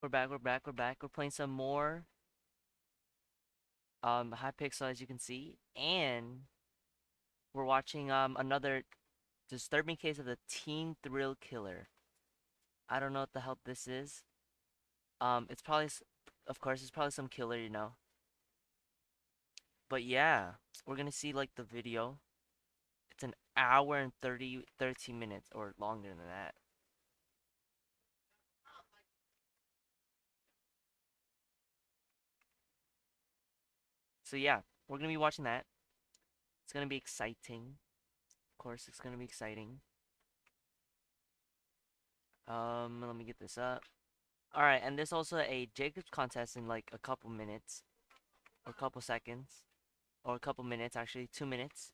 We're back, we're back, we're back. We're playing some more Hypixel as you can see. And we're watching another disturbing case of the teen thrill killer. I don't know what the hell this is. It's probably of course it's probably some killer, you know. But yeah, we're gonna see like the video. It's an hour and 13 minutes or longer than that. So yeah, we're gonna be watching that. It's gonna be exciting. Of course, it's gonna be exciting. Let me get this up. All right, and there's also a Jacobs contest in like a couple minutes, or a couple seconds, or a couple minutes actually, 2 minutes.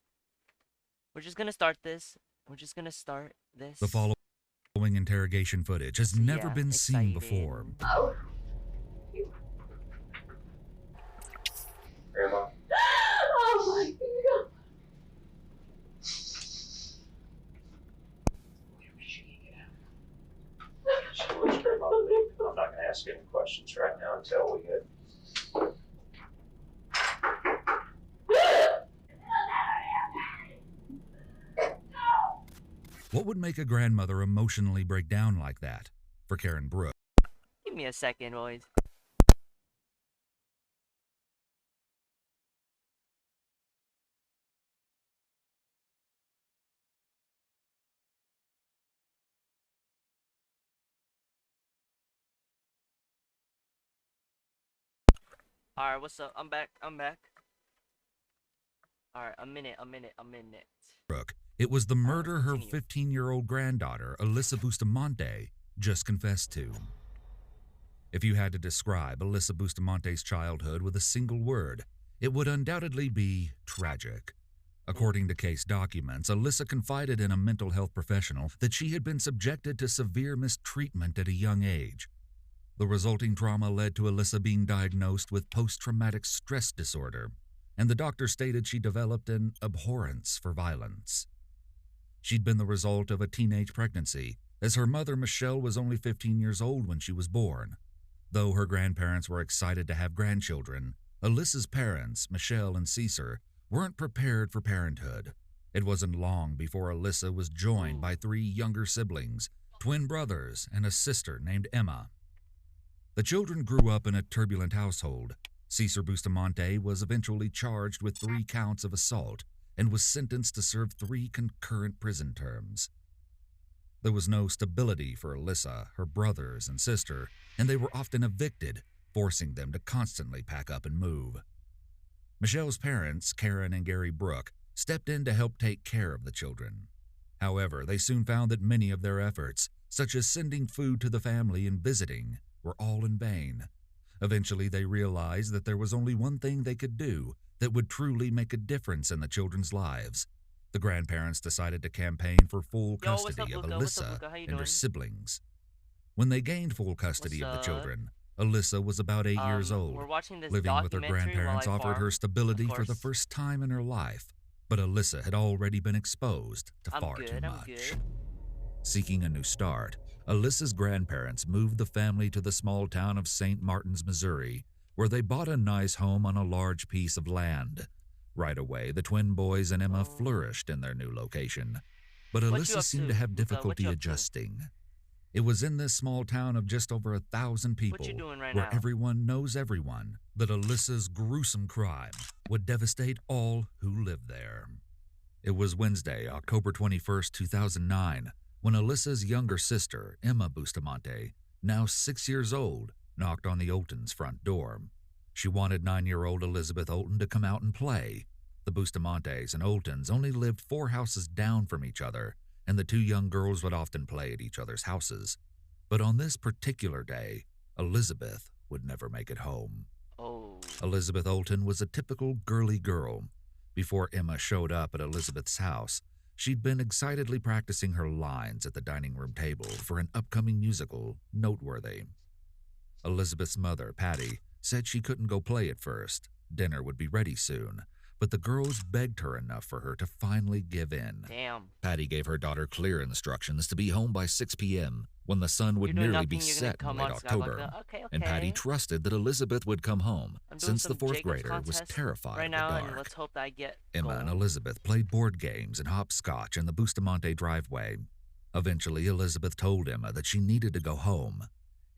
We're just gonna start this. We're just gonna start The this. following interrogation footage has So never yeah, been seen before. exciting. Grandma. Oh my God. She was grandma. I'm not going to ask any questions right now until we get. What would make a grandmother emotionally break down like that? For Karen Brooke, Give me a second, boys. All right, what's up? I'm back. I'm back. All right, a minute. it was the All right, let's murder her continue. 15-year-old granddaughter, Alyssa Bustamante, just confessed to. If you had to describe Alyssa Bustamante's childhood with a single word, it would undoubtedly be tragic. According to case documents, Alyssa confided in a mental health professional that she had been subjected to severe mistreatment at a young age. The resulting trauma led to Alyssa being diagnosed with post-traumatic stress disorder, and the doctor stated she developed an abhorrence for violence. She'd been the result of a teenage pregnancy, as her mother, Michelle, was only 15 years old when she was born. Though her grandparents were excited to have grandchildren, Alyssa's parents, Michelle and Caesar, weren't prepared for parenthood. It wasn't long before Alyssa was joined by 3 younger siblings, twin brothers, and a sister named Emma. The children grew up in a turbulent household. Cesar Bustamante was eventually charged with 3 counts of assault and was sentenced to serve 3 concurrent prison terms. There was no stability for Alyssa, her brothers, and sister, and they were often evicted, forcing them to constantly pack up and move. Michelle's parents, Karen and Gary Brooke, stepped in to help take care of the children. However, they soon found that many of their efforts, such as sending food to the family and visiting, were all in vain. Eventually, they realized that there was only one thing they could do that would truly make a difference in the children's lives. The grandparents decided to campaign for full Yo, what's custody up, of Luca? What's up, Alyssa Luca? How you and her doing? siblings. When they gained full custody What's of the up? children, Alyssa was about 8 years old. We're watching this Living with her documentary while grandparents I offered her farm. Of stability for the course. first time in her life, but Alyssa had already been exposed to I'm far too good. I'm much. good. Seeking a new start, Alyssa's grandparents moved the family to the small town of St. Martin's, Missouri, where they bought a nice home on a large piece of land. Right away, the twin boys and Emma flourished in their new location, but What you Alyssa up seemed to to, have Luca? What difficulty you up to? adjusting. It was in this small town of just over 1,000 What you people, doing right where now? everyone knows everyone, that Alyssa's gruesome crime would devastate all who lived there. It was Wednesday, October 21st, 2009, when Alyssa's younger sister, Emma Bustamante, now 6 years old, knocked on the Oltons' front door. She wanted 9-year-old Elizabeth Olton to come out and play. The Bustamantes and Oltons only lived 4 houses down from each other, and the 2 young girls would often play at each other's houses. But on this particular day, Elizabeth would never make it home. Oh. Elizabeth Olton was a typical girly girl. Before Emma showed up at Elizabeth's house, she'd been excitedly practicing her lines at the dining room table for an upcoming musical, Noteworthy. Elizabeth's mother, Patty, said she couldn't go play at first. Dinner would be ready soon. but the girls begged her enough for her to finally give in. Damn. Patty gave her daughter clear instructions to be home by 6 p.m. when the sun would You're doing nearly be nothing, you're gonna set in come late on Skyblock October. though. Okay, And Patty okay. trusted that Elizabeth would come home, I'm doing since the some fourth Jacob's grader was contest terrified right of now, the and dark. let's hope that I get Emma and gold. Elizabeth played board games and hopscotch in the Bustamante driveway. Eventually, Elizabeth told Emma that she needed to go home.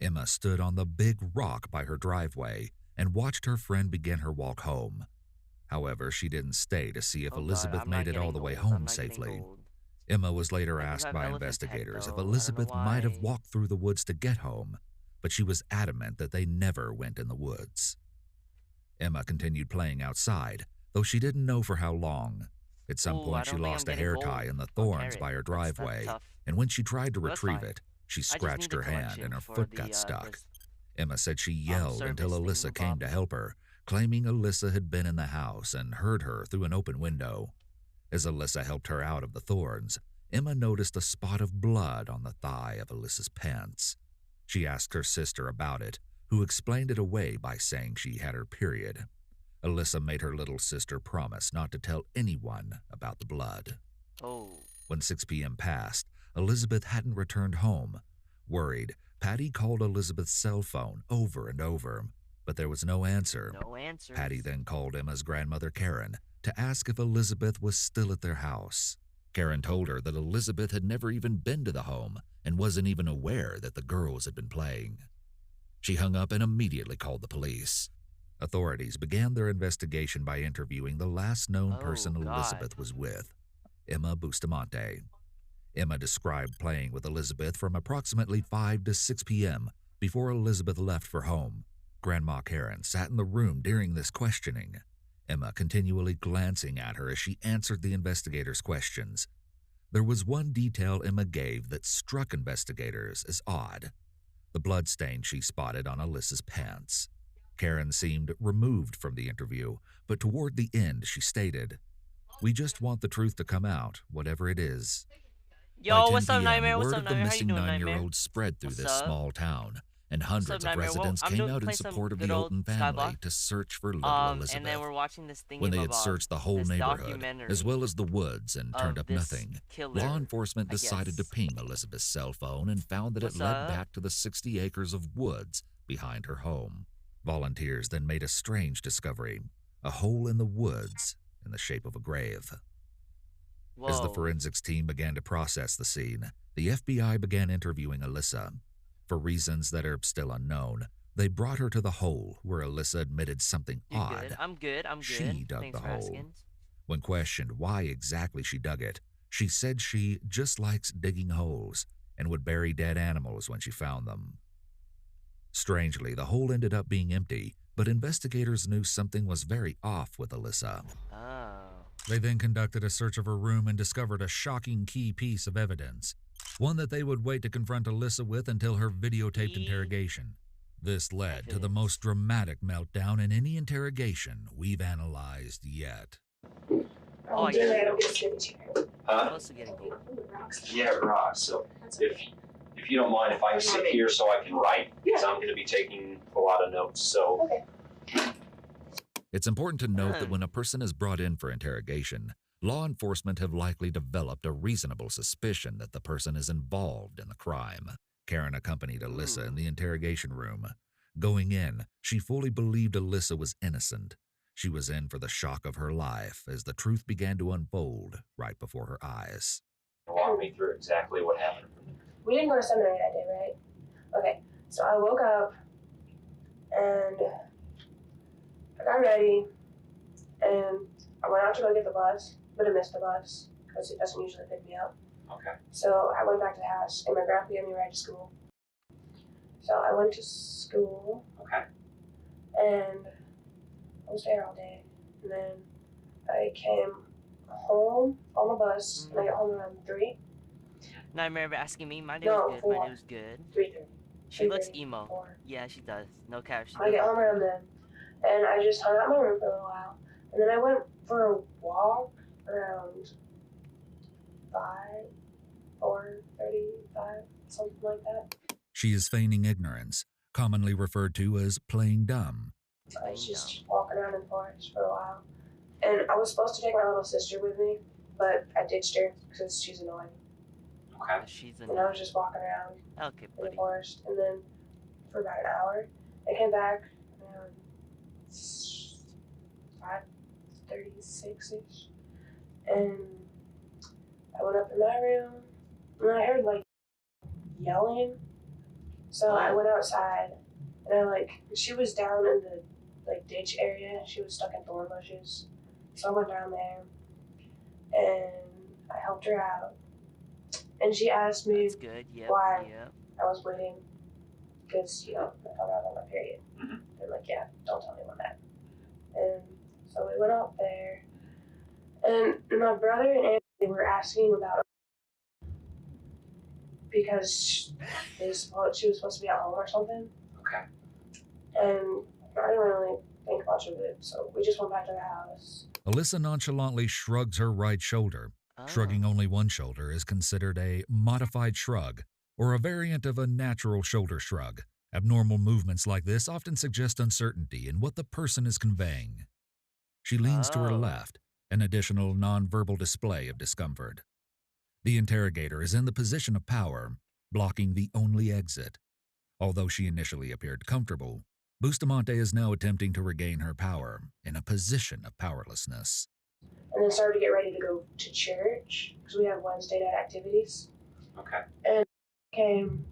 Emma stood on the big rock by her driveway and watched her friend begin her walk home. However, she didn't stay to see if Oh God, Elizabeth I'm made not it all getting the way gold. I'm home not getting safely. gold. Emma was later I do asked have by elephant tech, investigators if though. I don't know Elizabeth might have why. walked through the woods to get home, but she was adamant that they never went in the woods. Emma continued playing outside, though she didn't know for how long. At some Ooh, I point, she don't think I'm lost a getting hair gold tie in the on thorns carrot. by her That's driveway, tough. and when she tried to Well, that's retrieve fine. it, she I just scratched need the her hand collection and her for foot the got stuck. this Emma said she yelled until service Alyssa came thingamabob. to help her, claiming Alyssa had been in the house and heard her through an open window. As Alyssa helped her out of the thorns, Emma noticed a spot of blood on the thigh of Alyssa's pants. She asked her sister about it, who explained it away by saying she had her period. Alyssa made her little sister promise not to tell anyone about the blood. Oh. When 6 p.m. passed, Elizabeth hadn't returned home. Worried, Patty called Elizabeth's cell phone over and over, but there was no answer. No answers. Patty then called Emma's grandmother, Karen, to ask if Elizabeth was still at their house. Karen told her that Elizabeth had never even been to the home and wasn't even aware that the girls had been playing. She hung up and immediately called the police. Authorities began their investigation by interviewing the last known person God. Elizabeth was with, Emma Bustamante. Emma described playing with Elizabeth from approximately 5 to 6 p.m. before Elizabeth left for home. Grandma Karen sat in the room during this questioning, Emma continually glancing at her as she answered the investigators' questions. There was one detail Emma gave that struck investigators as odd: the bloodstain she spotted on Alyssa's pants. Karen seemed removed from the interview, but toward the end she stated, "We just want the truth to come out, whatever it is." Yo, By 10 what's up, p.m., Nightmare? What's word up, of the Nightmare? How you missing doing, Nightmare? 9-year-old spread through What's this up? small town, and What's hundreds up, of Nightmare? Well, residents I'm came doing out in play some support of good the old Olton family Skyblock. to search for little Elizabeth. And then we're watching this thing When they had searched the whole neighborhood, as well as the woods, and turned up nothing, law enforcement decided to ping Elizabeth's cell phone and found that it led back to the 60 acres of woods behind her home. Volunteers then made a strange discovery: a hole in the woods in the shape of a grave. Whoa. As the forensics team began to process the scene, the FBI began interviewing Alyssa. For reasons that are still unknown, they brought her to the hole where Alyssa admitted something You're odd. good. I'm good. She dug Thanks the for hole. asking. When questioned why exactly she dug it, she said she just likes digging holes and would bury dead animals when she found them. Strangely, the hole ended up being empty, but investigators knew something was very off with Alyssa. Oh. They then conducted a search of her room and discovered a shocking key piece of evidence, one that they would wait to confront Alyssa with until her videotaped interrogation. This led to the most dramatic meltdown in any interrogation we've analyzed yet. Oh, I Huh? Close to getting gold. Yeah, right. So if you don't mind, if I sit here so I can write, because I'm going to be taking a lot of notes. So. Okay. It's important to note that when a person is brought in for interrogation, law enforcement have likely developed a reasonable suspicion that the person is involved in the crime. Karen accompanied Alyssa in the interrogation room. Going in, she fully believed Alyssa was innocent. She was in for the shock of her life as the truth began to unfold right before her eyes. Walk me through exactly what happened. We didn't go to seminary that day, right? Okay, so I woke up and I got ready and I went out to go get the bus, but I missed the bus because it doesn't usually pick me up. Okay. So I went back to the house and my grandpa gave me a ride to school. So I went to school. Okay. And I was there all day. And then I came home on the bus and I got home around 3. Nightmare asking me. My day No, was good. 4. My day was good. 3:30. She looks 3:30, emo. 4. Yeah, she does. No cap. She I does. get home around then. And I just hung out in my room for a little while. And then I went for a walk around 5, 4:35, something like that. She is feigning ignorance, commonly referred to as playing dumb. I was just walking around in the forest for a while. And I was supposed to take my little sister with me, but I ditched her because she's annoying. Okay. She's And I was just walking around okay, in the buddy. forest, and then for about an hour, I came back around 5:36ish, and I went up in my room, and I heard like yelling. So I went outside, and she was down in the ditch area. She was stuck in thorn bushes. So I went down there, and I helped her out. And she asked me That's good. Yep. why Yep. I was bleeding, because I found out on my period. And yeah, don't tell anyone that. And so we went out there, and my brother and Anthony were asking about because she was supposed to be at home or something. Okay. And I didn't really think much of it, so we just went back to the house. Alyssa nonchalantly shrugs her right shoulder. Shrugging only one shoulder is considered a modified shrug, or a variant of a natural shoulder shrug. Abnormal movements like this often suggest uncertainty in what the person is conveying. She leans to her left, an additional nonverbal display of discomfort. The interrogator is in the position of power, blocking the only exit. Although she initially appeared comfortable, Bustamante is now attempting to regain her power in a position of powerlessness. And then started to get ready to go to church, because we have Wednesday night activities. Okay. And he came,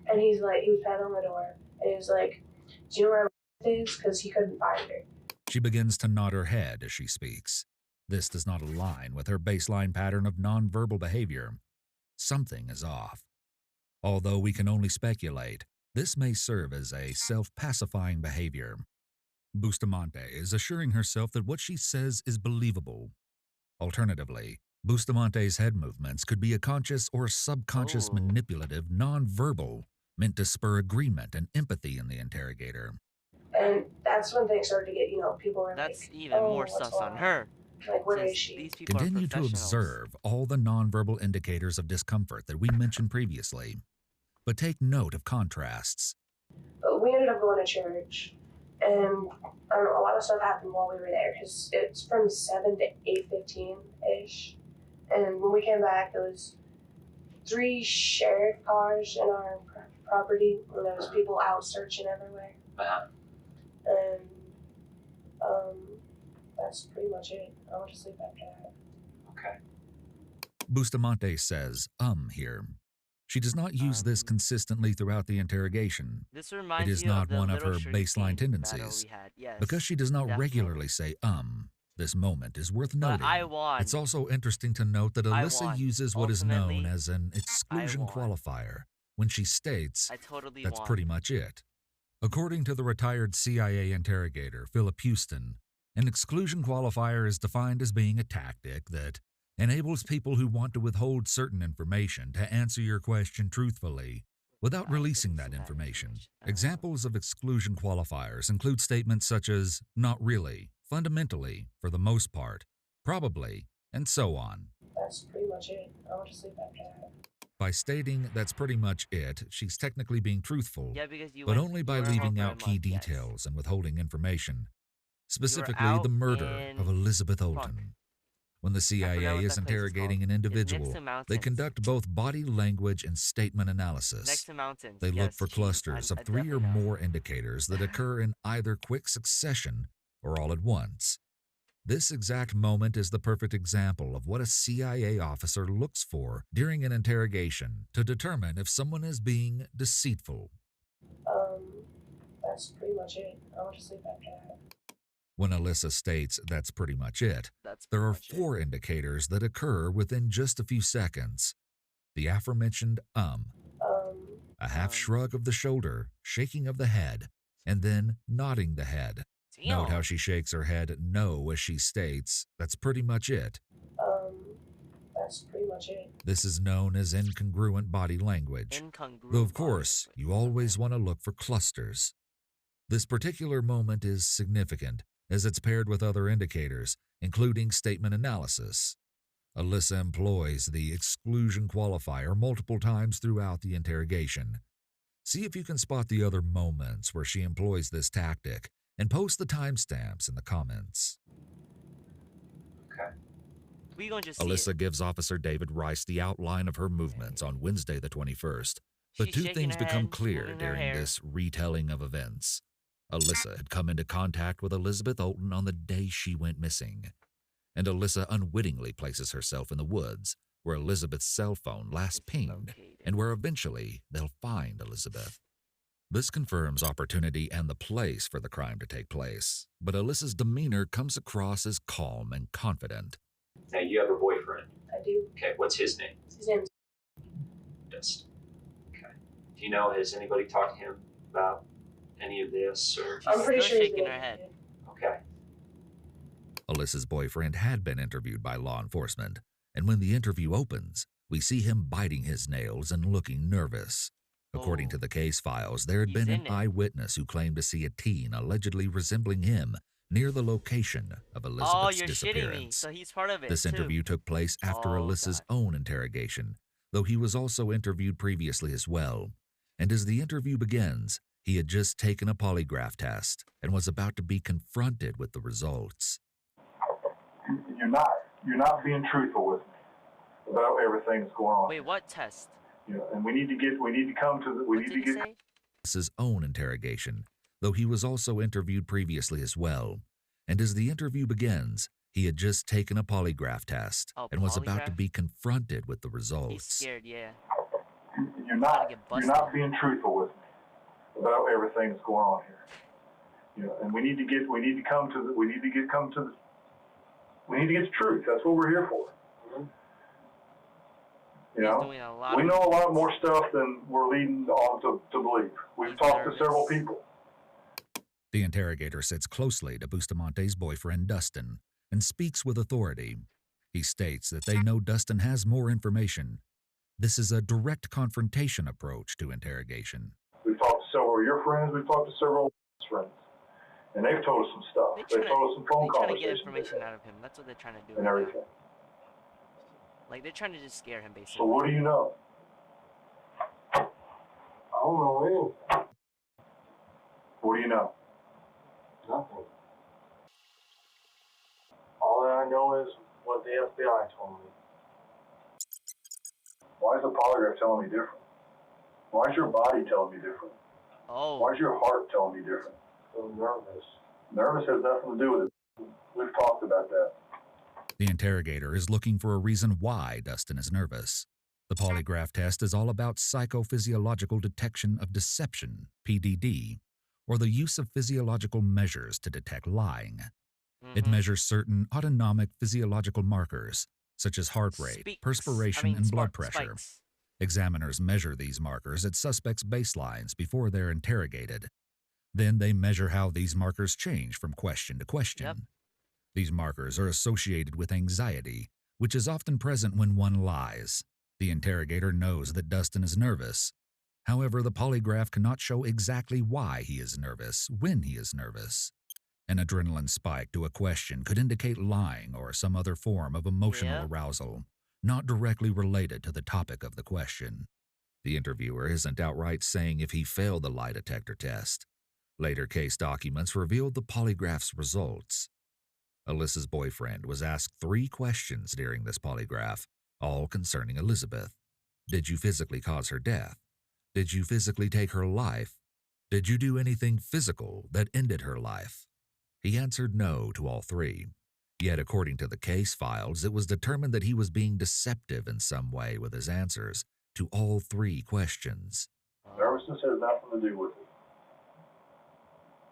and he was patting on the door, and he was like, "Do you know where Elizabeth is?" Because he couldn't find her. She begins to nod her head as she speaks. This does not align with her baseline pattern of nonverbal behavior. Something is off. Although we can only speculate, this may serve as a self-pacifying behavior. Bustamante is assuring herself that what she says is believable. Alternatively, Bustamante's head movements could be a conscious or subconscious manipulative nonverbal meant to spur agreement and empathy in the interrogator. And that's when things started to get, people were That's like, even more sus on her. Like, where is she? These people Continue are to observe all the nonverbal indicators of discomfort that we mentioned previously, but take note of contrasts. We ended up going to church, and I don't know, a lot of stuff happened while we were there, because it's from 7 to 8:15-ish. And when we came back, there was 3 sheriff cars in our property, and there was people out searching everywhere. And that's pretty much it. I went to sleep after that. Okay. Bustamante says, here. She does not use this consistently throughout the interrogation. This reminds it is you not of the one of her little sugar baseline cane tendencies. battle we had. Yes, because she does not definitely. regularly say, this moment is worth But noting. I won. It's also interesting to note that Alyssa uses what is known Ultimately, as an exclusion qualifier when she states, I totally that's won. pretty much it. According to the retired CIA interrogator, Philip Houston, an exclusion qualifier is defined as being a tactic that enables people who want to withhold certain information to answer your question truthfully without releasing that information. Examples of exclusion qualifiers include statements such as, not really, fundamentally, for the most part, probably, and so on. That's pretty much it. I went to sleep after that. By stating that's pretty much it, she's technically being truthful, Yeah, because you but went, only by you were leaving home out for a key month, yes. details and withholding information, specifically out the murder in of Elizabeth Fuck. Olton. When the I forgot CIA what is that place is interrogating called. an It's next individual, to they mountains. conduct both body language and statement analysis. Next to mountains. They look yes, for geez, clusters I of 3 or definitely know. more indicators that occur in either quick succession or all at once. This exact moment is the perfect example of what a CIA officer looks for during an interrogation to determine if someone is being deceitful. That's pretty much it. I went to sleep after that. When Alyssa states that's pretty much it, That's there pretty are much it. 4 indicators that occur within just a few seconds. The aforementioned a half shrug of the shoulder, shaking of the head, and then nodding the head. Damn. Note how she shakes her head no as she states, that's pretty much it. That's pretty much it. This is known as incongruent body language. Though of course, you always want to look for clusters. This particular moment is significant as it's paired with other indicators, including statement analysis. Alyssa employs the exclusion qualifier multiple times throughout the interrogation. See if you can spot the other moments where she employs this tactic and post the timestamps in the comments. We gonna just see Alyssa it. gives Officer David Rice the outline of her movements on Wednesday the 21st. But She's two shaking things her become head, clear moving her during hair. this retelling of events. Alyssa had come into contact with Elizabeth Olten on the day she went missing, and Alyssa unwittingly places herself in the woods where Elizabeth's cell phone last It's pinged located. and where eventually they'll find Elizabeth. This confirms opportunity and the place for the crime to take place, but Alyssa's demeanor comes across as calm and confident. Now, you have a boyfriend. I do. Okay, what's his name? His name's Dustin. Okay. Do you know, has anybody talked to him about any of this? Or I'm pretty still sure he's shaking an her head. idiot. okay. Alyssa's boyfriend had been interviewed by law enforcement, and when the interview opens, we see him biting his nails and looking nervous. According to Oh. the case files, there had He's been an in it. eyewitness who claimed to see a teen allegedly resembling him near the location of Oh, Elizabeth's you're shitting me. disappearance. So he's part of it This too. interview took place after Oh, Alyssa's God. own interrogation, though he was also interviewed previously as well. And as the interview begins, he had just taken a polygraph test and was about to be confronted with the results. You're not being truthful with me about everything that's going on. Wait, what test? You know, and we need to come to the, we What need did to he get say? His own interrogation, though he was also interviewed previously as well. And as the interview begins, he had just taken a polygraph test Oh, and was about to polygraph? be confronted with the He's results. scared, yeah. you're About to not get you're busted. not being truthful with me about everything that's going on here. You know, and we need to get the truth. That's what we're here for. You He's know, doing a lot we of know a lot more stuff than we're leading on to believe. We've He's talked nervous. to several people. The interrogator sits closely to Bustamante's boyfriend, Dustin, and speaks with authority. He states that they know Dustin has more information. This is a direct confrontation approach to interrogation. We've talked to several of your friends. We've talked to several of his friends. And they've told us some stuff. They're They've told us some phone They're trying to get conversations information they've out of him. That's what they're trying to do. had and right now. everything. Like, they're trying to just scare him, basically. So what do you know? I don't know anything. What do you know? Nothing. All that I know is what the FBI told me. Why is the polygraph telling me different? Why is your body telling me different? Oh. Why is your heart telling me different? I'm nervous. Nervous has nothing to do with it. We've talked about that. The interrogator is looking for a reason why Dustin is nervous. The polygraph test is all about psychophysiological detection of deception, PDD, or the use of physiological measures to detect lying. It Mhm. measures certain autonomic physiological markers, such as heart rate, Speaks. perspiration, and blood pressure. Spikes. Examiners measure these markers at suspects' baselines before they're interrogated. Then they measure how these markers change from question to question. Yep. These markers are associated with anxiety, which is often present when one lies. The interrogator knows that Dustin is nervous. However, the polygraph cannot show exactly why he is nervous, when he is nervous. An adrenaline spike to a question could indicate lying or some other form of emotional Yep. arousal, not directly related to the topic of the question. The interviewer isn't outright saying if he failed the lie detector test. Later case documents revealed the polygraph's results. Alyssa's boyfriend was asked 3 questions during this polygraph, all concerning Elizabeth. Did you physically cause her death? Did you physically take her life? Did you do anything physical that ended her life? He answered no to all 3. Yet, according to the case files, it was determined that he was being deceptive in some way with his answers to all 3 questions. Nervousness has nothing to do with it.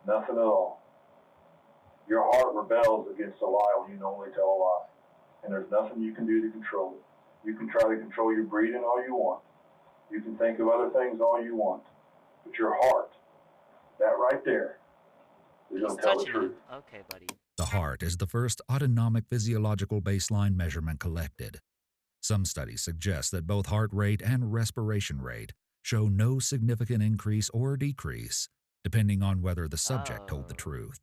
Nothing at all. Your heart rebels against a lie when you normally tell a lie. And there's nothing you can do to control it. You can try to control your breathing all you want. You can think of other things all you want. But your heart, that right there, is going He's to tell the touching truth. him. Okay, buddy. The heart is the first autonomic physiological baseline measurement collected. Some studies suggest that both heart rate and respiration rate show no significant increase or decrease, depending on whether the subject told the Oh. truth.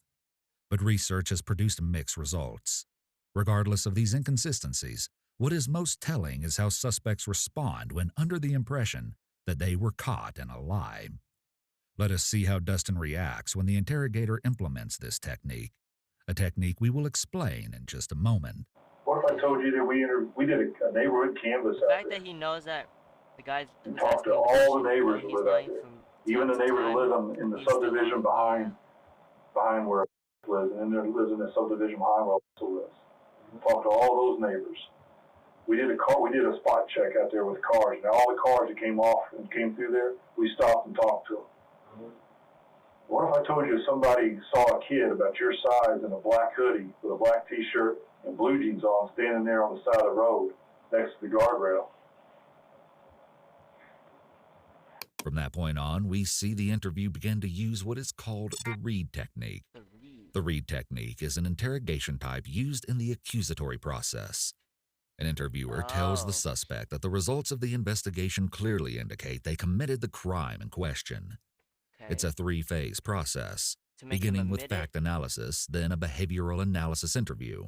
But research has produced mixed results. Regardless of these inconsistencies, what is most telling is how suspects respond when under the impression that they were caught in a lie. Let us see how Dustin reacts when the interrogator implements this technique, a technique we will explain in just a moment. What if if I told you that we did a neighborhood canvas The out fact there that he knows that the guy and who's talked to asking him the all the question, neighbors he's that live out lying there. from Even the time to neighbors that time, live in the he's still subdivision lying. behind where I lives, and then there lives in the subdivision behind where I lives. Talked to all those neighbors. We did a spot check out there with cars. Now all the cars that came off and came through there, we stopped and talked to them. What if I told you somebody saw a kid about your size in a black hoodie with a black t-shirt and blue jeans on, standing there on the side of the road next to the guardrail? From that point on, we see the interview begin to use what is called the read technique. The read technique is an interrogation type used in the accusatory process. An interviewer tells the suspect that the results of the investigation clearly indicate they committed the crime in question. Okay. It's a three-phase process, To make him beginning with admit it? fact analysis, then a behavioral analysis interview.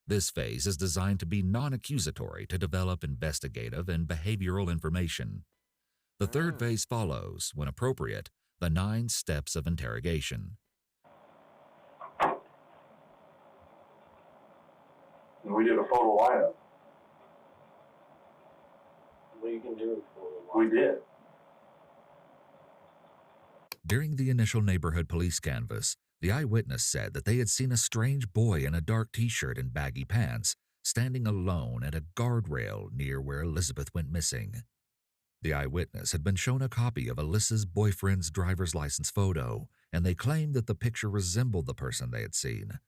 This phase is designed to be non-accusatory to develop investigative and behavioral information. The third phase follows, when appropriate, the 9 steps of interrogation. And we did a photo lineup. What you can do for We did. During the initial neighborhood police canvass, the eyewitness said that they had seen a strange boy in a dark t-shirt and baggy pants standing alone at a guardrail near where Elizabeth went missing. The eyewitness had been shown a copy of Alyssa's boyfriend's driver's license photo, and they claimed that the picture resembled the person they had seen.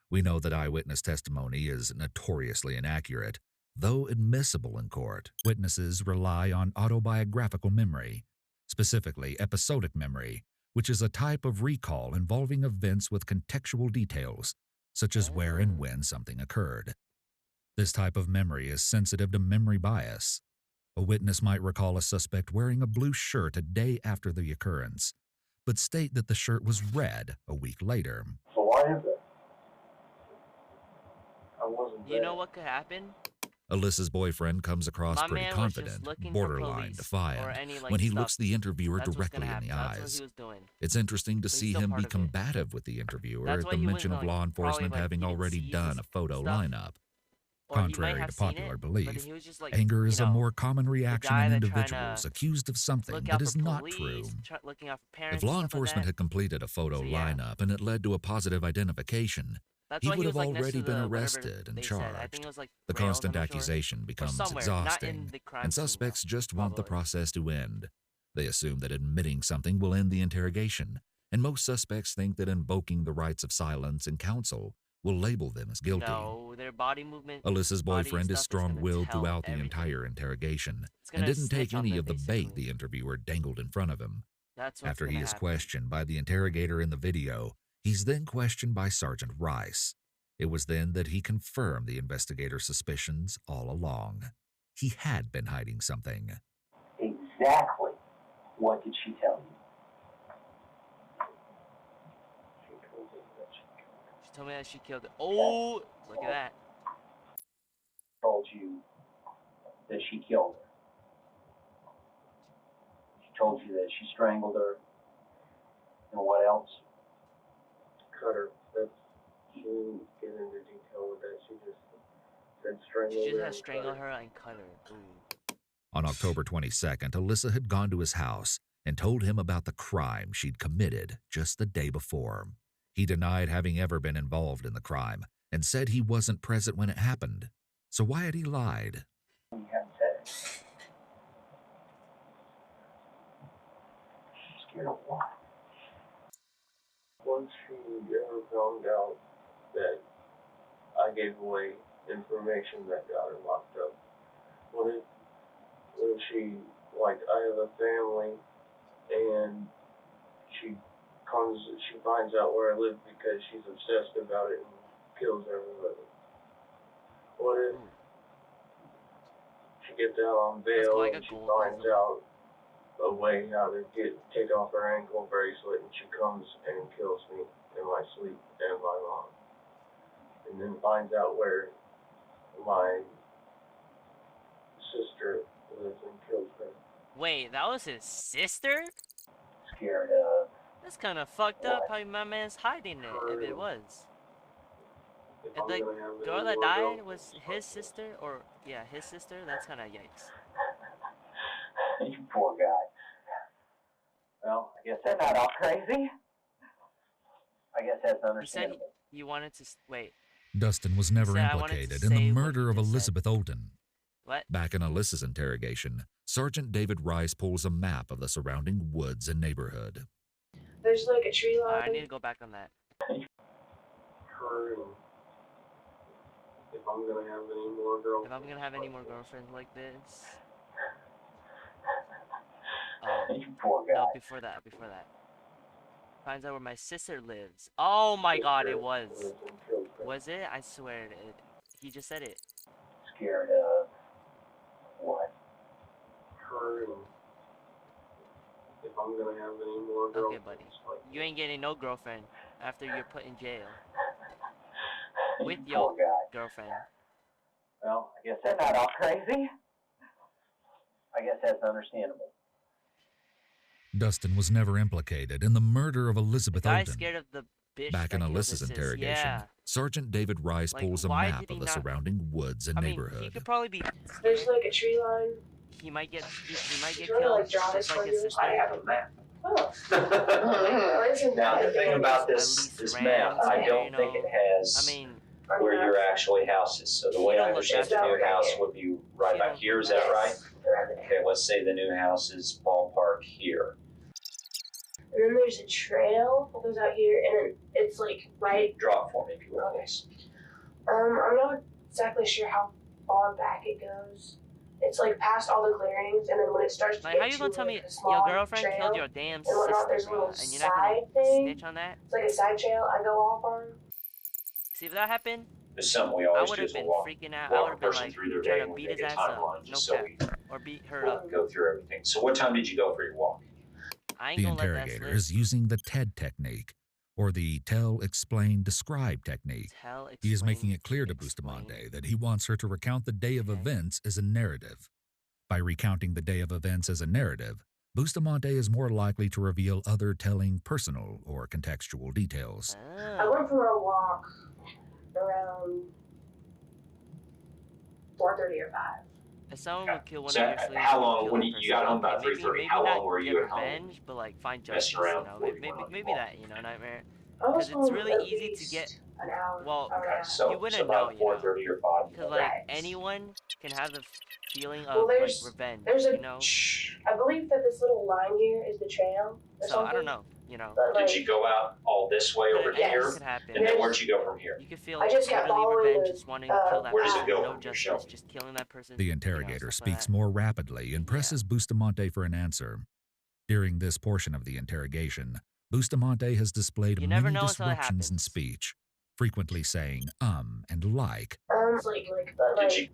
We know that eyewitness testimony is notoriously inaccurate. Though admissible in court, witnesses rely on autobiographical memory, specifically episodic memory, which is a type of recall involving events with contextual details, such as where and when something occurred. This type of memory is sensitive to memory bias. A witness might recall a suspect wearing a blue shirt a day after the occurrence, but state that the shirt was red a week later. So why is that? I wasn't there. You know what could happen? Alyssa's boyfriend comes across My pretty man was just confident, looking for borderline police or defiant, any, like, when he stuff. looks the interviewer That's what's directly gonna in the happen. That's what eyes. he was doing. It's interesting to But he's see still him part be of it. combative with the interviewer That's at why the he mention wasn't, of law like, probably, enforcement like, having he didn't already see done his a photo stuff. lineup. Or he might Contrary have to seen popular it, belief, but he was just like, anger you is a know, more common reaction guy in that trying individuals to accused of something look that out is for not police, true. looking out for parents If law and stuff like enforcement that. had completed a photo So, yeah. lineup and it led to a positive identification, That's he why would he have was like next already to been the whatever arrested and they said. I think charged. it was like The rails, constant I'm not sure. accusation Or becomes somewhere, exhausting, not in the crime and scene, suspects though, just want the probably. process to end. They assume that admitting something will end the interrogation, and most suspects think that invoking the rights of silence and counsel will label them as guilty. No, their body movement, Alyssa's body boyfriend is stuff is gonna strong-willed tell throughout the everything. entire interrogation It's and gonna didn't take snitch on any them, of the bait basically. the interviewer dangled in front of him. That's what's After gonna he is happen. questioned by the interrogator in the video, he's then questioned by Sergeant Rice. It was then that he confirmed the investigator's suspicions all along. He had been hiding something. Exactly. What did she tell you? She told me that she killed it. Oh, look at that. Told you that she killed her. She told you that she strangled her. And what else? Cut her. She didn't get into detail with that. She just said strangle She just her. had and strangled cut her and cut her. Ooh. On October 22nd, Alyssa had gone to his house and told him about the crime she'd committed just the day before. He denied having ever been involved in the crime and said he wasn't present when it happened. So why had he lied? You haven't said it. She's scared of what? Once she ever found out that I gave away information that got her locked up, when she, like, I have a family, and she finds out where I live because she's obsessed about it and kills everybody. What if she gets out on bail like and a she gold finds puzzle. out a way how to take off her ankle bracelet, and she comes and kills me in my sleep and my mom, and then finds out where my sister lives and kills her. Wait, that was his sister? Scared of. That's kind of fucked up how my man's hiding it, if it was. if And I'm the gonna have any girl that more died girlfriends. was his sister, or yeah, his sister. That's kind of yikes. You poor guy. Well, I guess that's not all crazy. I guess that's He said understandable. he wanted to wait. Dustin was never said, "I wanted to implicated in the say what murder you of just said." Elizabeth Olden. What? Back in Alyssa's interrogation, Sergeant David Rice pulls a map of the surrounding woods and neighborhood. There's like a tree line. I need to go back on that. Her and if I'm gonna have any more girlfriends. If I'm gonna have any more girlfriends like this. You poor guy. No, before that. Finds out where my sister lives. Oh my god, it was. Was it? I swear it. He just said it. Scared of what? Her and if I'm gonna have any more Okay, girlfriends. buddy. You ain't getting no girlfriend after you're put in jail with You your poor guy. girlfriend. Well, I guess that's not all crazy. I guess that's understandable. Dustin was never implicated in the murder of Elizabeth The guy's Olden. scared of the bitch. Back in that killed Alyssa's his sis. interrogation, Yeah. Sergeant David Rice Like, pulls a why map did of he the not- surrounding woods and I mean, he neighborhood. could probably be. There's like a tree line. He might get. He might get Do you wanna, killed like, draw just this like for his you? sister. I have a map. Oh. Well, isn't Now that the thing thing? about At this least this ran map, I somewhere, don't you think know. it has I mean, where your actually house is. So the way You I don't look understand that the new far. house would be right You about don't here. look Is that Yes. right? Around there. Okay, let's say the new house is ballpark here. And then there's a trail that goes out here, and it's like right. Draw it for me if you would, Okay. please. I'm not exactly sure how far back it goes. It's like past all the clearings, and then when it starts to like, get how you gonna to tell me like a small your girlfriend trail, killed your damn and whatnot, there's sister, a bro, little and you're not gonna side thing. snitch on that? It's like a side trail I go off on. See, if that happened, It's something we I always would do have is we'll been walk, freaking out. I would walk a have been person like through their day trying and to we beat make his a ass up. timeline No just so cap. we Or beat her up. go through everything. So what time did you go for your walk? I ain't The gonna let that interrogator slip. is using the TED technique, or the Tell, Explain, Describe technique. Tell, He is explain, making it clear to explain. Bustamante that he wants her to recount the day of Okay. events as a narrative. By recounting the day of events as a narrative, Bustamante is more likely to reveal other telling personal or contextual details. I Oh. went for a walk around 4:30 or 5. If someone would kill one So of your slaves, how you would long- kill when that you person. got home about Okay, maybe- 3:30, maybe how not long were you get at home? revenge, but like find justice, Messing around you know? before you Maybe, went on maybe your that, you know, nightmare. I was 'Cause it's home really at easy to least get- an hour. well, hour and a Okay, half. so, You wouldn't so know, about you know. 4:30 or 5. Because like Right. anyone can have the feeling Well, of like there's- revenge, There's a. you know. I believe that this little line here is the trail. Or So something. I don't know, you know. But, like, Did you go out all this way over Anything here? could happen. And then where'd you go from here? You could feel I just kept totally following revenge, the, just wanting to kill that where does it person, go no from your justice, show? just killing that person. The you know, interrogator stuff like speaks that. more rapidly and presses Bustamante for an answer. During this portion of the interrogation, Bustamante has displayed You never many know until it disruptions in happens. speech, frequently saying and like, it's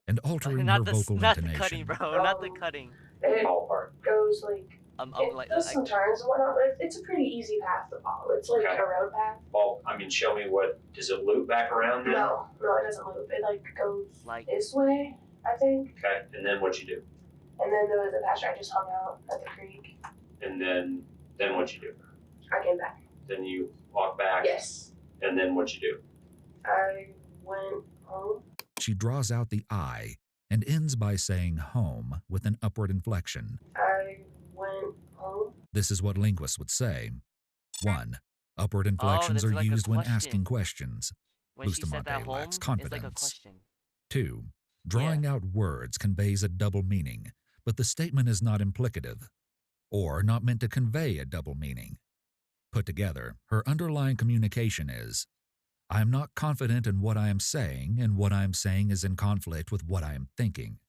and altering not her the vocal not the intonation. cutting, bro. Not the cutting. it Ballpark. goes like it Like, does some turns and whatnot, but it's a pretty easy path to follow. It's like Okay. a road path. Well, I mean, show me what, does it loop back around then? No, it doesn't loop. It like goes Like- this way, I think. Okay, and then what'd you do? And then there was a pasture. I just hung out at the creek. And then what'd you do? I came back. Then you walk back? Yes, And then what'd you do? I went home. She draws out the I and ends by saying home with an upward inflection. I went home. This is what linguists would say. 1. Upward inflections that's are like a used when question. asking questions. When she said that Bustamante home, lacks it's like a confidence. question. 2. Drawing out words conveys a double meaning, but the statement is not implicative, or not meant to convey a double meaning. Put together, her underlying communication is, I am not confident in what I am saying, and what I am saying is in conflict with what I am thinking.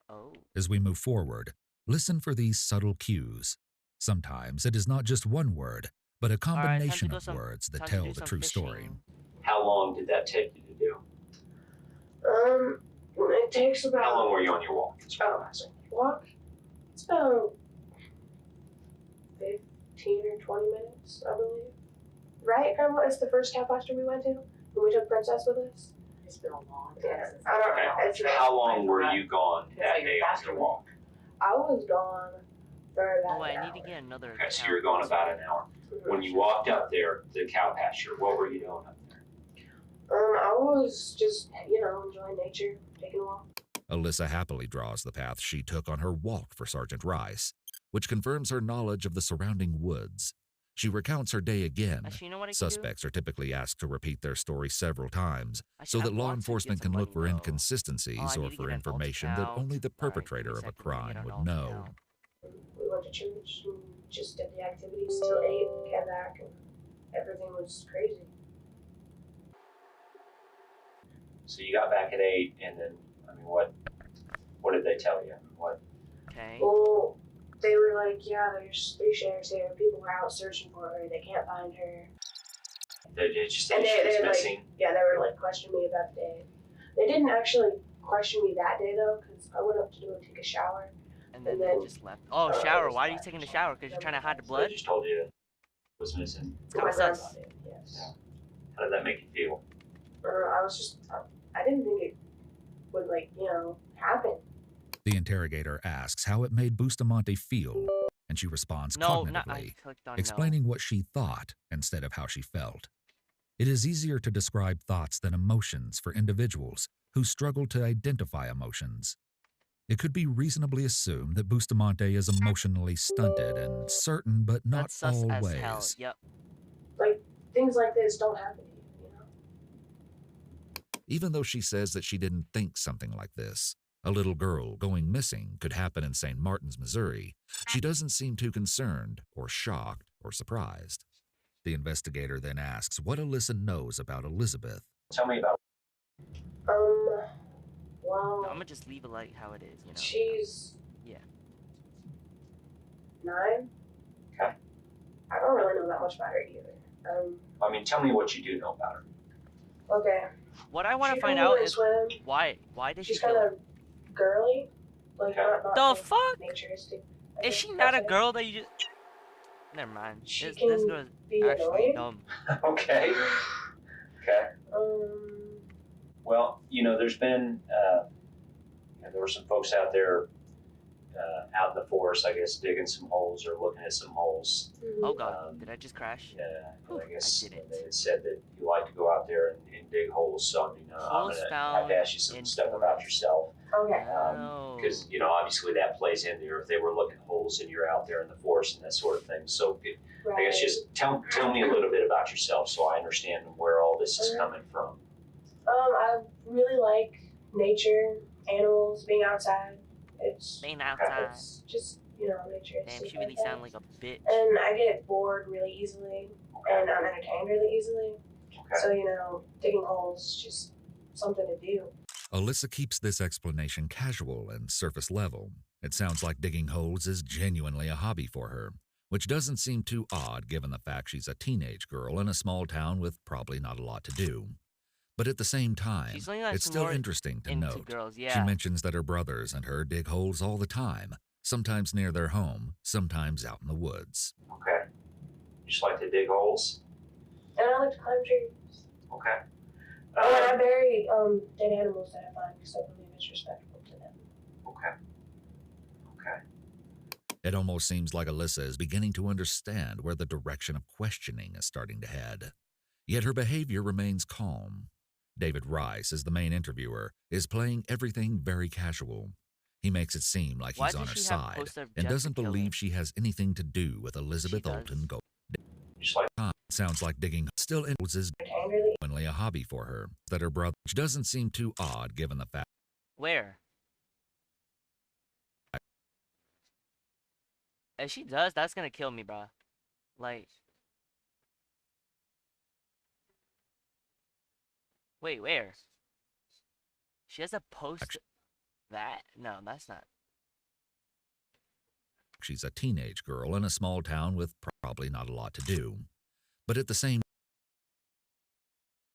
Oh. As we move forward, listen for these subtle cues. Sometimes it is not just one word, but a All right, time to combination go of some- words that time to tell do the some true story. fishing. How long did that take you to do? It takes about. How long were you on your walk? That's what I'm asking. Walk? It's about 15 or 20 minutes, I believe. Right, Grandma? It's the first cow pasture we went to when we took Princess with us. It's been a long time Yeah, since I don't Okay. know. It's How long were you gone that day on your walk? I was gone for about Oh wait, an I need to hour. get another. Okay, so account. you were gone about an hour. Mhm. When you walked up there, the cow pasture, what were you doing up there? I was just, enjoying nature, taking a walk. Alyssa happily draws the path she took on her walk for Sergeant Rice, which confirms her knowledge of the surrounding woods. She recounts her day again. Actually, you know what I can do? Suspects are typically asked to repeat their story several times so Actually, I that law want to get enforcement some can look money, for though. inconsistencies I or need to for get an information that alt only the account. Alright, give me perpetrator a of a second, let me get crime an would alt know. account. We went to church and just did the activities till 8, came back, and everything was crazy. So you got back at 8, and then, I mean, what did they tell you? What? Okay. Well, they were like, yeah, there's 3 sheriffs here. People were out searching for her. They can't find her. They just And said she was they missing? they were like questioning me about the day. They didn't actually question me that day though, because I went up to take a shower. And then they just left. Oh, shower. Why are you taking a shower? Because you're trying to hide the blood? They just told you it was missing. It's kind of sus. Yes. Yeah. How did that make you feel? I didn't think it would happen. The interrogator asks how it made Bustamante feel, and she responds No, cognitively, I clicked on explaining what she thought instead of how she felt. It is easier to describe thoughts than emotions for individuals who struggle to identify emotions. It could be reasonably assumed that Bustamante is emotionally stunted in certain but not That's sus all as ways. hell. Yep. Like, things like this don't happen to you, Even though she says that she didn't think something like this, a little girl going missing, could happen in St. Martin's, Missouri, she doesn't seem too concerned or shocked or surprised. The investigator then asks what Alyssa knows about Elizabeth. Tell me about Well, I'm gonna just leave it like how it is, she's 9. Okay. I don't really know that much about her either. I mean, tell me what you do know about her. Okay. What I want She to find can out really is swim. why did she She's kill kind her? of girly, like not The like, fuck? naturistic. Is she not a girl that you just? Never mind. She This can girl is be actually annoying. dumb. Okay. Okay. Well, there's been, there were some folks out there out in the forest, I guess, digging some holes or looking at some holes. Oh god, did I just crash? Yeah, I guess I didn't. they had said that you like to go out there and dig holes. So, I'm Holes going to found have to ask you some in stuff about forest. yourself. Okay. Oh. Because, obviously that plays in there if they were looking holes and you're out there in the forest and that sort of thing. So, I guess just tell me a little bit about yourself so I understand where all this is coming from. I really like nature, animals, being outside. Being outside. It's just, nature. Damn, she really sounded like a bitch. And I get bored really easily, and I'm entertained really easily. Okay. So, digging holes is just something to do. Alyssa keeps this explanation casual and surface level. It sounds like digging holes is genuinely a hobby for her, which doesn't seem too odd given the fact she's a teenage girl in a small town with probably not a lot to do. But at the same time, it's still interesting to note. She mentions that her brothers and her dig holes all the time, sometimes near their home, sometimes out in the woods. Okay. You just like to dig holes? And I like to climb trees. Okay. And I bury dead animals that I find because I believe it's respectful to them. Okay. Okay. It almost seems like Alyssa is beginning to understand where the direction of questioning is starting to head. Yet her behavior remains calm. David Rice, as the main interviewer, is playing everything very casual. He makes it seem like he's on her side and doesn't believe she has anything to do with Elizabeth Olton Gold. Sounds like digging still is genuinely a hobby for her, that her brother, which doesn't seem too odd given the fact. Where? If she does, that's gonna kill me, bro. Like. Wait, where? She has a post that? No, that's not. She's a teenage girl in a small town with probably not a lot to do. But at the same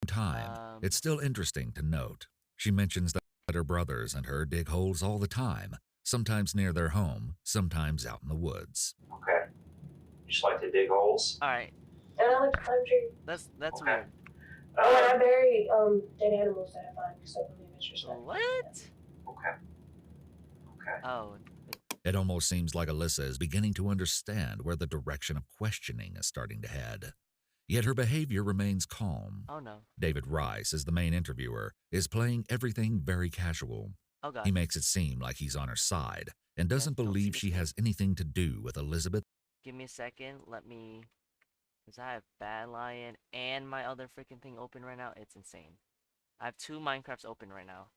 time, it's still interesting to note. She mentions that her brothers and her dig holes all the time, sometimes near their home, sometimes out in the woods. Okay. You just like to dig holes? Alright. And I like to climb trees. That's okay. weird. And I bury dead animals that I find because I believe it's respectful. What? Okay. Okay. Oh. It almost seems like Alyssa is beginning to understand where the direction of questioning is starting to head. Yet her behavior remains calm. Oh no. David Rice, as the main interviewer, is playing everything very casual. Oh god. He makes it seem like he's on her side and doesn't don't see believe this she thing. has anything to do with Elizabeth. Give me a second. Let me. Because I have Bad Lion and my other freaking thing open right now. It's insane. I have 2 Minecrafts open right now.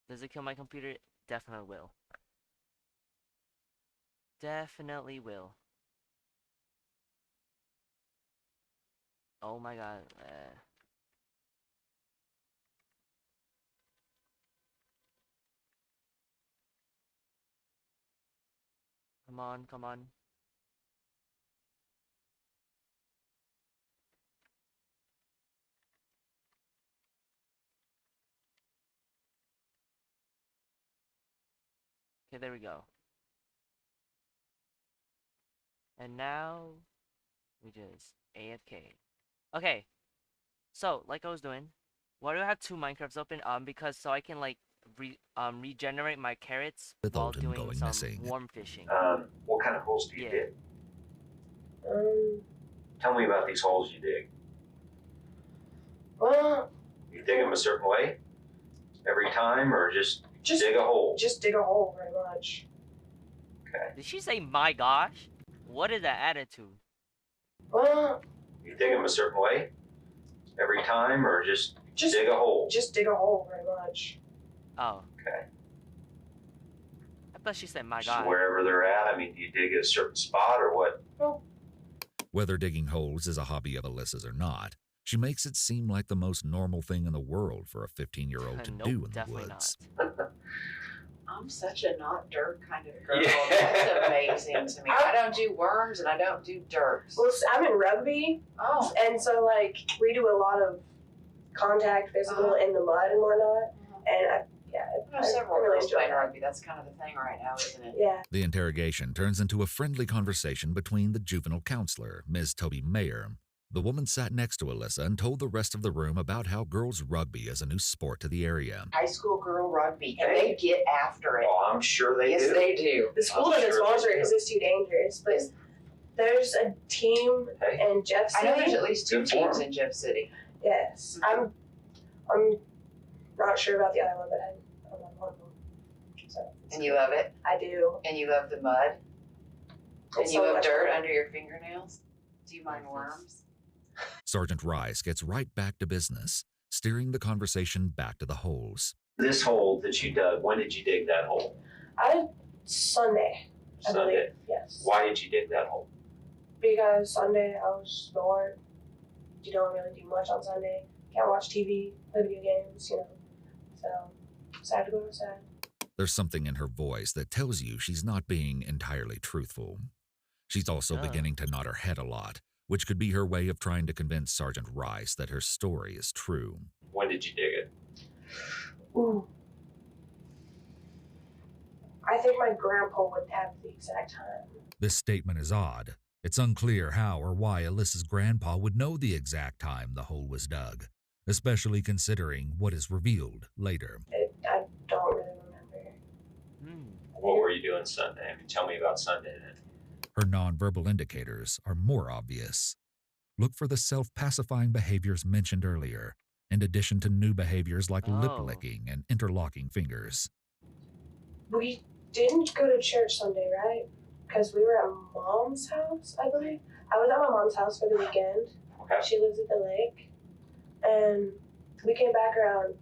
Does it kill my computer? Definitely will. Definitely will. Oh my god. Come on, come on. Okay, there we go. And now we just AFK. Okay. So, like I was doing, why do I have 2 Minecrafts open? Because so I can like regenerate my carrots With while Olden doing going some missing. worm fishing. What kind of holes do you Yeah. dig? Um, Tell me about these holes you dig. well, You dig them a certain way every time, or just dig a hole? Just dig a hole, pretty much. Okay. Did she say my gosh? What is that attitude? Well, You dig them a certain way every time, or just dig a hole? Just dig a hole, pretty much. Oh, Okay. I thought she said my Just god. wherever they're at. I mean, do you dig at a certain spot or what? Whether digging holes is a hobby of Alyssa's or not, she makes it seem like the most normal thing in the world for a 15-year-old to Nope, do in the definitely woods. not. I'm such a not dirt kind of girl. Yeah. That's amazing to me. I don't do worms and I don't do dirt. Well, I'm in rugby, Oh. and so like we do a lot of contact, physical in the mud and whatnot. And I know several really girls enjoy playing that. rugby. That's kind of the thing right now, isn't it? Yeah. The interrogation turns into a friendly conversation between the juvenile counselor, Ms. Toby Mayer. The woman sat next to Alyssa and told the rest of the room about how girls' rugby is a new sport to the area. High school girl rugby, and they get after it. Oh, I'm sure they Yes, do. they do. The school I'm doesn't sure sponsor they it because it's too dangerous. But there's a team Hey. in Jeff I City. know there's at least 2 Good for teams 'em. in Jeff City. Yes, I'm not sure about the other one, but I'm on one of them. So And you love it. I do. And you love the mud. And It's you so love much dirt fun. under your fingernails. Do you mind worms? Sergeant Rice gets right back to business, steering the conversation back to the holes. This hole that you dug, when did you dig that hole? Sunday, I Sunday. believe. Yes. Why did you dig that hole? Because Sunday I was bored. You don't really do much on Sunday. Can't watch TV, play video games, you know. So decided to go outside. There's something in her voice that tells you she's not being entirely truthful. She's also beginning to nod her head a lot, which could be her way of trying to convince Sergeant Rice that her story is true. When did you dig it? Ooh. I think my grandpa would have the exact time. This statement is odd. It's unclear how or why Alyssa's grandpa would know the exact time the hole was dug, especially considering what is revealed later. I don't really remember. What were you doing Sunday? I mean, tell me about Sunday then. Her nonverbal indicators are more obvious. Look for the self-pacifying behaviors mentioned earlier, in addition to new behaviors like lip licking and interlocking fingers. We didn't go to church Sunday, right? Because we were at Mom's house, I believe. I was at my mom's house for the weekend. Okay. She lives at the lake. And we came back around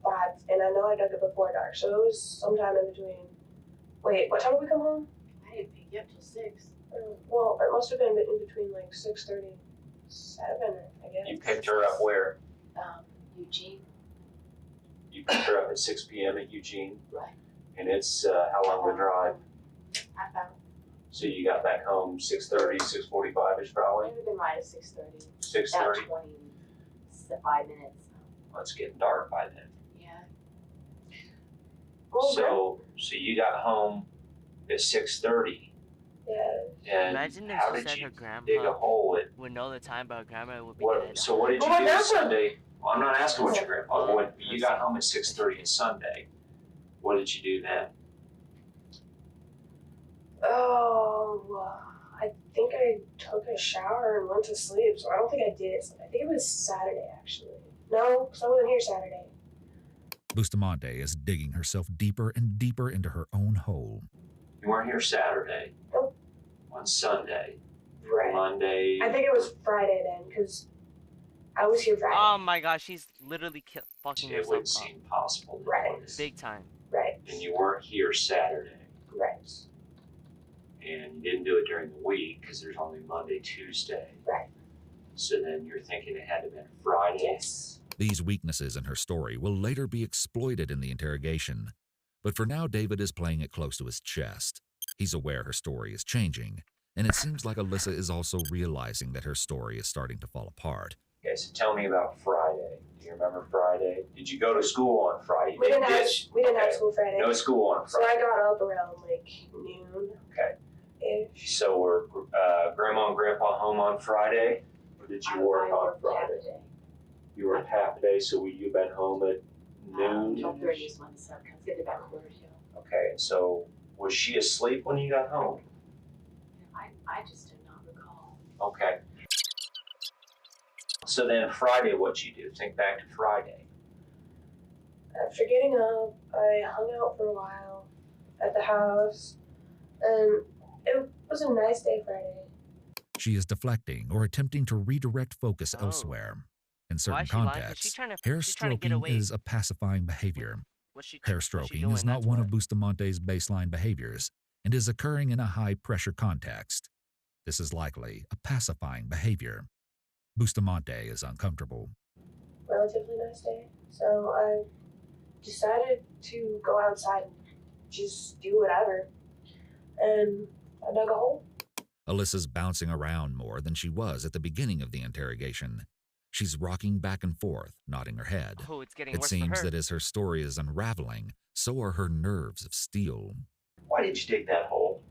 5, and I know I dug it before dark, so it was sometime in between. Wait, what time did we come home? I didn't pick you up till 6. Well, it must have been in between like 6:37, I guess. You picked her up where? Eugene. You picked her up at 6 p.m. at Eugene? Right. And it's how long of a drive? I found So you got back home 6:30, 6:45-ish probably? maybe right at 6:30. 6:30? About 25 minutes. Well, it's getting dark by then. Yeah. Well, So you got home at 6:30. Yeah. And Imagine if how she did said you her grandpa dig a hole at would know the time, but her grandma would be what? dead. So what did you Well, do that's what- Sunday? Well, I'm not asking what your grandpa. Well, When you got home at 6:30 on Sunday, what did you do then? Oh, I think I took a shower and went to sleep, so I don't think I did. I think it was Saturday, actually. No, because I wasn't here Saturday. Bustamante is digging herself deeper and deeper into her own hole. You weren't here Saturday. Nope. On Sunday. Right. Monday. I think it was Friday then, because I was here Friday. Oh my gosh, she's literally fucking It herself would up. seem possible. Right. Big time. Right. And you weren't here Saturday. Right. And you didn't do it during the week because there's only Monday, Tuesday. Right. So then you're thinking it had to have been Friday. Yes. These weaknesses in her story will later be exploited in the interrogation. But for now, David is playing it close to his chest. He's aware her story is changing, and it seems like Alyssa is also realizing that her story is starting to fall apart. Okay, so tell me about Friday. Do you remember Friday? Did you go to school on Friday? We didn't have school Friday. No school on So Friday. I got up around like noon. Okay. Ish. So were Grandma and Grandpa home on Friday? Or did you work on Friday? You worked half a day, so you've been home at noon? 12:30 is when the sun comes. Get about 2:30. Okay, so was she asleep when you got home? I just do not recall. Okay. So then Friday, what'd you do? Think back to Friday. After getting up, I hung out for a while at the house, and it was a nice day Friday. She is deflecting or attempting to redirect focus Oh. elsewhere. In Why certain is she lying? Is she contexts, trying to, hair she's trying to get stroking away? is a pacifying behavior. Hair stroking is not one of Bustamante's baseline behaviors and is occurring in a high-pressure context. This is likely a pacifying behavior. Bustamante is uncomfortable. Relatively nice day. So I decided to go outside and just do whatever. And I dug a hole. Alyssa's bouncing around more than she was at the beginning of the interrogation. She's rocking back and forth, nodding her head. Oh, it's getting It worse seems for her. that as her story is unraveling, so are her nerves of steel. Why did you dig that hole?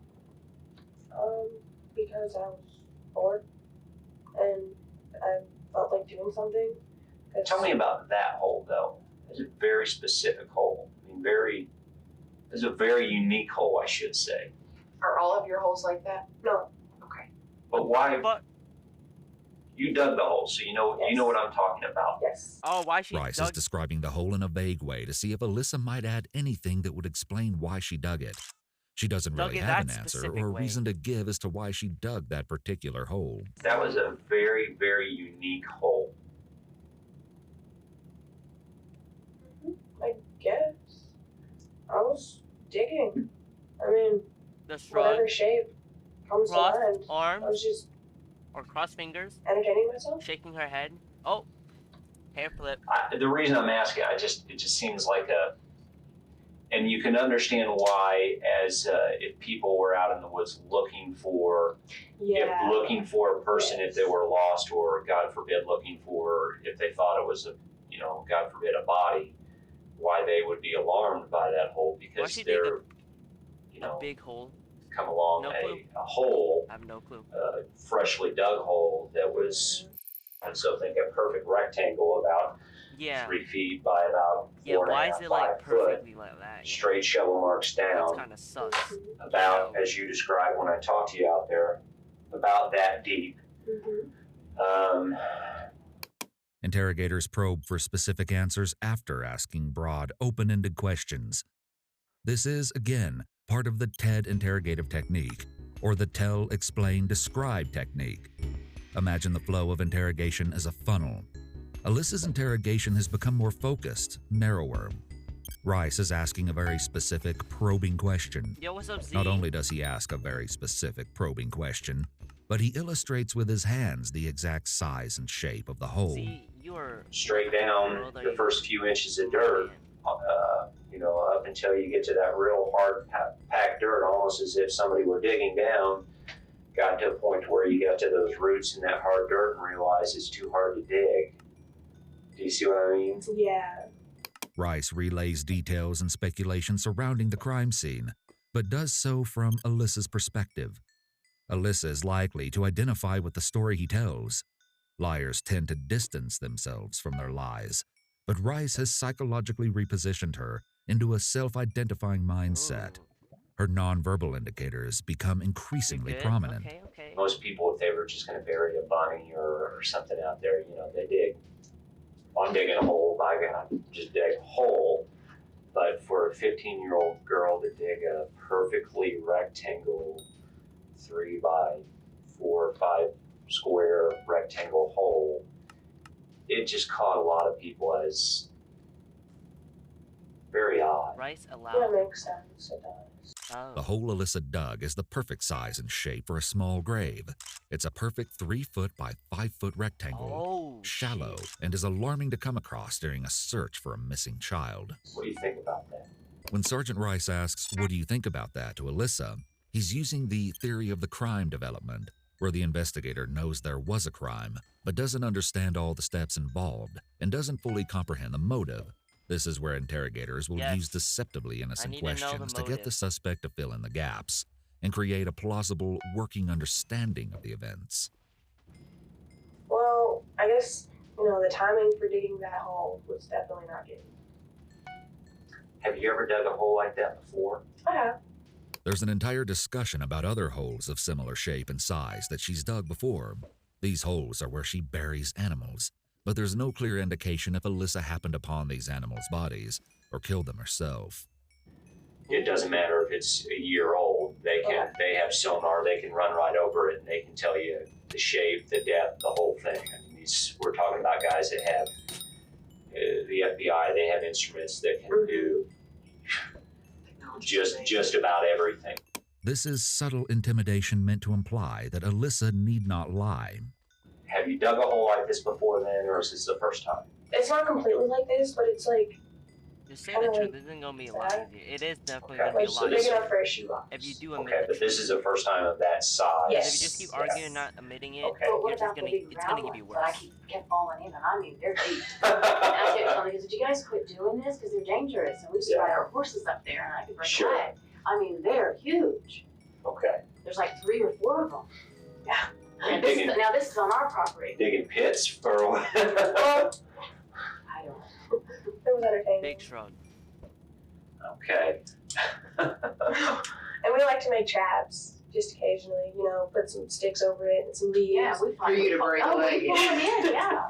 Because I was bored. And I felt like doing something. Tell me about that hole, though. It's a very specific hole. I mean, it's a very unique hole, I should say. Are all of your holes like that? No. Okay. But why? But You dug the hole, so you know what I'm talking about. Yes. oh, why she Rice is dug? describing the hole in a vague way to see if Alyssa might add anything that would explain why she dug it. She doesn't Dug really it have an that answer specific or a way. reason to give as to why she dug that particular hole. That was a very, very unique hole. I guess. I was digging. I mean, The shrug, whatever shape comes to cross mind. I arms, was just or cross fingers, entertaining myself. shaking her head. Oh, hair flip. The reason I'm asking, it just seems like and you can understand why, as if people were out in the woods looking for a person, if they were lost, or God forbid, looking for, if they thought it was God forbid, a body, why they would be alarmed by that hole, because she dig they're, A big hole. come along No clue. a hole, I have no clue. freshly dug hole that was, and so think a perfect rectangle about Yeah. 3 feet by about Yeah. 4.5, Why is it like 5 foot. perfectly like that? Yeah. Straight shovel marks That's down, kind of sus. about, as you described when I talked to you out there, about that deep. Mm-hmm. Interrogators probe for specific answers after asking broad, open-ended questions. This is, again, part of the TED interrogative technique, or the tell, explain, describe technique. Imagine the flow of interrogation as a funnel. Alyssa's interrogation has become more focused, narrower. Rice is asking a very specific, probing question. Yo, what's up, Z? Not only does he ask a very specific, probing question, but he illustrates with his hands the exact size and shape of the hole. Z, you're Straight down the first few inches of dirt, up until you get to that real hard packed dirt, almost as if somebody were digging down, got to a point where you got to those roots in that hard dirt and realized it's too hard to dig. Do you see what I mean? Yeah. Rice relays details and speculation surrounding the crime scene, but does so from Alyssa's perspective. Alyssa is likely to identify with the story he tells. Liars tend to distance themselves from their lies, but Rice has psychologically repositioned her into a self-identifying mindset. Ooh. Her nonverbal indicators become increasingly Good. prominent. Okay. Well, most people, if they were just going to bury a bunny or something out there, you know, they dig. Well, I'm digging a hole, by God, just dig a hole. But for a 15-year-old girl to dig a perfectly rectangle 3 by 4 or 5 square rectangle hole, it just caught a lot of people as very odd. Rice That allowed. makes sense. It does. Oh. The hole Alyssa dug is the perfect size and shape for a small grave. It's a perfect 3-foot by 5-foot rectangle, Oh, shallow, shit. and is alarming to come across during a search for a missing child. What do you think about that? When Sergeant Rice asks, "What do you think about that?" to Alyssa, he's using the theory of the crime development, where the investigator knows there was a crime, but doesn't understand all the steps involved and doesn't fully comprehend the motive. This is where interrogators will Yes. use deceptively innocent need to know the questions to get motive. the suspect to fill in the gaps and create a plausible working understanding of the events. Well, I guess, you know, the timing for digging that hole was definitely not good. Have you ever dug a hole like that before? I have. There's an entire discussion about other holes of similar shape and size that she's dug before. These holes are where she buries animals, but there's no clear indication if Alyssa happened upon these animals' bodies or killed them herself. It doesn't matter if it's a year old. They have sonar. They can run right over it, and they can tell you the shape, the depth, the whole thing. I mean, we're talking about guys that have the FBI. They have instruments that can do just about everything. This is subtle intimidation meant to imply that Alyssa need not lie. Have you dug a hole like this before then, or is this the first time? It's not completely like this, but it's like Just say kinda the truth. like This isn't gonna be a lot that. easier. It is definitely Okay. gonna be a So lot this- big easier. enough for a shoebox. If you do admit Okay, the but this truth. is the first time of that size. Yes. If you just keep arguing and not admitting it, Okay. But what you're just about gonna, the big it's gonna round give you ones that worse. kept falling in, and I mean, they're deep. And I was getting funny because, did you guys quit doing this? Because they're dangerous. And we used to ride our horses up there, and I could break Sure. a leg. I mean, they're huge. Okay. There's like 3 or 4 of them. Yeah. Are you This digging, is on our property. digging pits for what? I don't know. It was entertaining. Big shrug. Okay. And we like to make traps just occasionally, you know, put some sticks over it and some leaves. Yeah, we For you to break a leg. we pull them in, yeah.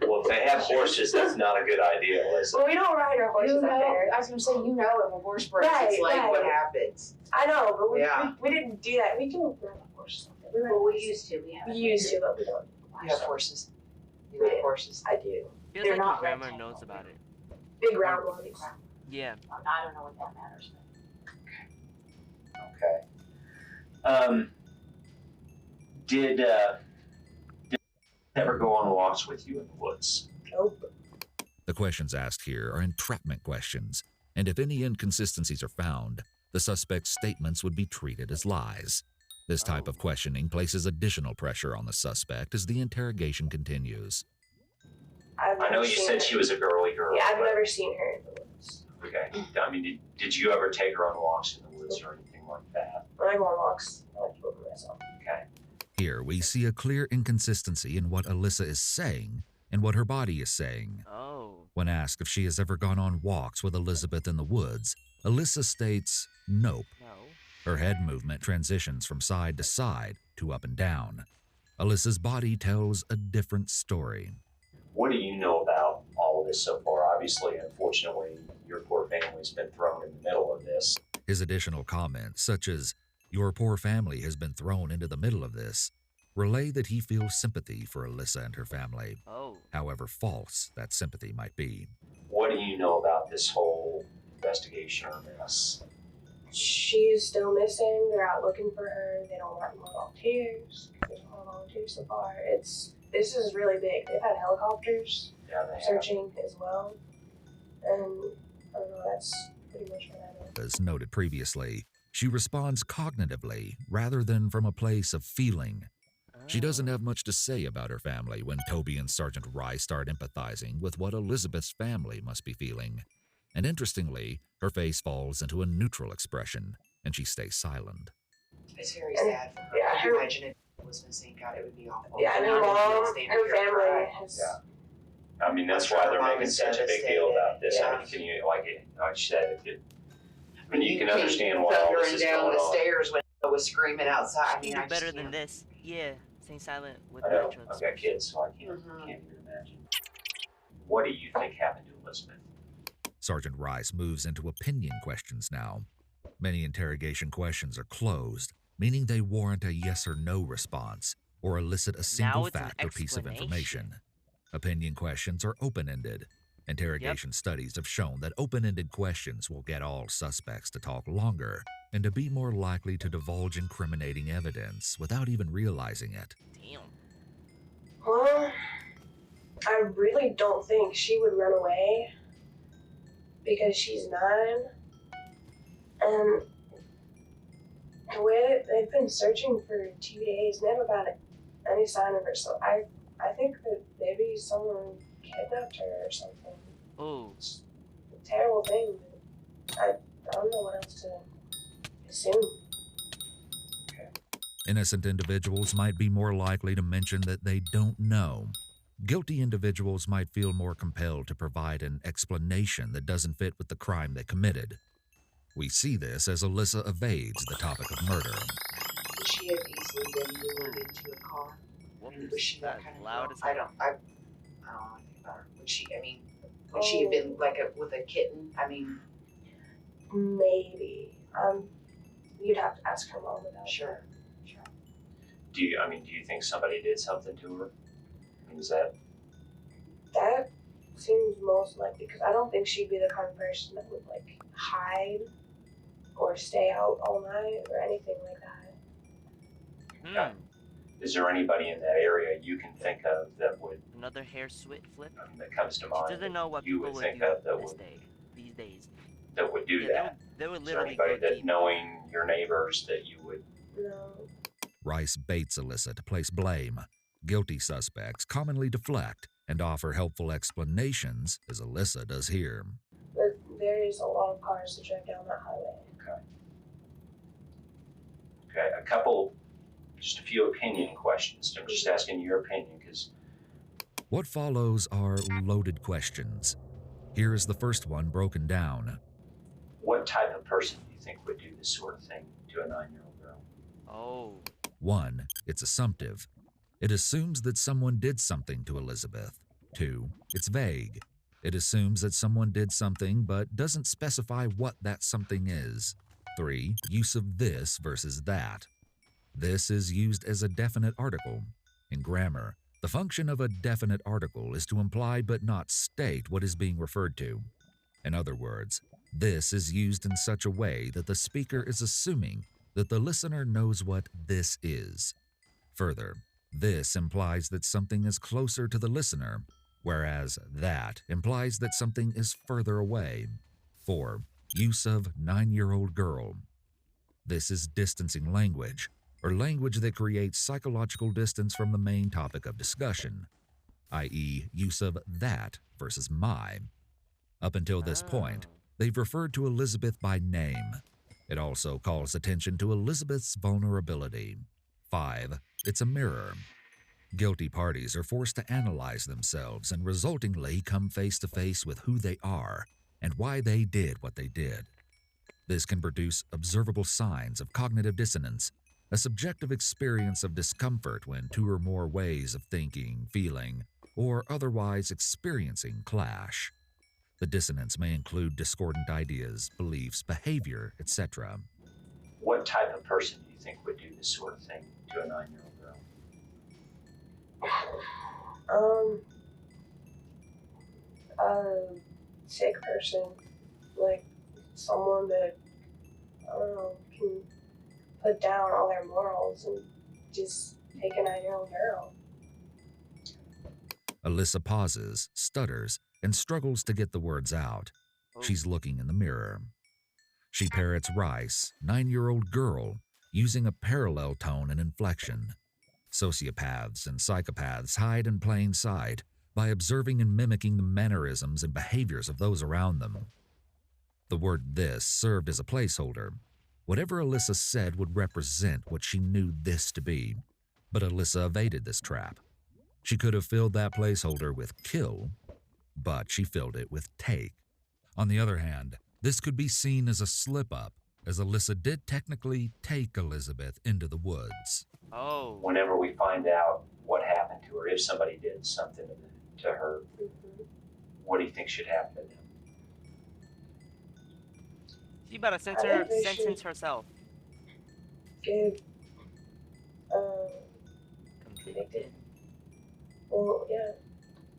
Well, if they have horses, that's not a good idea, Liz. Well, we don't ride our horses You up know, there. I was gonna say, you know, if a horse breaks its Right, leg, what right. happens? I know, but Yeah. we didn't do that. We can ride our horses up there. We, ride Well, we horses. used to. We haven't. We used to, but we don't. You have horses. You have horses. I do. Feels They're like not your grandma rectangle. knows about it. Big round ones. Yeah. I don't know what that matters. Okay. Did ever go on walks with you in the woods? Nope. The questions asked here are entrapment questions, and if any inconsistencies are found, the suspect's statements would be treated as lies. This type of questioning places additional pressure on the suspect as the interrogation continues. I've I know never you seen said her. she was a girly girl. Yeah, I've but- never seen her in the woods. Okay. I mean, did you ever take her on walks in the woods or anything like that? When I go on walks, I like to go by myself. Okay. Here we see a clear inconsistency in what Alyssa is saying and what her body is saying. Oh. When asked if she has ever gone on walks with Elizabeth in the woods, Alyssa states, nope. No. Her head movement transitions from side to side to up and down. Alyssa's body tells a different story. What do you know about all of this so far? Obviously, unfortunately, your poor family's been thrown in the middle of this. His additional comments, such as, "Your poor family has been thrown into the middle of this," relay that he feels sympathy for Alyssa and her family, Oh. however false that sympathy might be. What do you know about this whole investigation or mess? She's still missing. They're out looking for her. They don't want more volunteers. There's no volunteers so far. This is really big. They've had helicopters Yeah, they have. searching as well. And I don't know, that's pretty much what I know. As noted previously, she responds cognitively rather than from a place of feeling. She doesn't have much to say about her family when Toby and Sergeant Rice start empathizing with what Elizabeth's family must be feeling. And interestingly, her face falls into a neutral expression, and she stays silent. It's very sad for her. Yeah, Could you her- imagine if it was missing? God, it would be awful. Yeah, and her mom, her family has. Yeah. I mean, that's I'm why sure they're her making mom's such a big deal about this. I Yeah. mean, can you, like you said, I mean, you can came understand why all this thundering is down going the on. stairs when was screaming outside. I She mean, can I do better just than can't. this. Yeah, staying silent with I know. natural I've got expression. kids, so I can't Mhm. even imagine. What do you think happened to Elizabeth? Sergeant Rice moves into opinion questions now. Many interrogation questions are closed, meaning they warrant a yes or no response or elicit a single Now it's an fact or piece of explanation. information. Opinion questions are open-ended. Interrogation studies have shown that open-ended questions will get all suspects to talk longer and to be more likely to divulge incriminating evidence without even realizing it. Damn. Well, I really don't think she would run away because she's 9. And the way that they've been searching for 2 days, never got any sign of her. So I think that maybe someone kidnapped her or something. Oh. It's a terrible thing. I don't know what else to assume. Innocent individuals might be more likely to mention that they don't know. Guilty individuals might feel more compelled to provide an explanation that doesn't fit with the crime they committed. We see this as Alyssa evades the topic of murder. Would she have easily been lured into a car? What Was she that that kind of loud girl? as I hell? don't know anything about her. Would she? I mean, would she have been like with a kitten? I mean, Maybe. You'd have to ask her mom about sure. Do you think somebody did something to her? I mean, is that? That seems most likely because I don't think she'd be the kind of person that would like hide or stay out all night or anything like that. Yeah. Is there anybody in that area you can think of that would? Another hair flip? That comes to mind. She doesn't know what you people would would think do of that this would day, these days. that would do Yeah, that. they would Is there literally anybody go that deep. knowing your neighbors that you would? No. Rice baits Alyssa to place blame. Guilty suspects commonly deflect and offer helpful explanations, as Alyssa does here. But there is a lot of cars that drive down that highway. Okay, just a few opinion questions. I'm just asking your opinion because. What follows are loaded questions. Here is the first one broken down. What type of person do you think would do this sort of thing to a 9-year-old girl? Oh. 1. It's assumptive. It assumes that someone did something to Elizabeth. 2. It's vague. It assumes that someone did something but doesn't specify what that something is. 3. Use of this versus that. This is used as a definite article. In grammar, the function of a definite article is to imply but not state what is being referred to. In other words, this is used in such a way that the speaker is assuming that the listener knows what this is. Further, this implies that something is closer to the listener, whereas that implies that something is further away. 4. Use of 9-year-old girl. This is distancing language, or language that creates psychological distance from the main topic of discussion, i.e., use of that versus my. Up until this point, they've referred to Elizabeth by name. It also calls attention to Elizabeth's vulnerability. 5. It's a mirror. Guilty parties are forced to analyze themselves and resultingly come face to face with who they are and why they did what they did. This can produce observable signs of cognitive dissonance, a subjective experience of discomfort when 2 or more ways of thinking, feeling, or otherwise experiencing clash. The dissonance may include discordant ideas, beliefs, behavior, etc. What type of person do you think would do this sort of thing to a 9-year-old girl? A sick person, like someone that, I don't know, can put down all their morals and just take a 9-year-old girl. Alyssa pauses, stutters, and struggles to get the words out. She's looking in the mirror. She parrots Rice, 9-year-old girl, using a parallel tone and inflection. Sociopaths and psychopaths hide in plain sight by observing and mimicking the mannerisms and behaviors of those around them. The word "this" served as a placeholder. Whatever Alyssa said would represent what she knew this to be, but Alyssa evaded this trap. She could have filled that placeholder with "kill," but she filled it with "take." On the other hand, this could be seen as a slip-up, as Alyssa did technically take Elizabeth into the woods. Oh. Whenever we find out what happened to her, if somebody did something to her, what do you think should happen to them? She better I think they sentence should herself. Get Convicted. well, yeah,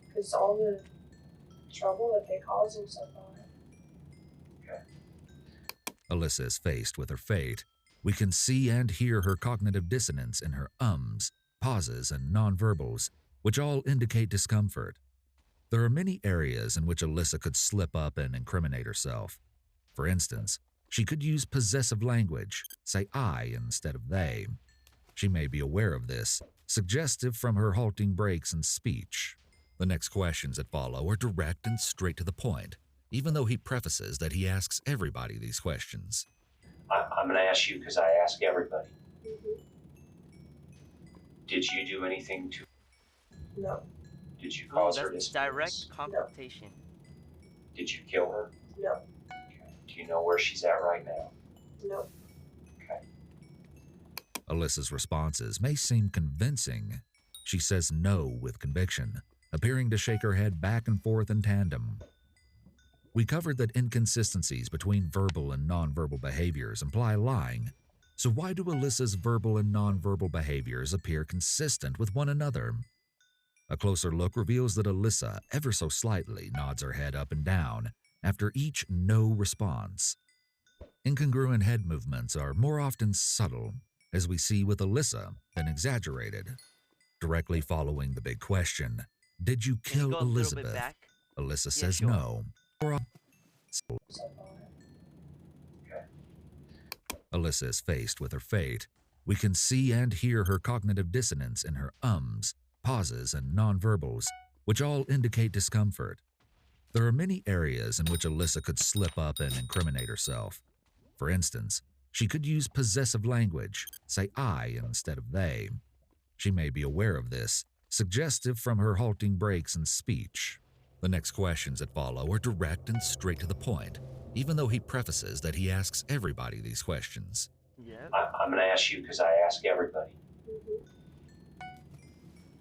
because all the trouble that they cause and stuff on it. Alyssa is faced with her fate. We can see and hear her cognitive dissonance in her ums, pauses, and nonverbals, which all indicate discomfort. There are many areas in which Alyssa could slip up and incriminate herself. For instance, she could use possessive language, say I instead of they. She may be aware of this, suggestive from her halting breaks in speech. The next questions that follow are direct and straight to the point, even though he prefaces that he asks everybody these questions. I'm going to ask you because I ask everybody. Mm-hmm. Did you do anything to? No. Did you cause her That's disappearance? direct confrontation. Did you kill her? No. Okay. Do you know where she's at right now? No. Okay. Alyssa's responses may seem convincing. She says no with conviction, appearing to shake her head back and forth in tandem. We covered that inconsistencies between verbal and nonverbal behaviors imply lying. So why do Alyssa's verbal and nonverbal behaviors appear consistent with one another? A closer look reveals that Alyssa ever so slightly nods her head up and down after each no response. Incongruent head movements are more often subtle, as we see with Alyssa, than exaggerated. Directly following the big question, did you Can you kill go a little bit Elizabeth? back? Alyssa Yeah, says sure. no. Alyssa is faced with her fate. We can see and hear her cognitive dissonance in her ums, pauses, and nonverbals, which all indicate discomfort. There are many areas in which Alyssa could slip up and incriminate herself. For instance, she could use possessive language, say I instead of they. She may be aware of this, suggestive from her halting breaks in speech. The next questions that follow are direct and straight to the point, even though he prefaces that he asks everybody these questions. Yeah. I'm going to ask you because I ask everybody. Mm-hmm.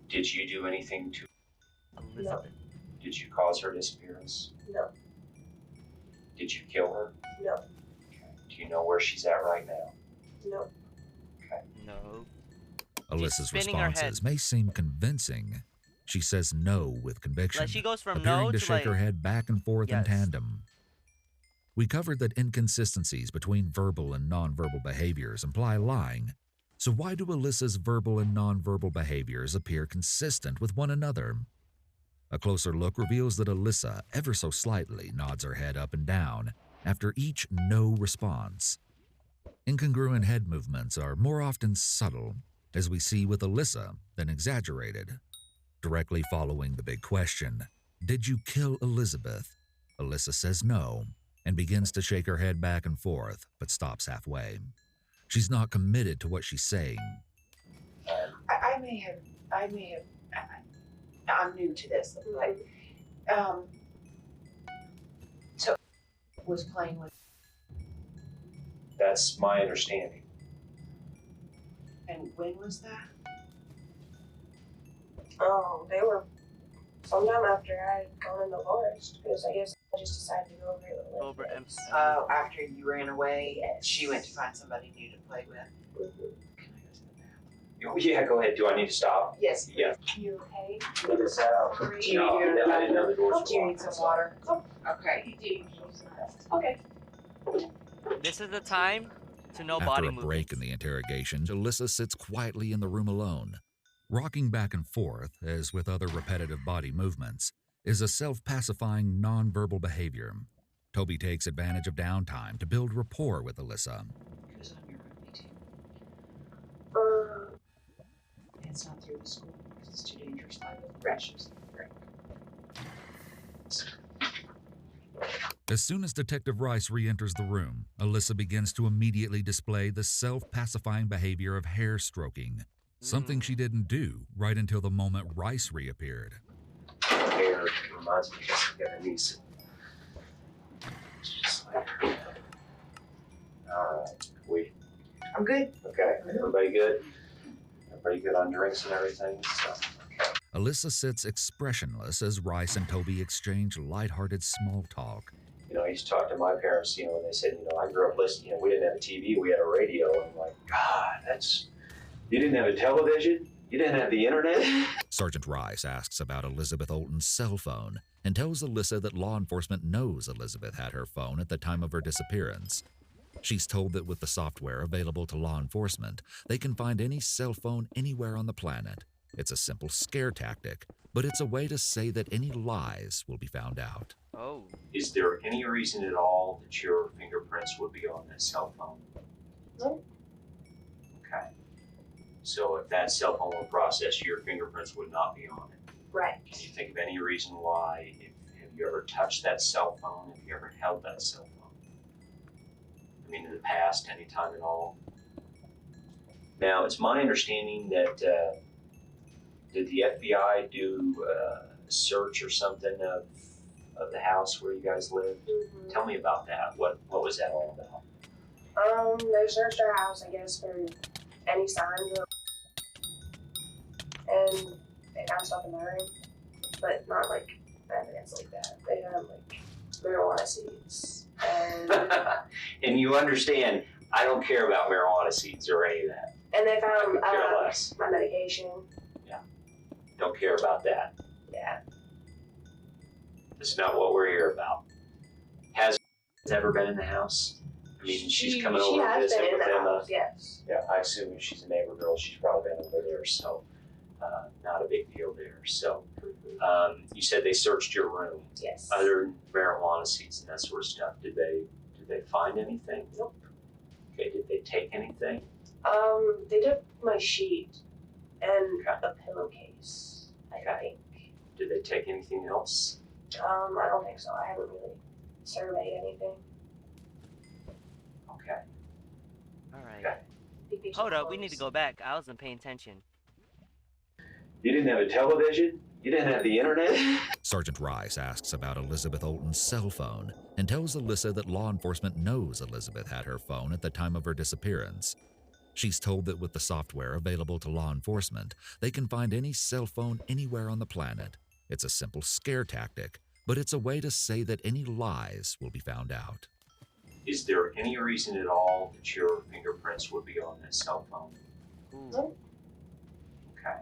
Did you do anything to? Elizabeth. Did you cause her disappearance? No. Did you kill her? No. Okay. Do you know where she's at right now? No. No. Alyssa's spinning her head. responses may seem convincing. She says no with conviction, Like she goes from appearing no to to shake her like, head back and forth in yes. tandem. We covered that inconsistencies between verbal and nonverbal behaviors imply lying. So why do Alyssa's verbal and nonverbal behaviors appear consistent with one another? A closer look reveals that Alyssa ever so slightly nods her head up and down after each no response. Incongruent head movements are more often subtle, as we see with Alyssa, than exaggerated. Directly following the big question, did you kill Elizabeth? Alyssa says no, and begins to shake her head back and forth, but stops halfway. She's not committed to what she's saying. I may have, I'm new to this, but, so, was playing with, That's my understanding. and when was that? They were sometime after I had gone in the forest, because I guess I just decided to go over here with Over them. M. After you ran away, she went to find somebody new to play with. Mm-hmm. Can I go to the bathroom? Oh, yeah, go ahead. Do I need to stop? Yes. Yeah. You okay? Let us out. Do you No, need to go to the I didn't know the doors were Do you locked. need some water? Okay. You do. Okay. This is the time to know After body a movements. break in the interrogation, Alyssa sits quietly in the room alone. Rocking back and forth, as with other repetitive body movements, is a self-pacifying nonverbal behavior. Toby takes advantage of downtime to build rapport with Alyssa. Who's on your room, too? Uh, It's not through the school because it's too dangerous. Like with rashes. Right. As soon as Detective Rice re-enters the room, Alyssa begins to immediately display the self-pacifying behavior of hair stroking, something she didn't do right until the moment Rice reappeared. Hair reminds me of a niece. Just like her. All I'm good. Okay, everybody good? Everybody good on drinks and everything? So, Alyssa sits expressionless as Rice and Toby exchange lighthearted small talk. you know, I used to talk to my parents, you know, when they said, you know, I grew up listening, you know, we didn't have a TV, we had a radio. And I'm like, God, you didn't have a television? You didn't have the internet? Sergeant Rice asks about Elizabeth Olten's cell phone and tells Alyssa that law enforcement knows Elizabeth had her phone at the time of her disappearance. She's told that with the software available to law enforcement, they can find any cell phone anywhere on the planet. It's a simple scare tactic, but it's a way to say that any lies will be found out. Oh. Is there any reason at all that your fingerprints would be on that cell phone? No. Okay. So if that cell phone were processed, your fingerprints would not be on it. Right. Can you think of any reason why? Have you ever touched that cell phone? Have you ever held that cell phone? I mean, in the past, any time at all? Now, it's my understanding that did the FBI do a search or something of the house where you guys lived? Mm-hmm. Tell me about that. What was that all about? They searched our house, I guess, for any signs of, and they found stuff in my room, but not like evidence like that. They found like marijuana seeds and And you understand, I don't care about marijuana seeds or any of that. and they found Could care less. my medication. Don't care about that. Yeah. That's not what we're here about. Has ever been in the house? I mean, she's coming over to visit been in with the them. house, yes. Yeah, I assume if she's a neighbor girl, she's probably been over there, so not a big deal there. So you said they searched your room. Yes. Other than marijuana seeds and that sort of stuff, did they find anything? Nope. Okay, did they take anything? They took my sheet and Okay. a pillowcase, I think. Did they take anything else? I don't think so. I haven't really surveyed anything. Okay. Alright. Okay. Think they should Hold up, we need close. to go back. I wasn't paying attention. You didn't have a television? You didn't have the internet? Sergeant Rice asks about Elizabeth Olten's cell phone and tells Alyssa that law enforcement knows Elizabeth had her phone at the time of her disappearance. She's told that with the software available to law enforcement, they can find any cell phone anywhere on the planet. It's a simple scare tactic, but it's a way to say that any lies will be found out. Is there any reason at all that your fingerprints would be on that cell phone? Ooh. Okay.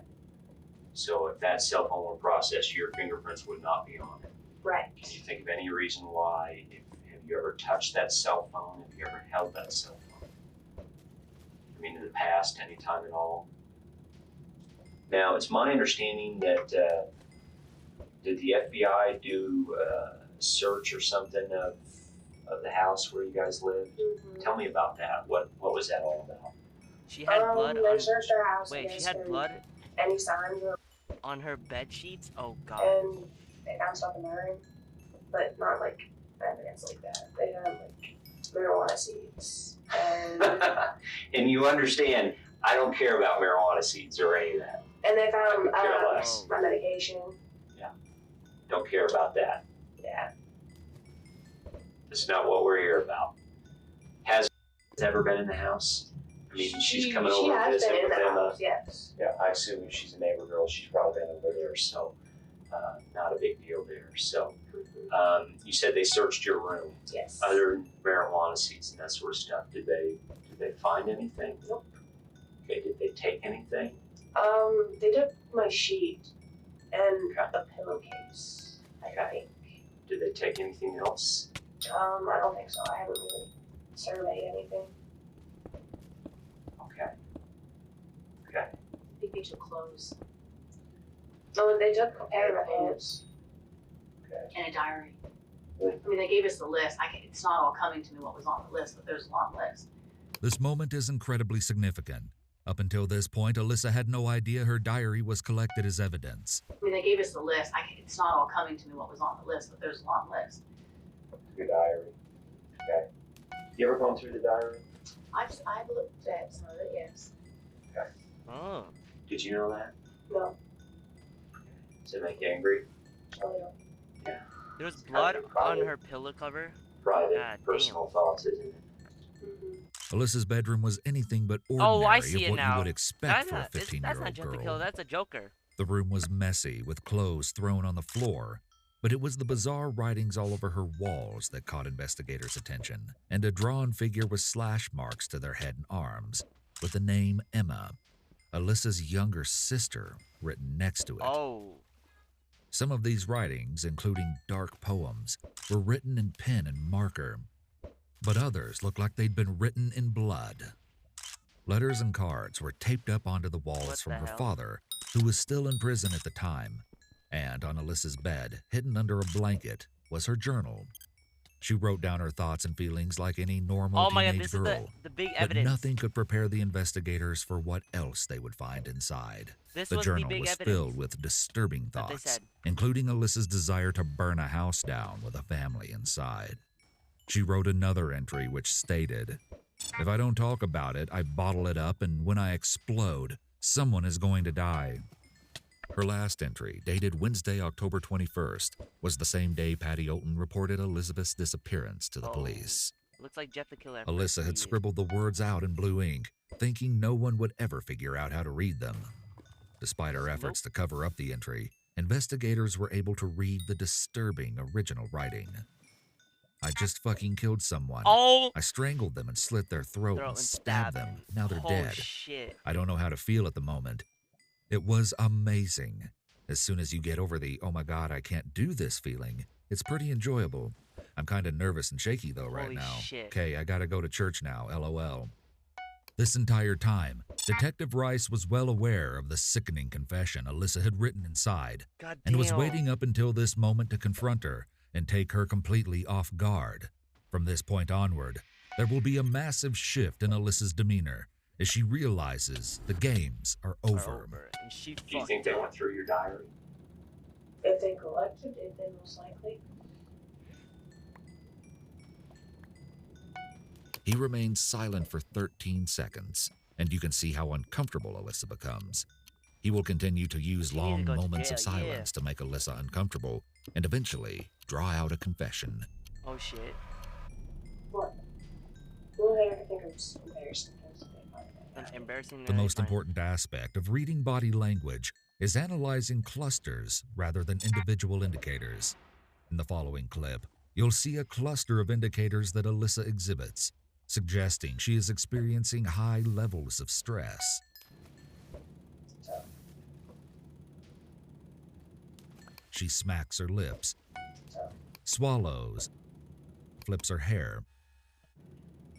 So if that cell phone were processed, your fingerprints would not be on it. Right. Can you think of any reason why? Have you ever touched that cell phone? Have you ever held that cell phone? I mean, in the past, any time at all? Now, it's my understanding that did the FBI do a search or something of the house where you guys lived? Mm-hmm. Tell me about that. What was that all about? She had blood they on. searched our house. I Wait, she guess, had for blood any signs of, on her bed sheets? Oh god. and they found stuff in my room, but not like evidence like that. They found like marijuana seeds and And you understand, I don't care about marijuana seeds or any of that. and they found Could care less. my medication. Don't care about that. Yeah. That's not what we're here about. Has ever been in the house? I mean, she's coming over to has visit been in with the them. house, yes. Yeah, I assume if she's a neighbor girl, she's probably been over there, so not a big deal there. So you said they searched your room. Yes. Other than marijuana seeds and that sort of stuff, did they find anything? Nope. Okay, did they take anything? They took my sheet and Okay. a pillowcase, I think. Did they take anything else? I don't think so. I haven't really surveyed anything. Okay. Okay. I think they should close. Oh, they took a pair of pants. Okay. And a diary. I mean, they gave us the list. It's not all coming to me what was on the list, but there's a long list. This moment is incredibly significant. Up until this point, Alyssa had no idea her diary was collected as evidence. I mean, they gave us the list. It's not all coming to me what was on the list, but there's a long list. Your diary. Okay. You ever gone through the diary? I've looked at some of it, yes. Oh. Did you know that? No. Does it make you angry? Oh, There was blood Probably. on her pillow cover. Private, God damn. personal thoughts, isn't it? mm-hmm. Alyssa's bedroom was anything but Oh, I ordinary see of it what now. you would expect That's for a not. That's 15-year-old not Jeff the girl. Killer. That's a Joker. The room was messy, with clothes thrown on the floor, but it was the bizarre writings all over her walls that caught investigators' attention, and a drawn figure with slash marks to their head and arms, with the name Emma, Alyssa's younger sister, written next to it. Oh. Some of these writings, including dark poems, were written in pen and marker, but others looked like they'd been written in blood. Letters and cards were taped up onto the walls What from the her hell? father, who was still in prison at the time, and on Alyssa's bed, hidden under a blanket, was her journal. She wrote down her thoughts and feelings like any normal Oh my god, teenage this girl, is the big but evidence. nothing could prepare the investigators for what else they would find inside. This The was the journal big was evidence filled with disturbing that they thoughts, said. including Alyssa's desire to burn a house down with a family inside. She wrote another entry which stated, "If I don't talk about it, I bottle it up, and when I explode, someone is going to die." Her last entry, dated Wednesday, October 21st, was the same day Patty Olton reported Elizabeth's disappearance to the police. Looks like Jeff the Killer. Alyssa had scribbled the words out in blue ink, thinking no one would ever figure out how to read them. Despite her efforts to cover up the entry, investigators were able to read the disturbing original writing. "I just fucking killed someone. Oh! I strangled them and slit their throat and stabbed them. Now they're dead. Shit. I don't know how to feel at the moment." It was amazing. As soon as you get over the, "oh my god, I can't do this" feeling, it's pretty enjoyable. I'm kind of nervous and shaky though right Holy now. shit. Okay, I gotta go to church now, LOL. This entire time, Detective Rice was well aware of the sickening confession Alyssa had written inside, God and was damn. waiting up until this moment to confront her and take her completely off guard. From this point onward, there will be a massive shift in Alyssa's demeanor as she realizes the games are over. And she Do you think they went through your diary? If they collected it, then most likely. He remains silent for 13 seconds, and you can see how uncomfortable Alyssa becomes. He will continue to use long go to moments of jail, silence to make Alyssa uncomfortable, and eventually draw out a confession. Oh shit. What? Well, I think I'm just embarrassing things. Embarrassing. The most important aspect of reading body language is analyzing clusters rather than individual indicators. In the following clip, you'll see a cluster of indicators that Alyssa exhibits, suggesting she is experiencing high levels of stress. She smacks her lips, swallows, flips her hair.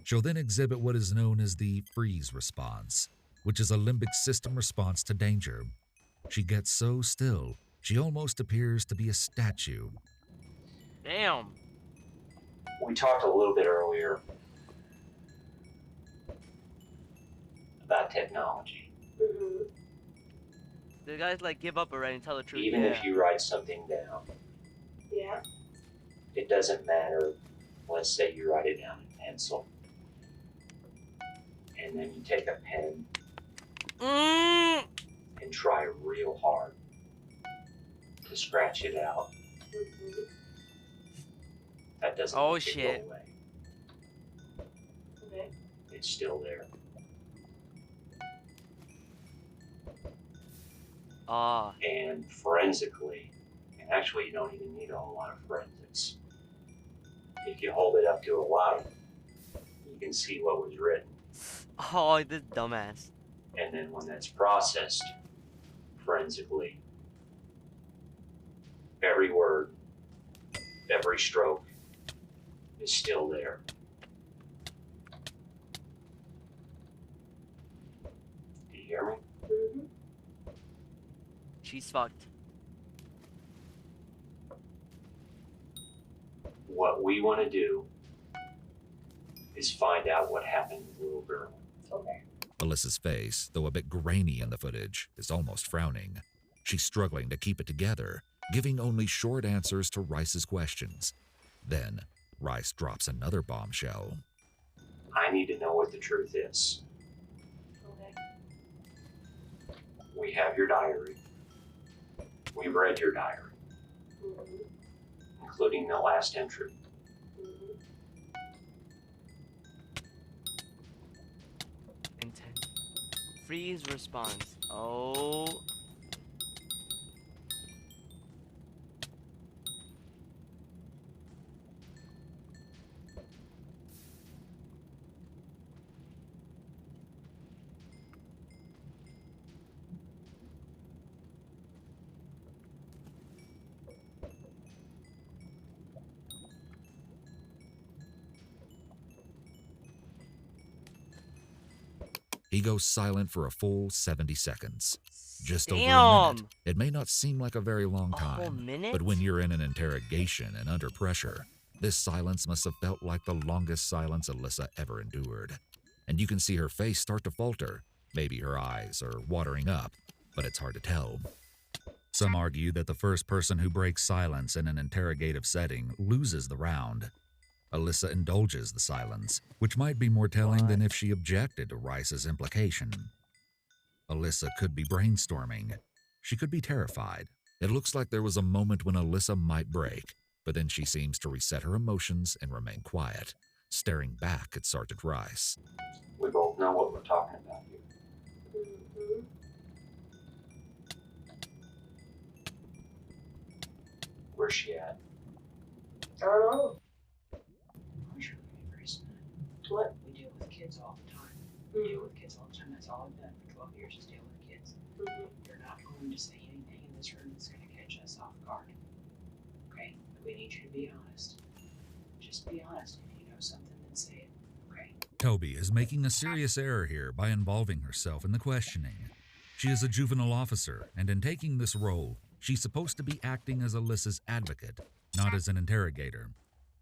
She'll then exhibit what is known as the freeze response, which is a limbic system response to danger. She gets so still, she almost appears to be a statue. Damn. We talked a little bit earlier about technology. Mm-hmm. The guys like give up already and tell the truth. Even if you write something down, Yeah. it doesn't matter. Let's say you write it down in pencil, and then you take a pen and try real hard to scratch it out. Mm-hmm. That doesn't Oh, make it shit. go away. Okay. It's still there. Ah. And forensically, and actually you don't even need a whole lot of forensics. If you hold it up to a light, you can see what was written. Oh, this dumbass. And then when that's processed forensically, every word, every stroke is still there. Do you hear me? Mm-hmm. She's fucked. What we want to do is find out what happened to the little girl. Okay. Alyssa's face, though a bit grainy in the footage, is almost frowning. She's struggling to keep it together, giving only short answers to Rice's questions. Then, Rice drops another bombshell. I need to know what the truth is. Okay. We have your diary. We've read your diary, Mm-hmm. including the last entry. Mm-hmm. Freeze response. Oh. He goes silent for a full 70 seconds. Just over a Damn. minute. It may not seem like a very long A whole time, minute? but when you're in an interrogation and under pressure, this silence must have felt like the longest silence Alyssa ever endured. And you can see her face start to falter. Maybe her eyes are watering up, but it's hard to tell. Some argue that the first person who breaks silence in an interrogative setting loses the round. Alyssa indulges the silence, which might be more telling than if she objected to Rice's implication. Alyssa could be brainstorming. She could be terrified. It looks like there was a moment when Alyssa might break, but then she seems to reset her emotions and remain quiet, staring back at Sergeant Rice. We both know what we're talking about here. Mm-hmm. Where's she at? I don't know. I'm sure any reason. What? We deal with kids all the time. We deal with kids all the time. That's all I've done for 12 years is deal with kids. You're not going to say anything in this room that's going to catch us off guard. Okay? We need you to be honest. Just be honest. If you know something, then say it. Okay? Toby is making a serious error here by involving herself in the questioning. She is a juvenile officer, and in taking this role, she's supposed to be acting as Alyssa's advocate, not as an interrogator.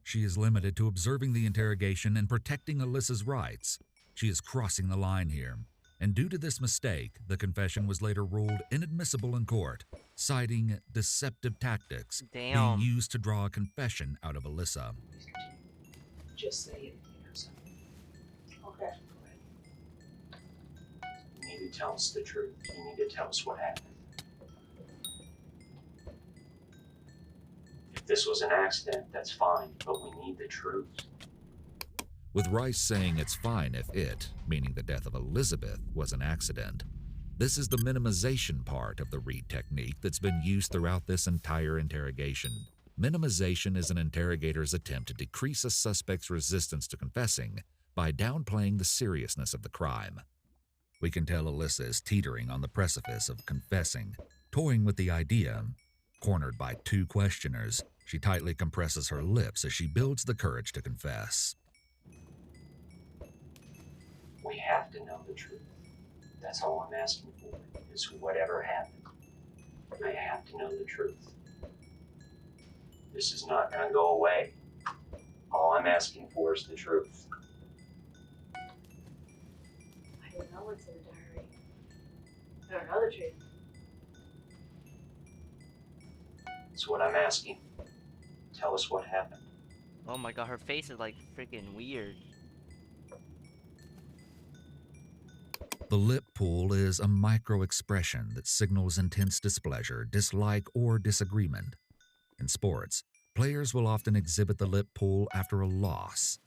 She is limited to observing the interrogation and protecting Alyssa's rights. She is crossing the line here, and due to this mistake, the confession was later ruled inadmissible in court, citing deceptive tactics Damn. being used to draw a confession out of Alyssa. Just say it if you know something. Okay. Go ahead. You need to tell us the truth. You need to tell us what happened. If this was an accident, that's fine, but we need the truth. With Rice saying it's fine if it, meaning the death of Elizabeth, was an accident. This is the minimization part of the Reed technique that's been used throughout this entire interrogation. Minimization is an interrogator's attempt to decrease a suspect's resistance to confessing by downplaying the seriousness of the crime. We can tell Alyssa is teetering on the precipice of confessing, toying with the idea. Cornered by two questioners, she tightly compresses her lips as she builds the courage to confess. We have to know the truth. That's all I'm asking for, is whatever happened. I have to know the truth. This is not going to go away. All I'm asking for is the truth. I don't know what's in the diary. I don't know the truth. That's what I'm asking. Tell us what happened. Oh my god, her face is like freaking weird. The lip pull is a micro-expression that signals intense displeasure, dislike, or disagreement. In sports, players will often exhibit the lip pull after a loss.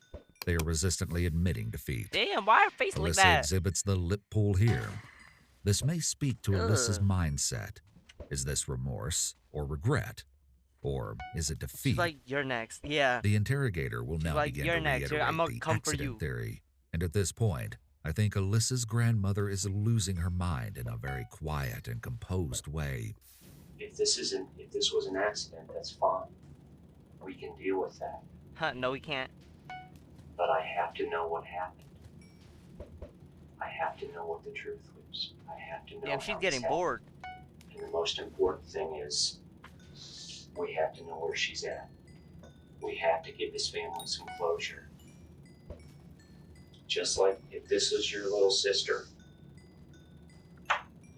They are resistantly admitting defeat. Damn, why her face like Alyssa that? exhibits the lip pull here. This may speak to Alyssa's Ugh. mindset. Is this remorse or regret? Or is it defeat? She's like, you're next. Yeah. The interrogator will now like, begin "You're to next. reiterate I'm gonna the come for accident you." theory. And at this point, I think Alyssa's grandmother is losing her mind in a very quiet and composed way. If this was an accident, that's fine. We can deal with that. Huh, no, we can't. But I have to know what happened. I have to know what the truth was. I have to know. Damn, she's how getting this bored. happened. And the most important thing is, we have to know where she's at. We have to give this family some closure. Just like if this was your little sister,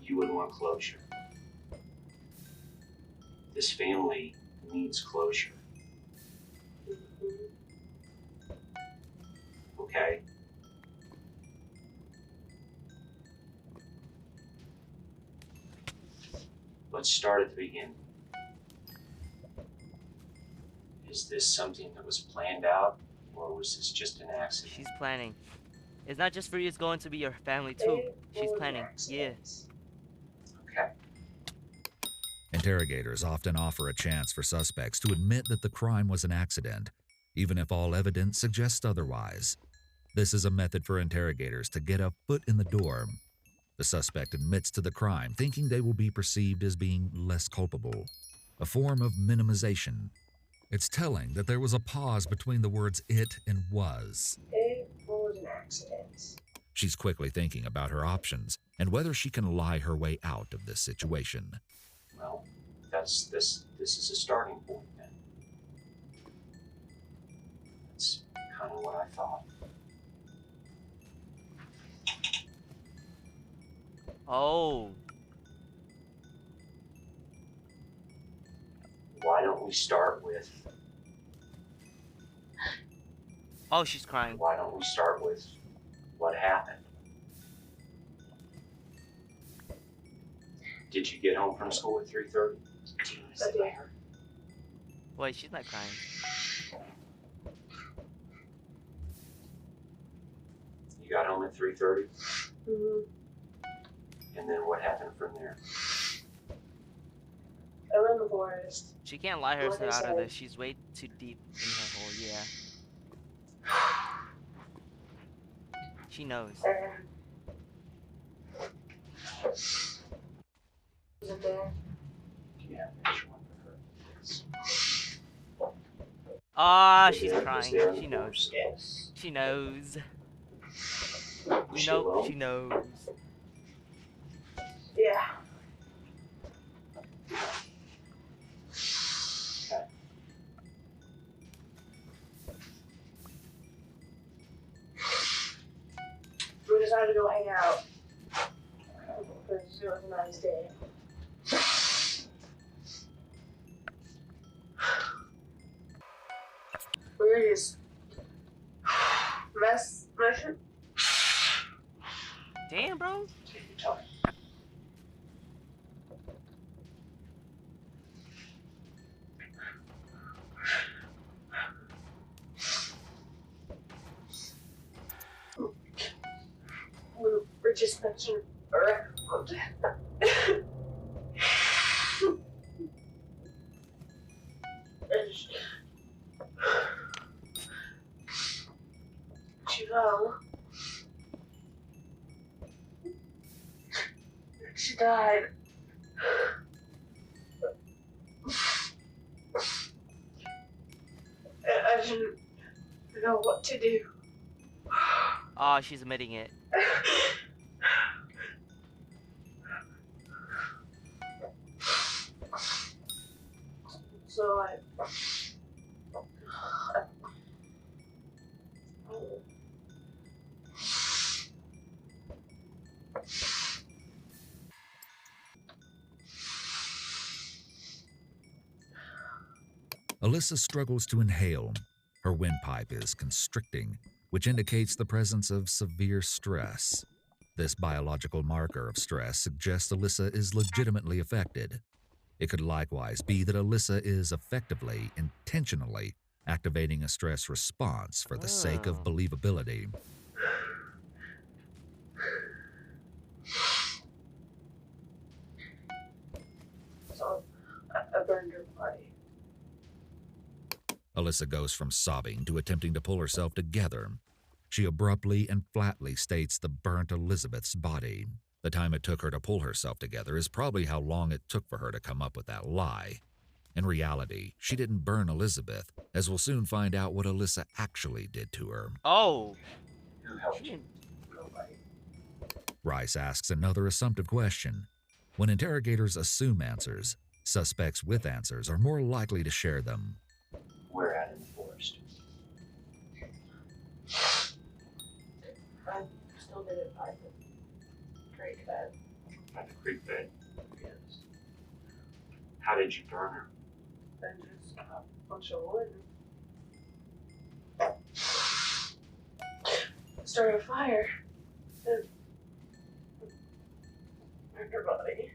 you would want closure. This family needs closure. Okay? Let's start at the beginning. Is this something that was planned out, or was this just an accident? She's planning. It's not just for you, it's going to be your family too. She's planning. Yeah. Okay. Interrogators often offer a chance for suspects to admit that the crime was an accident, even if all evidence suggests otherwise. This is a method for interrogators to get a foot in the door. The suspect admits to the crime, thinking they will be perceived as being less culpable, a form of minimization. It's telling that there was a pause between the words it and was. It was an accident. She's quickly thinking about her options and whether she can lie her way out of this situation. Well, this is a starting point then. That's kind of what I thought. Oh. Why don't we start with? Oh, she's crying. Why don't we start with what happened? Did you get home from school at 3:30? Do you want to sit by her? Wait, she's not crying. You got home at 3:30, Mm-hmm. and then what happened from there? I went in the forest. She can't lie herself out of this. She's way too deep in her hole, yeah. She knows. Was it there? Yeah, there's one for her. Ah, Was she's there crying. in the She knows. forest? Yes. She knows. Was she alone? She knows. Yeah. Okay. We decided to go hang out. Because it was a nice day. We were just messing. Damn, bro. Take your time. We were just messing around. And she fell. She died. I didn't know what to do. Ah, she's admitting it. So I Alyssa struggles to inhale. Her windpipe is constricting, which indicates the presence of severe stress. This biological marker of stress suggests Alyssa is legitimately affected. It could likewise be that Alyssa is effectively, intentionally activating a stress response for the sake of believability. So I burned her body. Alyssa goes from sobbing to attempting to pull herself together. She abruptly and flatly states the burnt Elizabeth's body. The time it took her to pull herself together is probably how long it took for her to come up with that lie. In reality, she didn't burn Elizabeth, as we'll soon find out what Alyssa actually did to her. Oh. Who helped She you? didn't- Nobody. Rice asks another assumptive question. When interrogators assume answers, suspects with answers are more likely to share them. We're out in the forest. I still did it by the creek bed. By the creek bed. Yes. How did you burn her? And just a bunch of wood. Started a fire. And burned her body.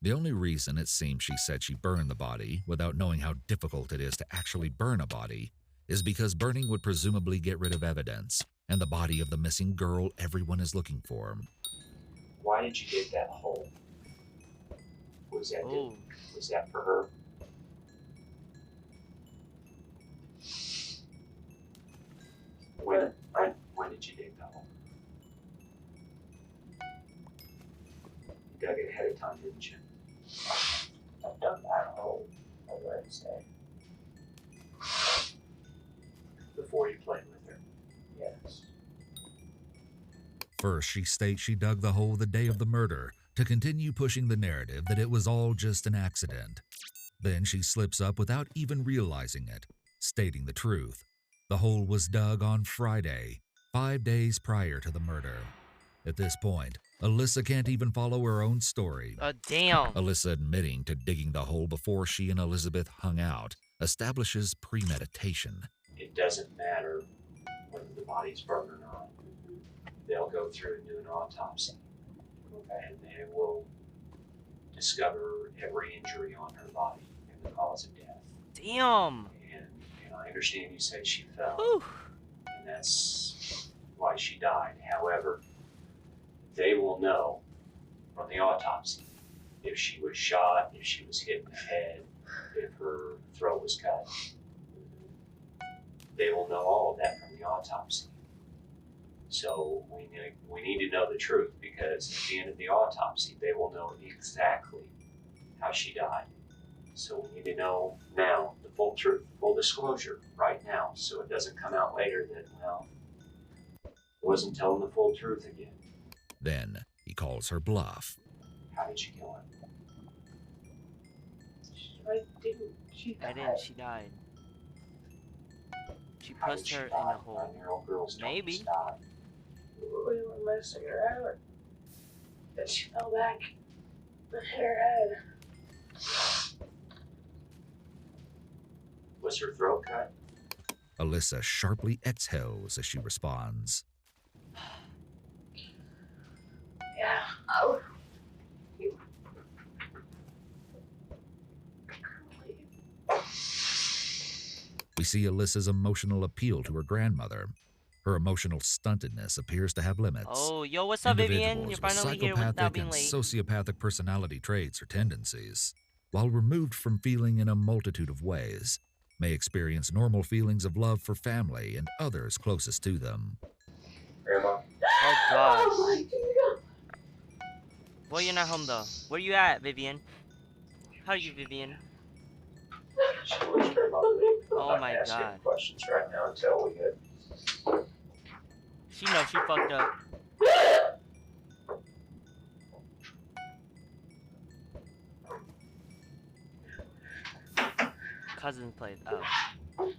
The only reason it seems she said she burned the body without knowing how difficult it is to actually burn a body is because burning would presumably get rid of evidence. and the body of the missing girl everyone is looking for. Why did you dig that hole? Was that Oh, was that for her? When did you dig the hole? You dug it ahead of time, didn't you? I've done that hole on Wednesday. Before you played with her. Yes. First, she states she dug the hole the day of the murder to continue pushing the narrative that it was all just an accident. Then she slips up without even realizing it, stating the truth. The hole was dug on Friday, 5 days prior to the murder. At this point, Alyssa can't even follow her own story. damn. Alyssa admitting to digging the hole before she and Elizabeth hung out establishes premeditation. It doesn't matter whether the body's burned or not. They'll go through and do an autopsy. And they will discover every injury on her body and the cause of death. Damn. And I understand you say she fell, Whew. and that's why she died. However, they will know from the autopsy if she was shot, if she was hit in the head, if her throat was cut. They will know all of that from the autopsy. So we need to know the truth, because at the end of the autopsy, they will know exactly how she died. So we need to know now the full truth, full disclosure right now, so it doesn't come out later that, well, I wasn't telling the full truth again. Then he calls her bluff. How did you kill her? I didn't. She died. She died. She How did pushed she her in die? a hole. 9-year-old girls don't Maybe. just die. We were messing around. Then she fell back and hit her head. Was her throat cut? Alyssa sharply exhales as she responds. Yeah. Oh. We see Alyssa's emotional appeal to her grandmother. Her emotional stuntedness appears to have limits. Oh, yo, what's up, Vivian? You're Individuals finally with here without psychopathic being and late. sociopathic personality traits or tendencies, while removed from feeling in a multitude of ways, may experience normal feelings of love for family and others closest to them. Grandma? Oh, God. Oh my God. Well, you're not home, though. Where you at, Vivian? How are you, Vivian? She was grandmother. Oh I'm not my asking God. questions right now until we get. She knows she fucked up. Cousin played. Oh.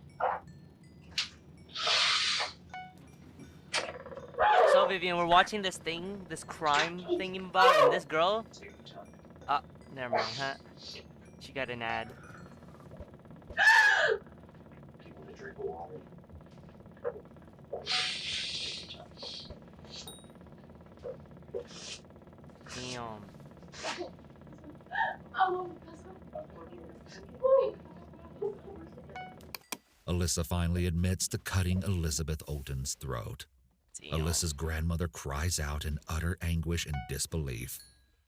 So, Vivian, we're watching this thing, this crime thing about, and this girl. Take your time. Never mind, huh? She got an ad. Do you want a drink of water? Take your time. Damn. Alyssa finally admits to cutting Elizabeth Olten's throat. Damn. Alyssa's grandmother cries out in utter anguish and disbelief.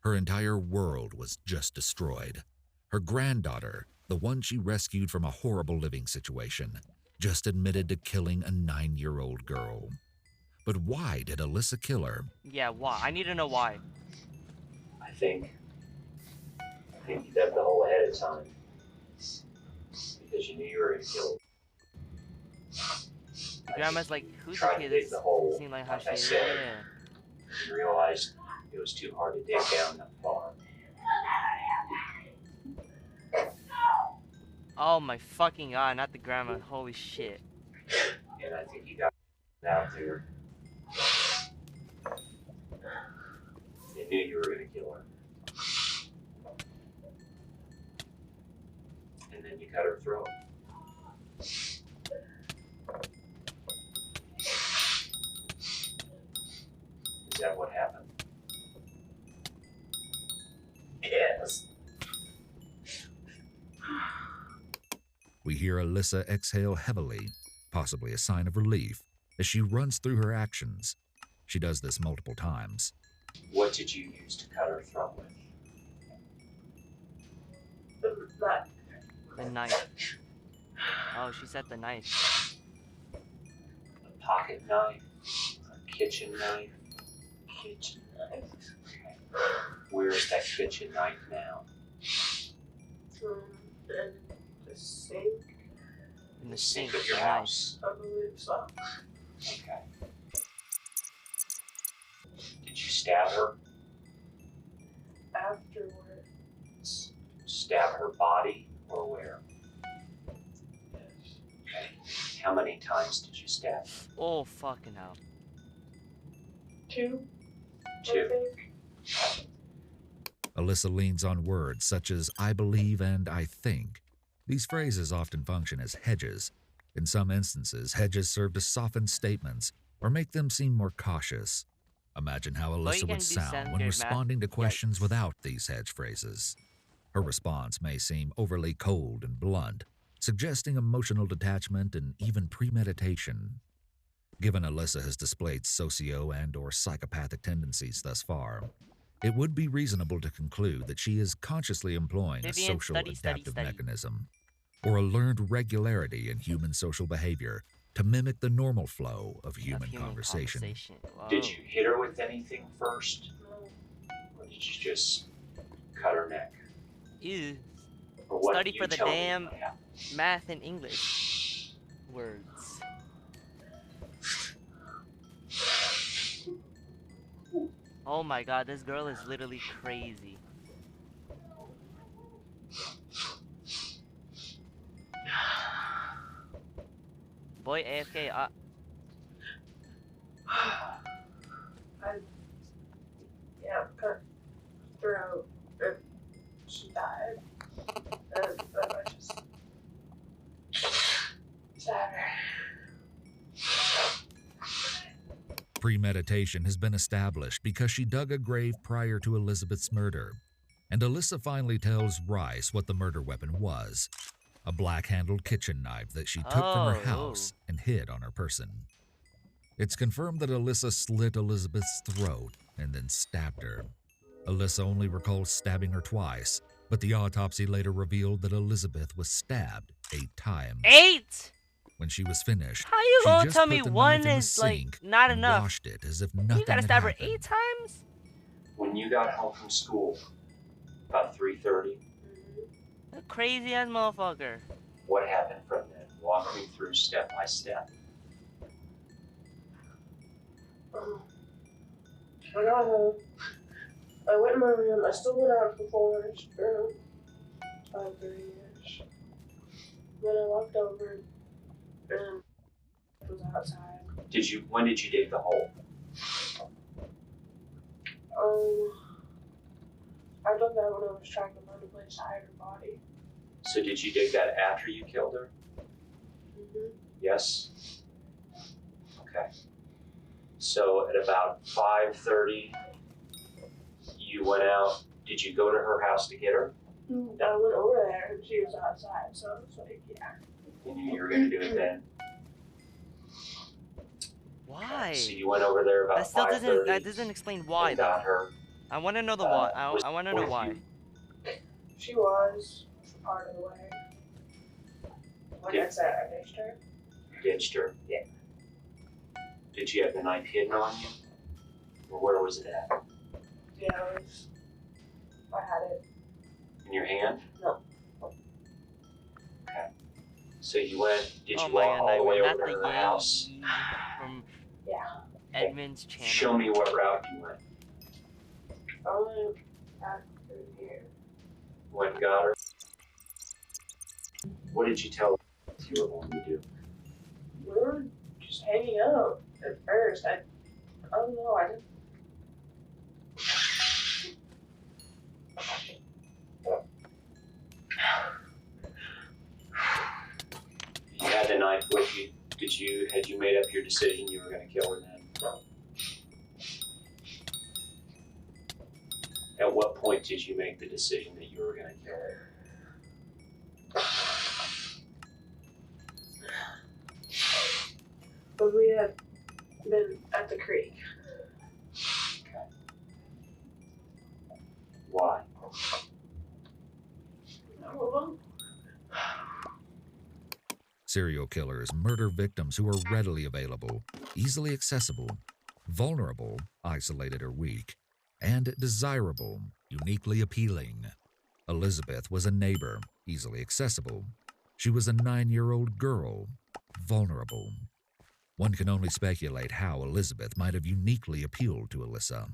Her entire world was just destroyed. Her granddaughter, the one she rescued from a horrible living situation, just admitted to killing a 9-year-old girl. But why did Alyssa kill her? Yeah, why? I need to know why. I think you dug the hole ahead of time because you knew you were going to kill her. Grandma's like, who's the Tried to kid? dig This the hole, seemed like how like she I is. said. Yeah. You realized it was too hard to dig down that far. Oh my fucking God, not the grandma. Holy shit. And I think you got out there. You knew you were going to kill her. And then you cut her throat. Is that what happened? Yes. We hear Alyssa exhale heavily, possibly a sign of relief, as she runs through her actions. She does this multiple times. What did you use to cut her throat with? The knife. Oh, she said the knife. A pocket knife? A kitchen knife? Kitchen knife. Okay. Where is that kitchen knife now? In the sink. In the sink sink of your the house. I believe so. Okay. Did you stab her? Afterwards. Stab her body or where? Yes. Okay. How many times did you stab her? knife. Oh, fucking hell. 2. Two. I think. Alyssa leans on words such as I believe and I think. These phrases often function as hedges. In some instances, hedges serve to soften statements or make them seem more cautious. Imagine how you Alyssa can would do sound when standard responding to math. questions Yikes. without these hedge phrases. Her response may seem overly cold and blunt, suggesting emotional detachment and even premeditation. Given Alyssa has displayed socio- and/or psychopathic tendencies thus far, it would be reasonable to conclude that she is consciously employing a Vivian, social study, adaptive study. mechanism, or a learned regularity in human social behavior to mimic the normal flow of human conversation. Whoa. Did you hit her with anything first? Or did you just cut her neck? Ew. Or what Study did for you the tell me damn what happened? math and English words. Oh my god, this girl is literally crazy. Boy, AFK, Yeah, cut throat. And she died. And then I just stabbed her. Premeditation has been established because she dug a grave prior to Elizabeth's murder, and Alyssa finally tells Rice what the murder weapon was: a black-handled kitchen knife that she took from her house and hid on her person. It's confirmed that Alyssa slit Elizabeth's throat and then stabbed her. Alyssa only recalls stabbing her twice, but the autopsy later revealed that Elizabeth was stabbed 8 times. 8! When she was finished, How you she gonna just tell put me the one knife in the is like sink not and enough? washed it as if nothing You gotta had stab her happened. 8 times? When you got home from school, about 3:30, A crazy ass motherfucker. what happened from then? Walk me through step by step. I got home. I went in my room. I still went out before room. 5:30-ish. Then I walked over and it was outside. When did you dig the hole? I did that when I was trying to find a place to hide her body. So did you dig that after you killed her? Mm-hmm. Yes? Okay. So at about 5:30, you went out. Did you go to her house to get her? I went over there and she was outside, so I was like, yeah. You knew you were going to do it then? Why? So you went over there about That still 5:30. that doesn't explain why and though. got her. I wanna know the why. I wanna know with why. you. She was for part of the way. Like I said, I ditched her. Ditched her? Yeah. Did you have the knife hidden on you? Or where was it at? Yeah, I had it. In your hand? No. Okay. So you went, did Oh you my walk god, all the way not over the to her house? Yee from Yeah. Edmund's channel. Show me what route you went. I went back through here. Went and got her. What did you tell her you were going to do? We were just hanging out at first. I don't know. I didn't. You had the knife with you. Had you made up your decision you were going to kill her then? At what point did you make the decision that you were going to kill her? But we had Been at the creek. Okay. Why? I don't know. Serial killers murder victims who are readily available, easily accessible, vulnerable, isolated or weak, and desirable, uniquely appealing. Elizabeth was a neighbor, easily accessible. She was a 9-year-old girl, vulnerable. One can only speculate how Elizabeth might have uniquely appealed to Alyssa.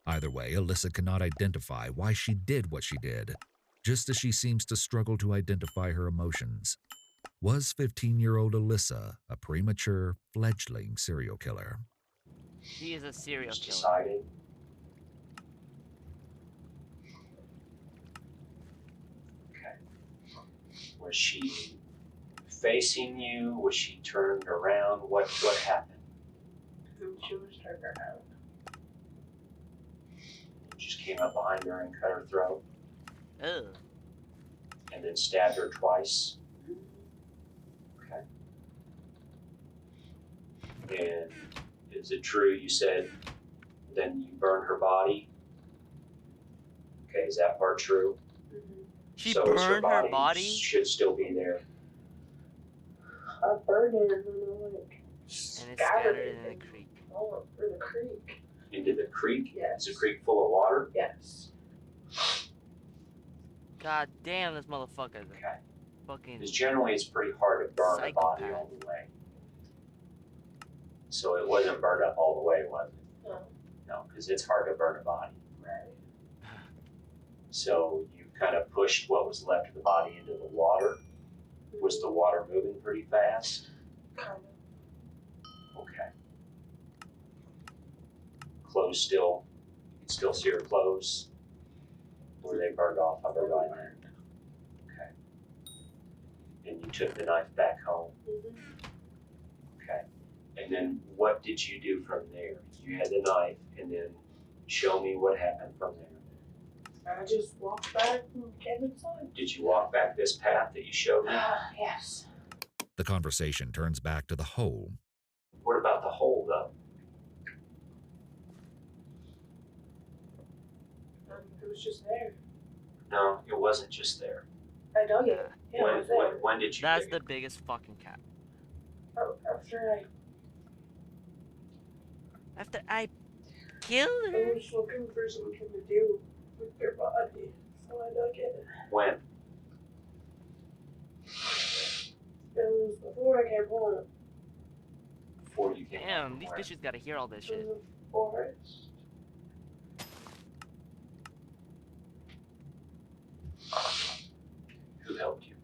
Either way, Alyssa cannot identify why she did what she did, just as she seems to struggle to identify her emotions. Was 15-year-old Alyssa a premature, fledgling serial killer? She is a serial Just killer. decided. Okay. Was she facing you? Was she turned around? What happened? She was turned around. You just came up behind her and cut her throat, Ugh. and then stabbed her twice. Okay. And is it true you said then you burned her body? Okay, is that part true? She So is burned her body? Should still be there. I burned it and then I And it's scattered in the creek. all over the creek. Into the creek? Yes. Is the creek full of water? Yes. God damn, this motherfucker. Okay. Fucking. Because generally it's pretty hard to burn a body Psychopath. all the way. So it wasn't burned up all the way, was it? No. No, because it's hard to burn a body. Right. So you kind of pushed what was left of the body into the water. Was the water moving pretty fast? Kind of. Okay. Clothes still, you can still see her clothes. Were they burned off of her right there? Okay. And you took the knife back home? Okay. And then what did you do from there? You had the knife, and then show me what happened from there. I just walked back and came inside. Did you walk back this path that you showed me? Yes. The conversation turns back to the hole. What about the hole, though? It was just there. No, it wasn't just there. I dug it. Yeah, it was there. When did you That's dig the it? biggest fucking cat. Oh, after After I killed I her. was looking for something to do with their body, so I dug it. When? It was before I came home. Before you came Damn, home, these where? bitches gotta hear all this It shit. was a forest. Who helped you?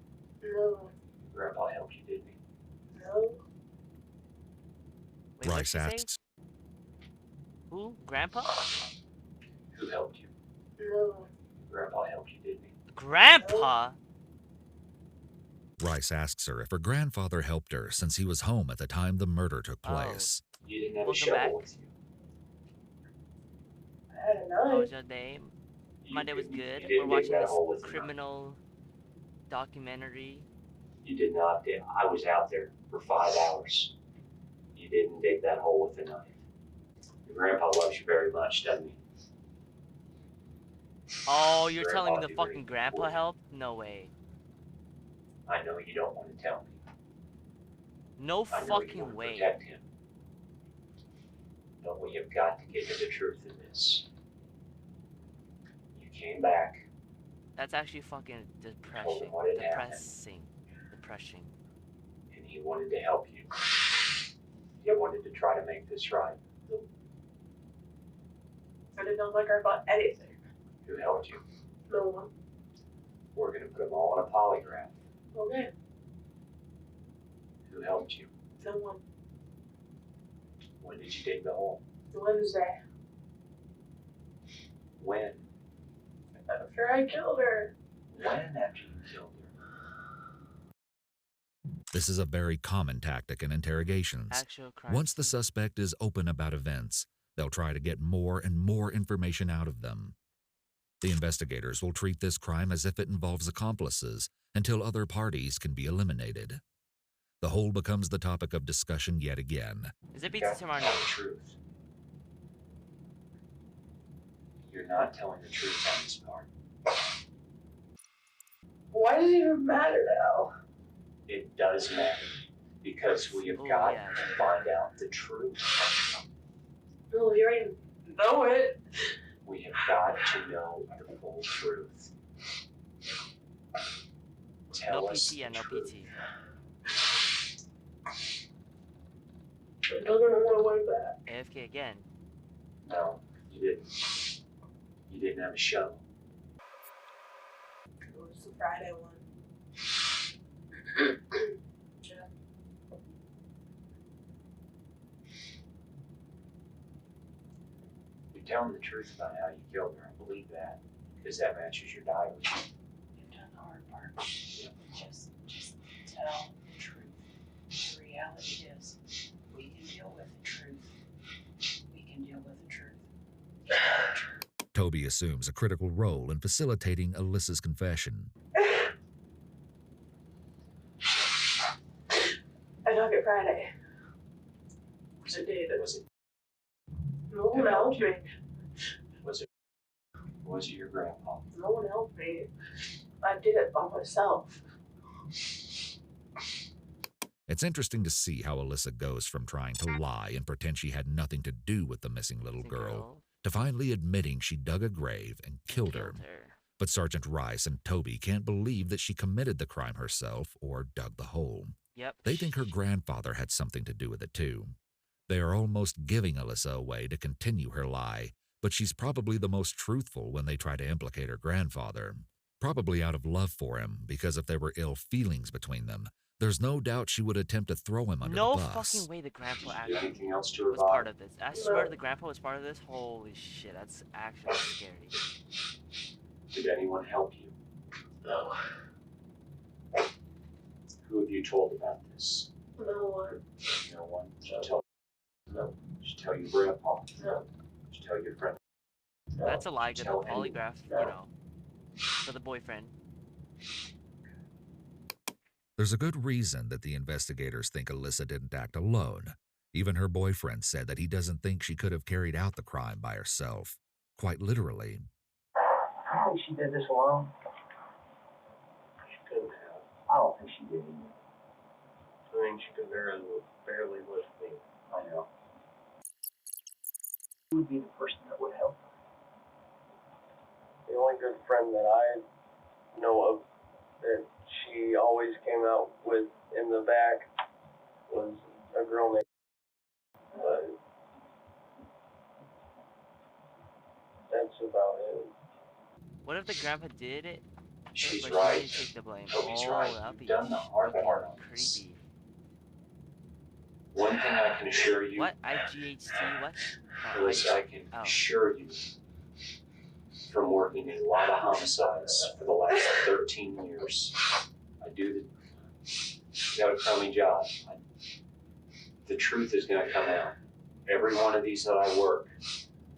No. Grandpa helped you, didn't he? No. Wait, what'd Bryce she say? asks, Who? Grandpa? Who helped you? No. Grandpa helped you, didn't he? Grandpa? Bryce asks her if her grandfather helped her since he was home at the time the murder took Oh. place. You didn't have Welcome a shovel back. with you. I had a How knife. was your day? My day was You good. didn't We're dig watching that this hole with the knife. criminal documentary. You did not dig. I was out there for 5 hours. You didn't dig that hole with a knife. Your grandpa loves you very much, doesn't he? Oh, you're Grandpa telling me the did fucking very grandpa good. helped? No way. I know you don't want to tell me. No I know you fucking want to way. protect him. But we have got to get to the truth in this. You came back. That's actually fucking depressing. what had happened. Depressing. And he wanted to help you. He wanted to try to make this right. I did not like her about anything. Who helped you? No one. We're going to put them all on a polygraph. Okay. Who helped you? No one. When did you dig the hole? Wednesday. When? After I killed her. When after you killed her? This is a very common tactic in interrogations. Actual crime. Once the scene. suspect is open about events, they'll try to get more and more information out of them. The investigators will treat this crime as if it involves accomplices until other parties can be eliminated. The whole becomes the topic of discussion yet again. Is it pizza tomorrow? No. The truth. You're not telling the truth on this part. Why does it even matter now? It does matter because we have got to find out the truth. No, you already know it. We have got to know the full truth. Tell No us PT, yeah, the no truth. PT. I don't want to win that. AFK again. No, you didn't. You didn't have a show. It was the Friday one. Yeah. You're telling the truth about how you killed her. I believe that because that matches your diary. You've done the hard part. Yeah. Just tell the truth. The reality is, we can deal with the truth. We can deal with the truth. Toby assumes a critical role in facilitating Alyssa's confession. I took it Friday. Was it? Was it? No one helped me. Was it your grandpa? No one helped me. I did it by myself. It's interesting to see how Alyssa goes from trying to lie and pretend she had nothing to do with the missing little girl to finally admitting she dug a grave and killed her. But Sergeant Rice and Toby can't believe that she committed the crime herself or dug the hole. Yep. They think her grandfather had something to do with it too. They are almost giving Alyssa away to continue her lie, but she's probably the most truthful when they try to implicate her grandfather. Probably out of love for him, because if there were ill feelings between them, there's no doubt she would attempt to throw him under the bus. No fucking way the grandpa actually Anything else to was revive? part of this. I swear the grandpa was part of this. Holy shit, that's actually scary. Did anyone help you? No. Who have you told about this? No one. No one. Did you tell? No. Did you tell your grandpa? No. Did you tell your friend? No. That's a lie, get the Tell anyone. polygraph, No. you know, for the boyfriend. There's a good reason that the investigators think Alyssa didn't act alone. Even her boyfriend said that he doesn't think she could have carried out the crime by herself. Quite literally. I think she did this alone. She couldn't have. I don't think she did either. I mean, she could barely lift me. I know. Who would be the person that would help her? The only good friend that I know of that she always came out with in the back was a girl named, but that's about it. What if the grandpa did it? She's but right. She didn't take the blame. Toby's Oh, right. that'd You've be done the hard fucking part on this. creepy. One thing I can assure you. What? IGHT? What? Alyssa, I can assure you from working a lot of homicides for the last 13 years. I do got a crummy job. The truth is going to come out. Every one of these that I work,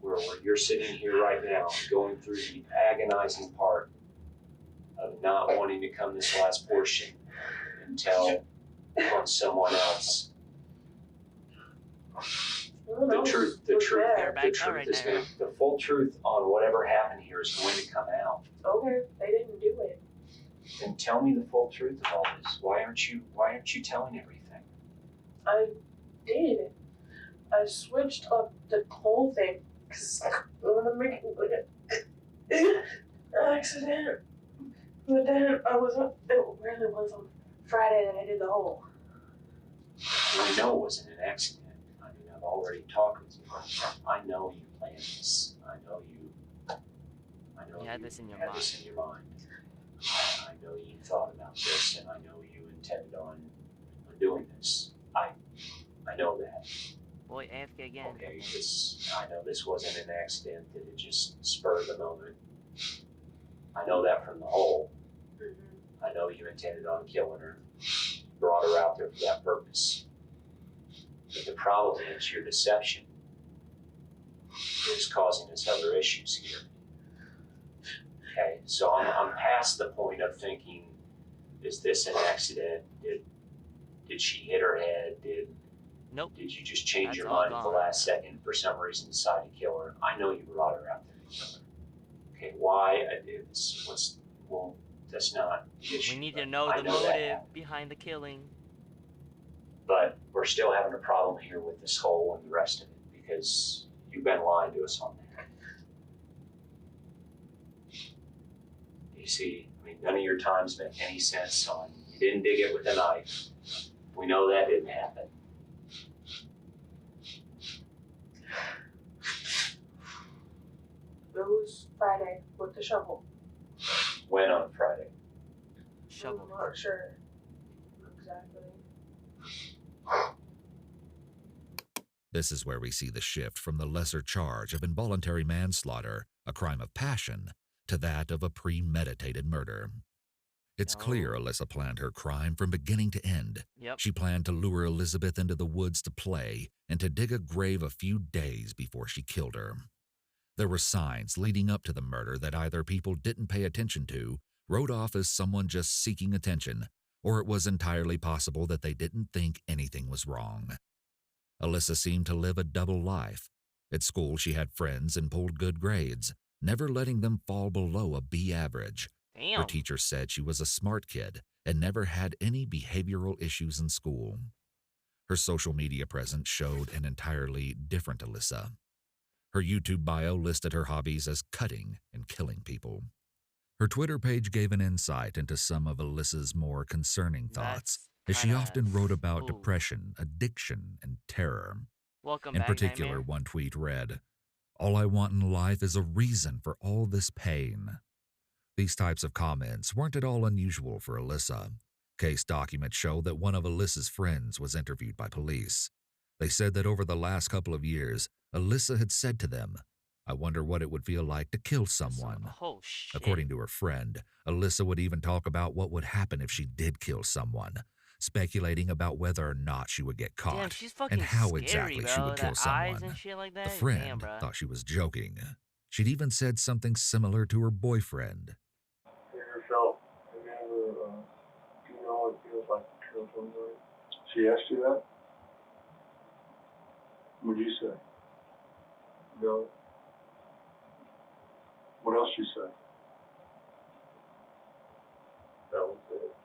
where you're sitting here right now, going through the agonizing part of not wanting to come this last portion and tell on someone else. The truth is going to, the full truth on whatever happened here is going to come out. Okay, they didn't do it. Then tell me the full truth of all this. Why aren't you telling everything? I did. I switched up the whole thing because I want to make it like an accident. But then it really was on Friday that I did the whole. I know it wasn't an accident. I mean, I've already talked with you. I know you planned this. I know You had this in your had mind. this in your mind. I know you thought about this, and I know you intended on doing this. I know that. Boy, AFK again. Okay, I know this wasn't an accident, that it just spurred the moment. I know that from the whole. Mm-hmm. I know you intended on killing her, brought her out there for that purpose. But the problem is your deception is causing us other issues here. Okay, so I'm past the point of thinking, is this an accident? Did she Nope. Did you just change That's your all mind at the gone. last second for some reason decide to kill her? I know you brought her out there. Okay, why? Well, that's not the issue. We need but to know I the that motive happened. behind the killing. But we're still having a problem here with this whole and the rest of it because you've been lying to us on that. You see, I mean, none of your times make any sense on you didn't dig it with a knife. We know that didn't happen. It was Friday with the shovel. When on Friday? Shovel. I'm not sure exactly. This is where we see the shift from the lesser charge of involuntary manslaughter, a crime of passion, to that of a premeditated murder. It's clear Alyssa planned her crime from beginning to end. Yep. She planned to lure Elizabeth into the woods to play and to dig a grave a few days before she killed her. There were signs leading up to the murder that either people didn't pay attention to, wrote off as someone just seeking attention, or it was entirely possible that they didn't think anything was wrong. Alyssa seemed to live a double life. At school, she had friends and pulled good grades, never letting them fall below a B average. Damn. Her teacher said she was a smart kid and never had any behavioral issues in school. Her social media presence showed an entirely different Alyssa. Her YouTube bio listed her hobbies as cutting and killing people. Her Twitter page gave an insight into some of Alyssa's more concerning thoughts, as she often wrote about depression, addiction, and terror. Welcome In back, particular, Nightmare. one tweet read, "All I want in life is a reason for all this pain." These types of comments weren't at all unusual for Alyssa. Case documents show that one of Alyssa's friends was interviewed by police. They said that over the last couple of years, Alyssa had said to them, "I wonder what it would feel like to kill someone." Oh, shit. According to her friend, Alyssa would even talk about what would happen if she did kill someone, speculating about whether or not she would get caught. Damn, she's fucking and how scary, exactly bro. she would kill That someone. eyes and shit like The that. friend Damn, bro. thought she was joking. She'd even said something similar to her boyfriend. You ever felt, do you know what it feels like to kill somebody? She asked you that? What'd you say? No. What else you say? That was it.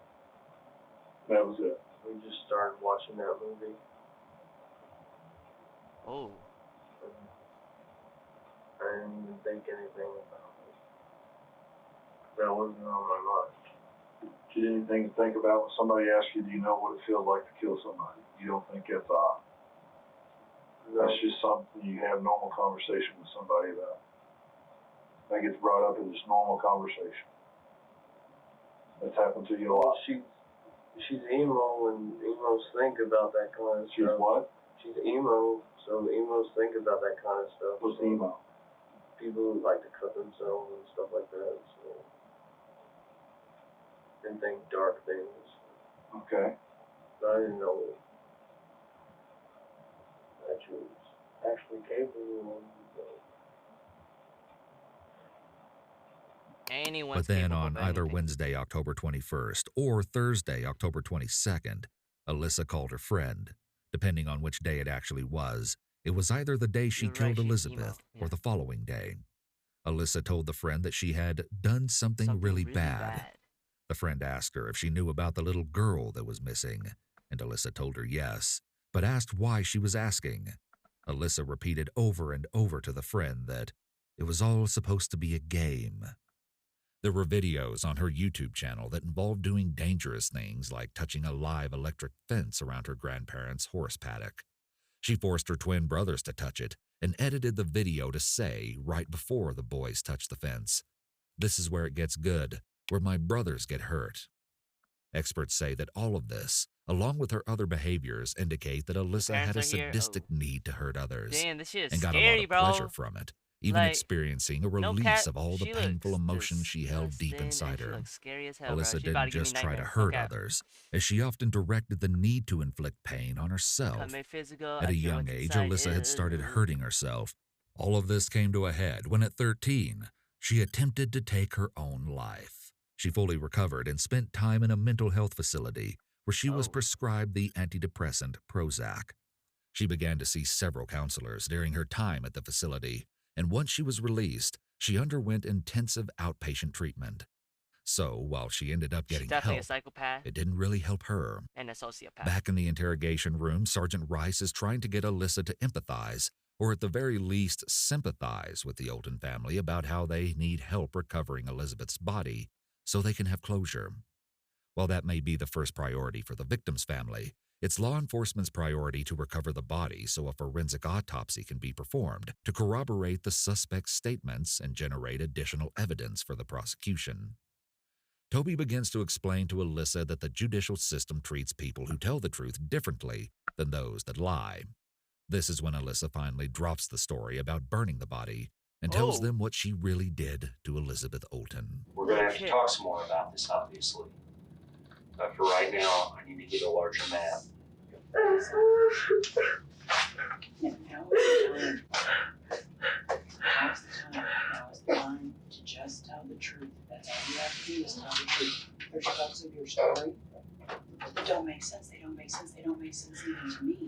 That was it. We just started watching that movie. Oh. I didn't even think anything about it. That wasn't on my mind. She didn't even think about when somebody asks you, do you know what it feels like to kill somebody? You don't think that's odd. No. That's just something you have normal conversation with somebody about. That gets brought up in just normal conversation. That's happened to you a lot. She's emo, and emos think about that kind of stuff. She's what? She's emo, so emos think about that kind of stuff. What's emo? People who like to cut themselves and stuff like that, so. And think dark things. Okay. But I didn't know that she was actually capable of But then on either Wednesday, October 21st, or Thursday, October 22nd, Alyssa called her friend. Depending on which day it actually was, it was either the day she killed Elizabeth or the following day. Alyssa told the friend that she had done something really bad. The friend asked her if she knew about the little girl that was missing, and Alyssa told her yes, but asked why she was asking. Alyssa repeated over and over to the friend that it was all supposed to be a game. There were videos on her YouTube channel that involved doing dangerous things like touching a live electric fence around her grandparents' horse paddock. She forced her twin brothers to touch it and edited the video to say, right before the boys touched the fence, "This is where it gets good, where my brothers get hurt." Experts say that all of this, along with her other behaviors, indicate that Alyssa had a sadistic need to hurt others. Damn, this shit is and got scary, a lot of pleasure bro. from it, even experiencing a release of all the she painful looks emotions she held deep disgusting, inside and she her. looks scary as hell, bro. Alyssa She about to didn't give me just try to nightmares. hurt Okay. others, as she often directed the need to inflict pain on herself. Cut me physical, At I a feel young what's age, inside. Alyssa had started hurting herself. All of this came to a head when at 13, she attempted to take her own life. She fully recovered and spent time in a mental health facility where she was prescribed the antidepressant Prozac. She began to see several counselors during her time at the facility, and once she was released, she underwent intensive outpatient treatment. So, while she ended up She's getting definitely a help, psychopath it didn't really help her. and a sociopath. Back in the interrogation room, Sergeant Rice is trying to get Alyssa to empathize, or at the very least sympathize with the Olton family about how they need help recovering Elizabeth's body so they can have closure. While that may be the first priority for the victim's family, it's law enforcement's priority to recover the body so a forensic autopsy can be performed to corroborate the suspect's statements and generate additional evidence for the prosecution. Toby begins to explain to Alyssa that the judicial system treats people who tell the truth differently than those that lie. This is when Alyssa finally drops the story about burning the body and tells them what she really did to Elizabeth Olton. We're going to have to talk some more about this, obviously. But for right now, I need to get a larger map. Now is the time. Now's the time. Now is the time to just tell the truth. That's all you have to do is tell the truth. There's parts of your story that don't make sense. They don't make sense. They don't make sense even to me.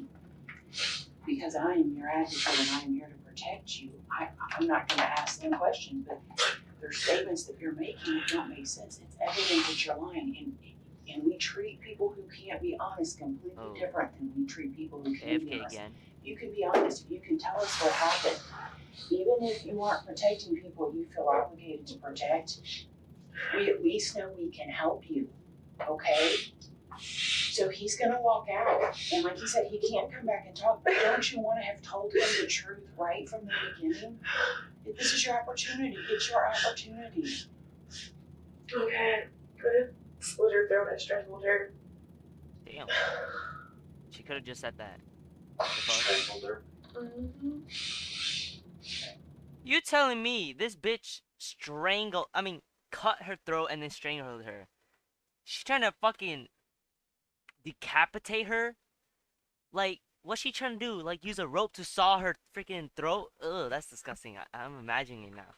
Because I am your advocate and I am here to protect you. I'm not going to ask them questions, but there's statements that you're making that don't make sense. It's evident that you're lying. And we treat people who can't be honest completely different than we treat people who can be honest. again. You can be honest. You can tell us what happened. Even if you aren't protecting people you feel obligated to protect, we at least know we can help you, okay? So he's gonna walk out, and like he said, he can't come back and talk, but don't you wanna have told him the truth right from the beginning? This is your opportunity. It's your opportunity. Okay, good. Slit her throat and strangled her. Damn. She could have just said that. Strangled her. Mm-hmm. You telling me this bitch cut her throat and then strangled her? She's trying to fucking decapitate her? Like, what's she trying to do? Like, use a rope to saw her freaking throat? Ugh, that's disgusting. I'm imagining it now.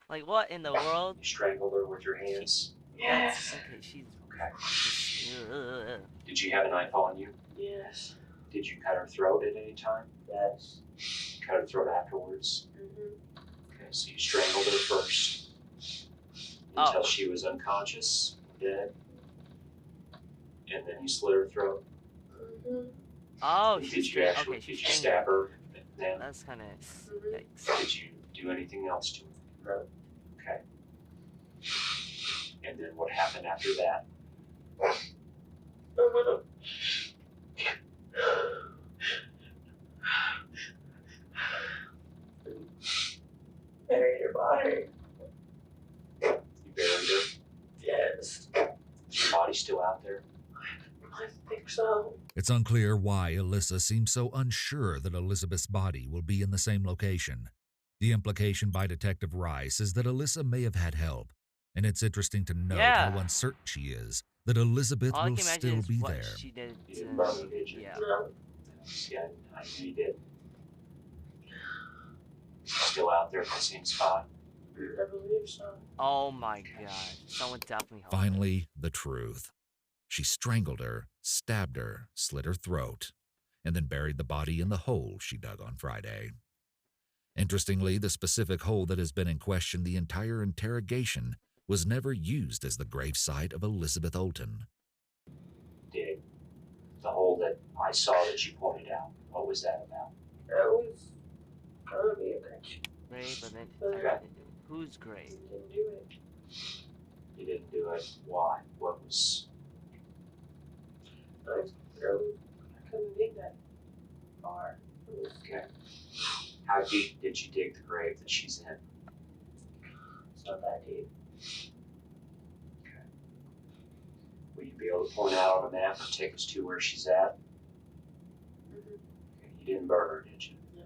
Like, what in the world? You strangled her with your hands. Yes. Okay, she's... Okay. Did you have a knife on you? Yes. Did you cut her throat at any time? Yes. Cut her throat afterwards? Mm-hmm. Okay, so you strangled her first. Until she was unconscious, dead. And then you slit her throat. Mm-hmm. Oh, Did you actually, okay, did you stab her then? That's kind of... Did you do anything else to her? No. Okay. And then what happened after that? I'm gonna... bury your body. You buried her? Yes. Is your body still out there? I think so. It's unclear why Alyssa seems so unsure that Elizabeth's body will be in the same location. The implication by Detective Rice is that Alyssa may have had help, and it's interesting to note how uncertain she is that Elizabeth will still be there. She did You didn't burn her, did you? Yeah. No. Yeah, I knew you did. Still out there at the same spot? I believe so. Oh my god. Someone definitely helped her. Finally, the truth. She strangled her, stabbed her, slit her throat, and then buried the body in the hole she dug on Friday. Interestingly, the specific hole that has been in question the entire interrogation was never used as the gravesite of Elizabeth Olton. Did the hole that I saw that you pointed out, what was that about? That was gonna be a grave. Grave, but then... Okay. Who's grave? Didn't do it. You didn't do it. Why? What was... I couldn't dig that far. It was Okay. How deep did you dig the grave that she's in? It's not that deep. Okay. Will you be able to point out on a map or take us to where she's at? Mm-hmm. Okay. You didn't burn her, did you? No.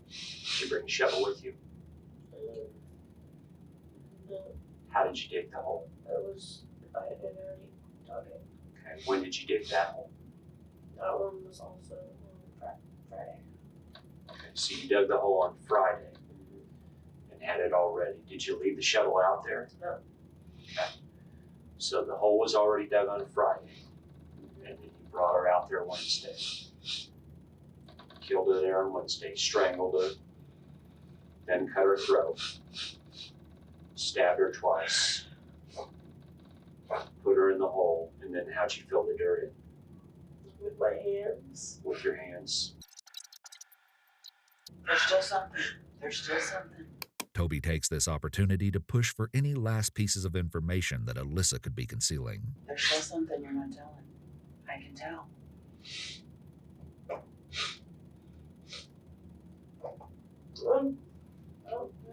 Did you bring a shovel with you? No. How did you dig the hole? I had already dug it. Okay. When did you dig that hole? That one was also on Friday. Okay. So you dug the hole on Friday and had it all ready. Did you leave the shovel out there? No. Okay. So the hole was already dug on Friday, and then you brought her out there Wednesday. killed her there on Wednesday, strangled her, then cut her throat, stabbed her twice, put her in the hole, and then how'd you fill the dirt in? With my hands. With your hands. There's still something. There's still something. Toby takes this opportunity to push for any last pieces of information that Alyssa could be concealing. There's still something you're not telling. I can tell. I'm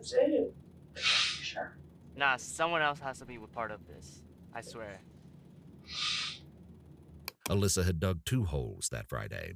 saying. Sure. Nah, someone else has to be a part of this. I swear. Alyssa had dug 2 holes that Friday.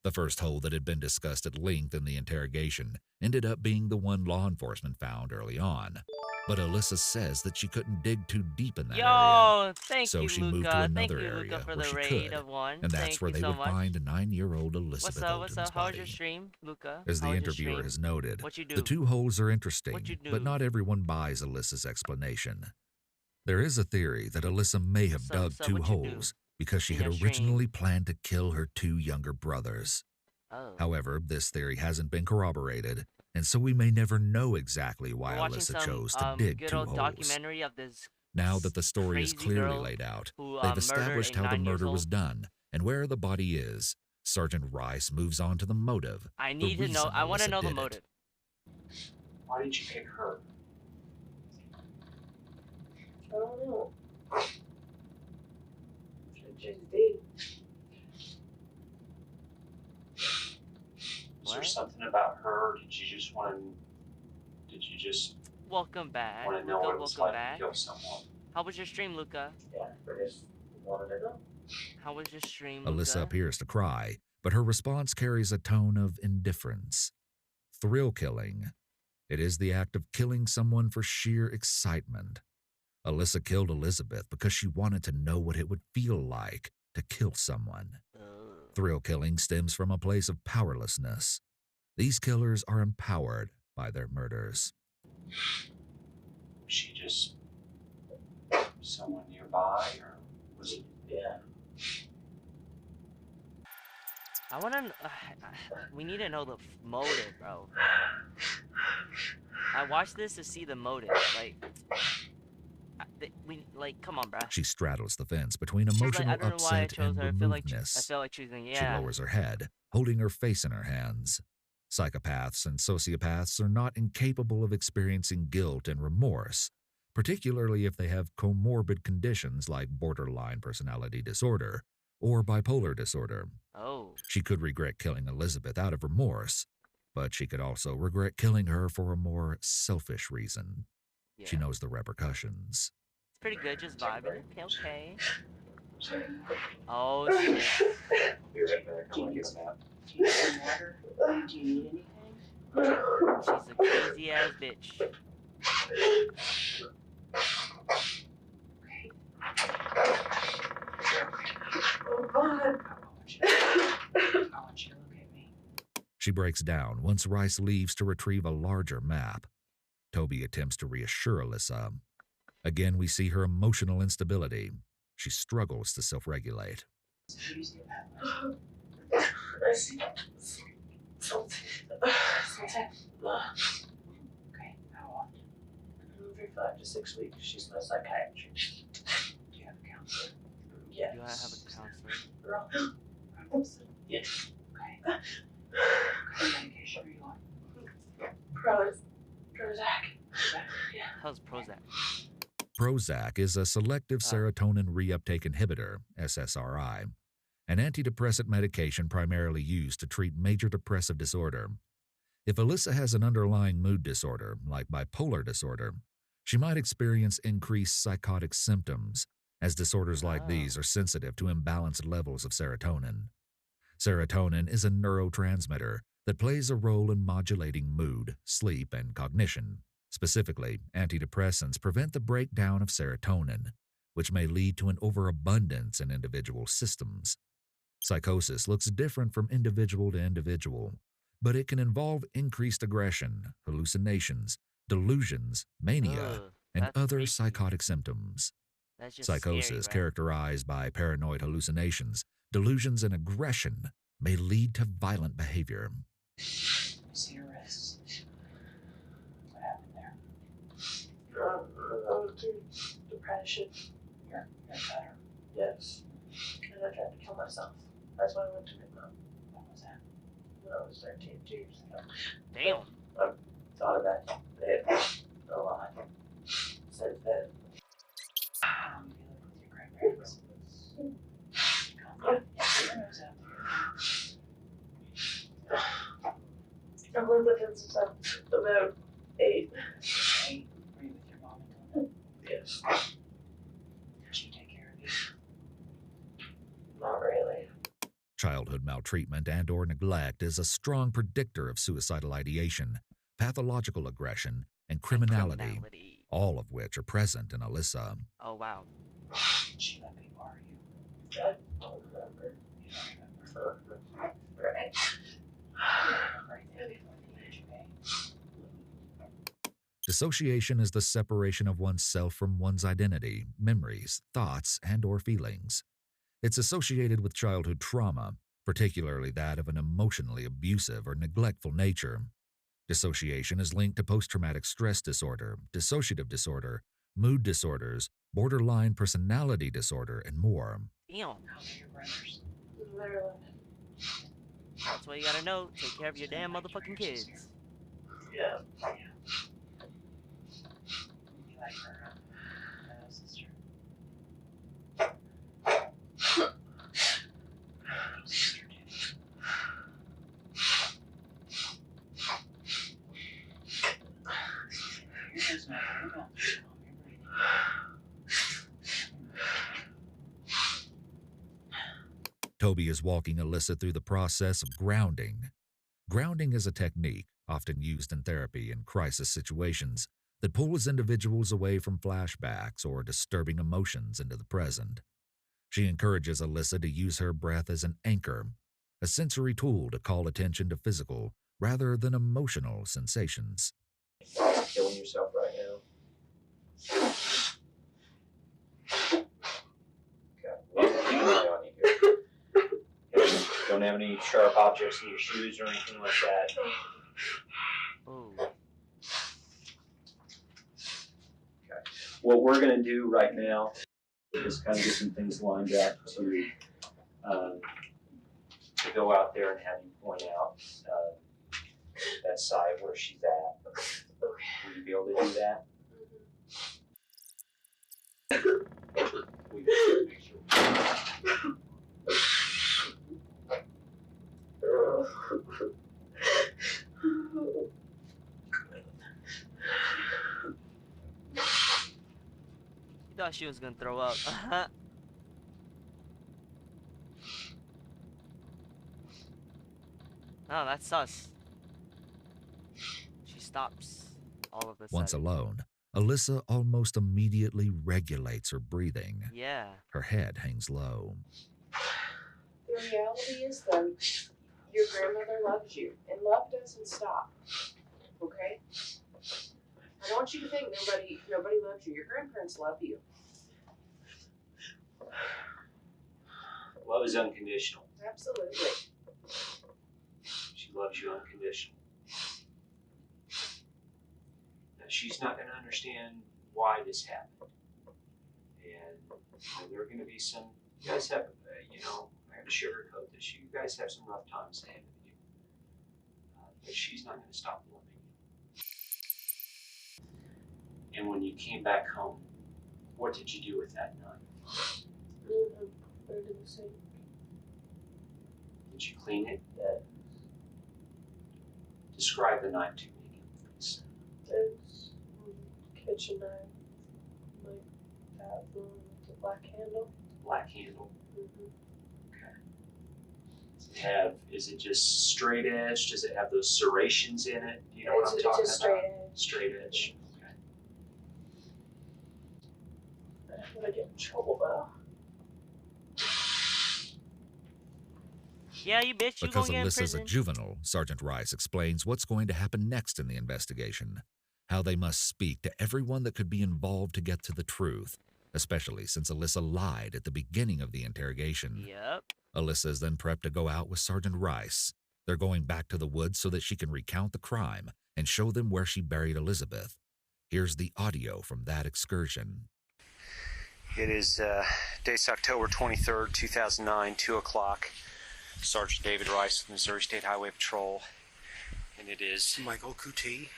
The first hole that had been discussed at length in the interrogation ended up being the one law enforcement found early on. But Alyssa says that she couldn't dig too deep in that area. Yo, thank So you, she Luca. moved to Thank another you, area Luca, for where the she raid could, of 1. and that's Thank where you they so would much. find a 9-year-old Elizabeth What's up? What's Olden's up? How was body. your stream, Luca? As the How was your interviewer stream? has noted, What you do? the 2 holes are What you interesting, do? but not everyone buys Alyssa's explanation. There is a theory that Alyssa may have dug So 2 what you do holes because she in had your stream? originally planned to kill her 2 younger brothers. Oh. However, this theory hasn't been corroborated, and so we may never know exactly We're why watching Alyssa some chose to dig good 2 old holes. documentary of this Now that the story is crazy clearly girl laid out, who they've murdered established a how the 9 years murder was old. done and where the body is. Sergeant Rice moves on to the motive. I the need to know. reason I want to Alyssa know the did it. motive. Why did you pick her? I don't know. She's deep. Is there What? something about her? Did you just Welcome back. want to know Luca, what it was welcome like back. to kill someone? How was your stream, Luca? Yeah, I just wanted to know. How was your stream, Alyssa Luca? appears to cry, but her response carries a tone of indifference. Thrill killing. It is the act of killing someone for sheer excitement. Alyssa killed Elizabeth because she wanted to know what it would feel like to kill someone. Ugh. Thrill killing stems from a place of powerlessness. These killers are empowered by their murders. Was she just someone nearby, or was it? Yeah. I want to. We need to know the motive, bro. I watched this to see the motive. Come on, bro. She straddles the fence between She's like, emotional I don't know why I upset chose and her. I feel removedness. like choosing. She Yeah. lowers her head, holding her face in her hands. Psychopaths and sociopaths are not incapable of experiencing guilt and remorse, particularly if they have comorbid conditions like borderline personality disorder or bipolar disorder. Oh. She could regret killing Elizabeth out of remorse, but she could also regret killing her for a more selfish reason. Yeah. She knows the repercussions. It's pretty good, just vibing. Okay. Oh shit. Be right back. I want to get a nap. Do you need water? Do you need anything? She's a crazy ass bitch. Okay. Oh, God. I want you to look at me. She breaks down once Rice leaves to retrieve a larger map. Toby attempts to reassure Alyssa. Again, we see her emotional instability. She struggles to self-regulate. Use the map. I see something. Okay, how often? Every 5 to 6 weeks, she's my psychiatrist. Do you have a counselor? Yes. Do I have a counselor? Girl. Yes. Okay. What kind of medication are you on? Prozac. Yeah. How's Prozac? Prozac is a selective serotonin reuptake inhibitor, SSRI, an antidepressant medication primarily used to treat major depressive disorder. If Alyssa has an underlying mood disorder, like bipolar disorder, she might experience increased psychotic symptoms, as disorders like these are sensitive to imbalanced levels of serotonin. Serotonin is a neurotransmitter that plays a role in modulating mood, sleep, and cognition. Specifically, antidepressants prevent the breakdown of serotonin, which may lead to an overabundance in individual systems. Psychosis looks different from individual to individual, but it can involve increased aggression, hallucinations, delusions, mania, Ugh, and that's other creepy. psychotic symptoms. That's just Psychosis scary, bro. characterized by paranoid hallucinations, delusions, and aggression may lead to violent behavior. See your wrists. What happened there? Depression. You're better. Yes. And I tried to kill myself. That's why I went to Vietnam. When was that? When I was 13, 2 years ago. Damn. I've thought about it a lot since then. How long have you lived with your grandparents? Calm down. Get your nose out there. I've lived with him since I'm about 8. Hey, were you with your mom until then? Yes. Did she take care of you? Not really. Childhood maltreatment and or neglect is a strong predictor of suicidal ideation, pathological aggression, and criminality, all of which are present in Alyssa. Oh, wow. Did she let me borrow you? I don't remember. You don't remember? Right. You don't remember anything before the age of 8? Dissociation is the separation of oneself from one's identity, memories, thoughts, and or feelings. It's associated with childhood trauma, particularly that of an emotionally abusive or neglectful nature. Dissociation is linked to post-traumatic stress disorder, dissociative disorder, mood disorders, borderline personality disorder, and more. Damn. How old are your brothers? They're 11. That's what you gotta know. Take care of your damn motherfucking kids. Yeah. You like her, huh? My sister. Sister too. Here goes my hold on. Calm your breathing. Toby is walking Alyssa through the process of grounding. Grounding is a technique, often used in therapy in crisis situations, that pulls individuals away from flashbacks or disturbing emotions into the present. She encourages Alyssa to use her breath as an anchor, a sensory tool to call attention to physical rather than emotional sensations. Killing yourself right now. Okay, well, keep an eye on you here. Okay, don't have any sharp objects in your shoes or anything like that. Oh. Okay. What we're going to do right now is kind of get some things lined up to go out there and have you point out that side where she's at. Will you be able to do that? We just make sure. You thought she was gonna throw up. No, that's sus. She stops all of a sudden. Once alone, Alyssa almost immediately regulates her breathing. Yeah. Her head hangs low. The reality is, though, your grandmother loves you, and love doesn't stop. Okay? I don't want you to think nobody loves you. Your grandparents love you. Love is unconditional. Absolutely. She loves you unconditionally. Now, she's not going to understand why this happened. And there are going to be some, you guys have, I have to sugarcoat this. You guys have some rough times ahead of you. But she's not going to stop loving you. And when you came back home, what did you do with that knife? Put it in the sink. Did you clean it? Yeah. Describe the knife to me again, please. It's kitchen knife, like that one with the black handle. Black handle. Mm-hmm. Okay. Is it just straight edge? Does it have those serrations in it? Do you know what I'm talking It's just about? straight edge. Straight edge. Okay. I'm gonna get in trouble though. Yeah, you bitch, you Because gonna get in Alyssa's a prison. juvenile, Sergeant Rice explains what's going to happen next in the investigation, how they must speak to everyone that could be involved to get to the truth, especially since Alyssa lied at the beginning of the interrogation. Yep. Alyssa is then prepped to go out with Sergeant Rice. They're going back to the woods so that she can recount the crime and show them where she buried Elizabeth. Here's the audio from that excursion. It is date's October 23rd, 2009, 2 o'clock. Sergeant David Rice with Missouri State Highway Patrol. And it is Michael Kuti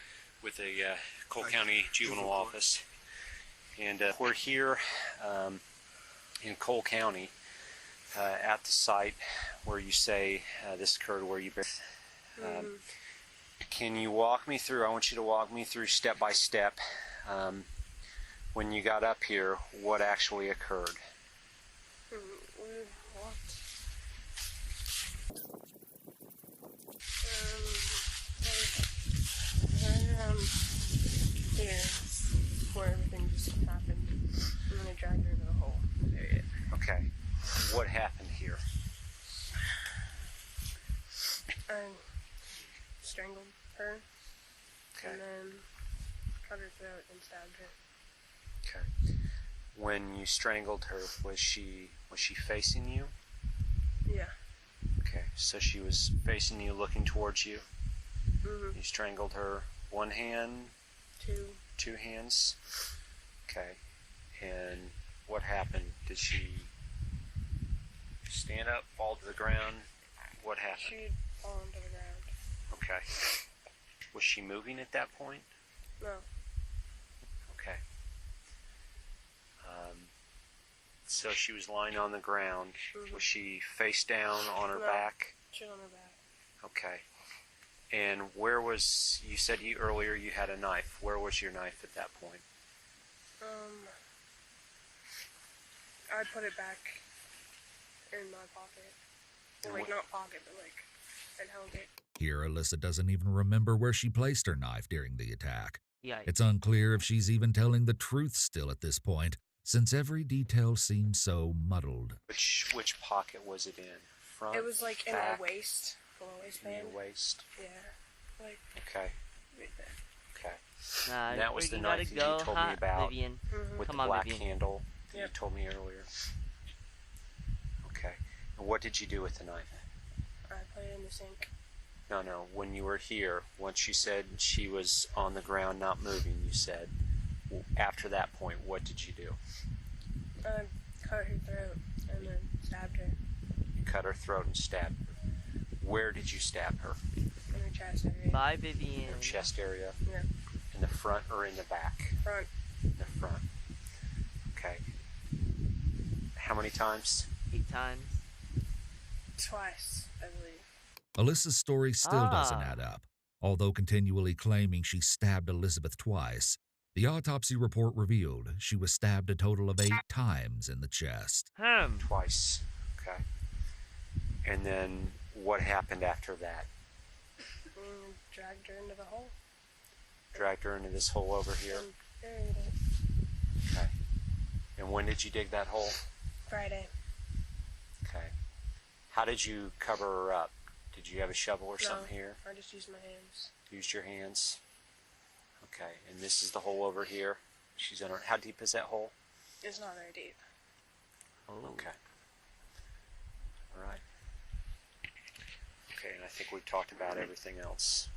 with the Cole County Juvenile Office. And we're here in Cole County at the site where you say this occurred, where you buried. Can you walk me through, I want you to walk me through step by step, when you got up here, what actually occurred? We walked. Here, where everything just happened. And then I dragged her into the hole area. Okay. What happened here? I strangled her. Okay. And then cut her throat and stabbed her. Okay. When you strangled her, was she facing you? Yeah. Okay. So she was facing you, looking towards you. Mm-hmm. You strangled her. One hand? Two hands? Okay. And what happened? Did she stand up, fall to the ground? What happened? She'd fallen to the ground. Okay. Was she moving at that point? No. Okay. So she was lying on the ground. Mm-hmm. Was she face down on her No. back? She was on her back. Okay. And where was, you said earlier you had a knife. Where was your knife at that point? I put it back in my pocket. Well, like, not pocket, but like, I held it. Here, Alyssa doesn't even remember where she placed her knife during the attack. Yikes. It's unclear if she's even telling the truth still at this point, since every detail seems so muddled. Which pocket was it in? Front? It was like in back, my waist. Below in waistband. your waist? Yeah. Like, Okay. right there. Okay. Nah, And that was the freaking knife gotta that you told me about Vivian. with Come the on, black Vivian. handle that Yep. you told me earlier. Okay. And what did you do with the knife? I put it in the sink. No, when you were here, once you said she was on the ground not moving, you said, after that point, what did you do? I cut her throat and then stabbed her You cut her throat and stabbed her. Where did you stab her? in her chest area. Bye, In Vivian. her chest area? Yeah. In the front or in the back? Front. In the front. Okay. How many times? 8 times. Twice, I believe. Alyssa's story still doesn't add up. Although continually claiming she stabbed Elizabeth twice, the autopsy report revealed she was stabbed a total of 8 times in the chest. Twice. Okay. And then what happened after that? And dragged her into the hole. Dragged her into this hole over here? And buried it. Okay. And when did you dig that hole? Friday. Okay. How did you cover her up? Did you have a shovel or something here? I just used my hands. Used your hands? Okay. And this is the hole over here? She's in her... How deep is that hole? It's not very deep. Oh. Okay. All right. Okay, and I think we've talked about everything else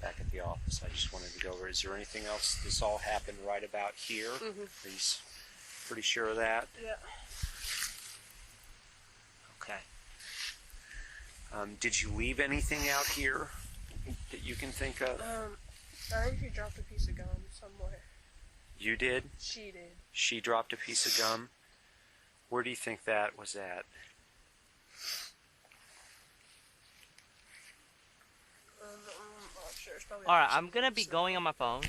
back at the office. I just wanted to go over. Is there anything else? This all happened right about here? Mm-hmm. Are you pretty sure of that? Yeah. Okay. Did you leave anything out here that you can think of? I think she dropped a piece of gum somewhere. You did? She did. She dropped a piece of gum? Where do you think that was at? I'm not sure. It's probably Alright, I'm gonna be going on my phone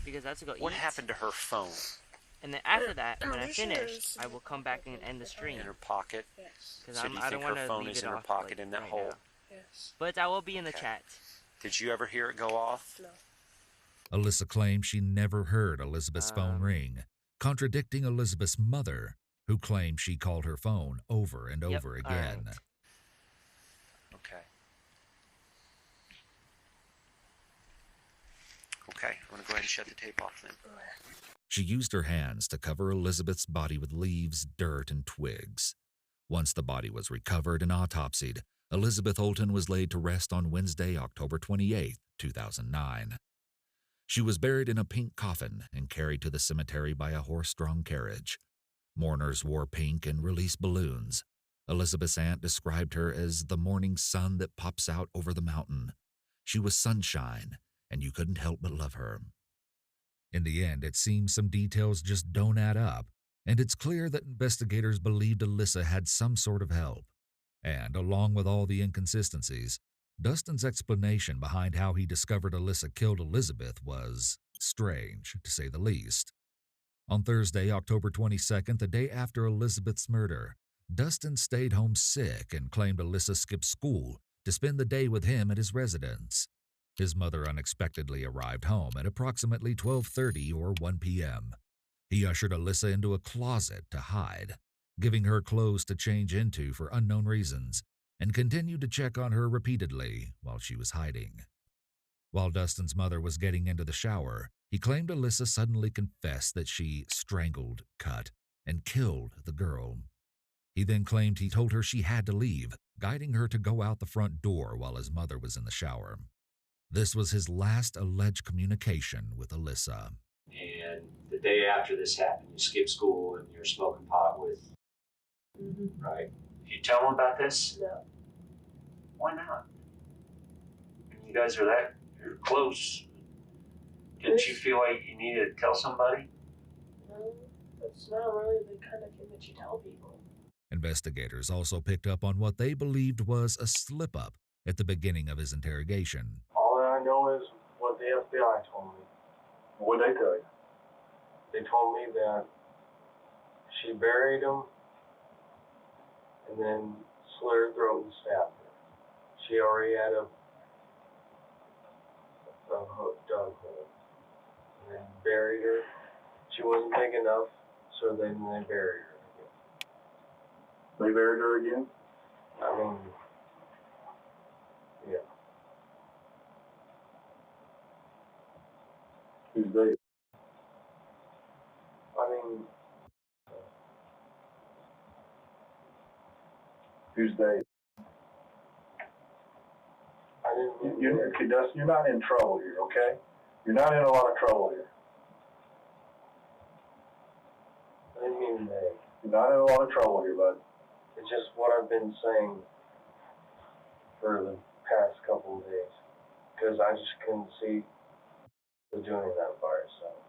because I have to go What eat. happened to her phone? And then after that, when I Pretty sure finish, it's I will come back and end the stream. In her pocket? Yes. Because So do you I think don't want her to phone leave is it in her off, pocket like, in that right hole? now. Yes. But I will be in the Okay. chat. Did you ever hear it go off? No. Alyssa claims she never heard Elizabeth's phone ring, contradicting Elizabeth's mother, who claimed she called her phone over and Yep, over again. alright. Okay. Okay, I'm going to go ahead and shut the tape off then. She used her hands to cover Elizabeth's body with leaves, dirt, and twigs. Once the body was recovered and autopsied, Elizabeth Olton was laid to rest on Wednesday, October 28, 2009. She was buried in a pink coffin and carried to the cemetery by a horse-drawn carriage. Mourners wore pink and released balloons. Elizabeth's aunt described her as the morning sun that pops out over the mountain. She was sunshine, and you couldn't help but love her. In the end, it seems some details just don't add up, and it's clear that investigators believed Alyssa had some sort of help. And along with all the inconsistencies, Dustin's explanation behind how he discovered Alyssa killed Elizabeth was strange, to say the least. On Thursday, October 22nd, the day after Elizabeth's murder, Dustin stayed home sick and claimed Alyssa skipped school to spend the day with him at his residence. His mother unexpectedly arrived home at approximately 12:30 or 1 p.m. He ushered Alyssa into a closet to hide, giving her clothes to change into for unknown reasons, and continued to check on her repeatedly while she was hiding. While Dustin's mother was getting into the shower, he claimed Alyssa suddenly confessed that she strangled, cut, and killed the girl. He then claimed he told her she had to leave, guiding her to go out the front door while his mother was in the shower. This was his last alleged communication with Alyssa. And the day after this happened, you skipped school and you're smoking pot with, right? Did you tell him about this? No. Why not? You guys you're close. Didn't you feel like you needed to tell somebody? No, that's not really the kind of thing that you tell people. Investigators also picked up on what they believed was a slip-up at the beginning of his interrogation. All that I know is what the FBI told me. What'd they tell you? They told me that she buried him and then slit her throat and stabbed her. She already had a dug hole. And then buried her. She wasn't big enough, so then they buried her again. They buried her again? I mean, yeah. Who's they? I mean, Who's they? I didn't. You're not in trouble here, okay? You're not in a lot of trouble here. I didn't mean they. You're not in a lot of trouble here, bud. It's just what I've been saying for the past couple of days. Because I just couldn't see you doing that by yourself.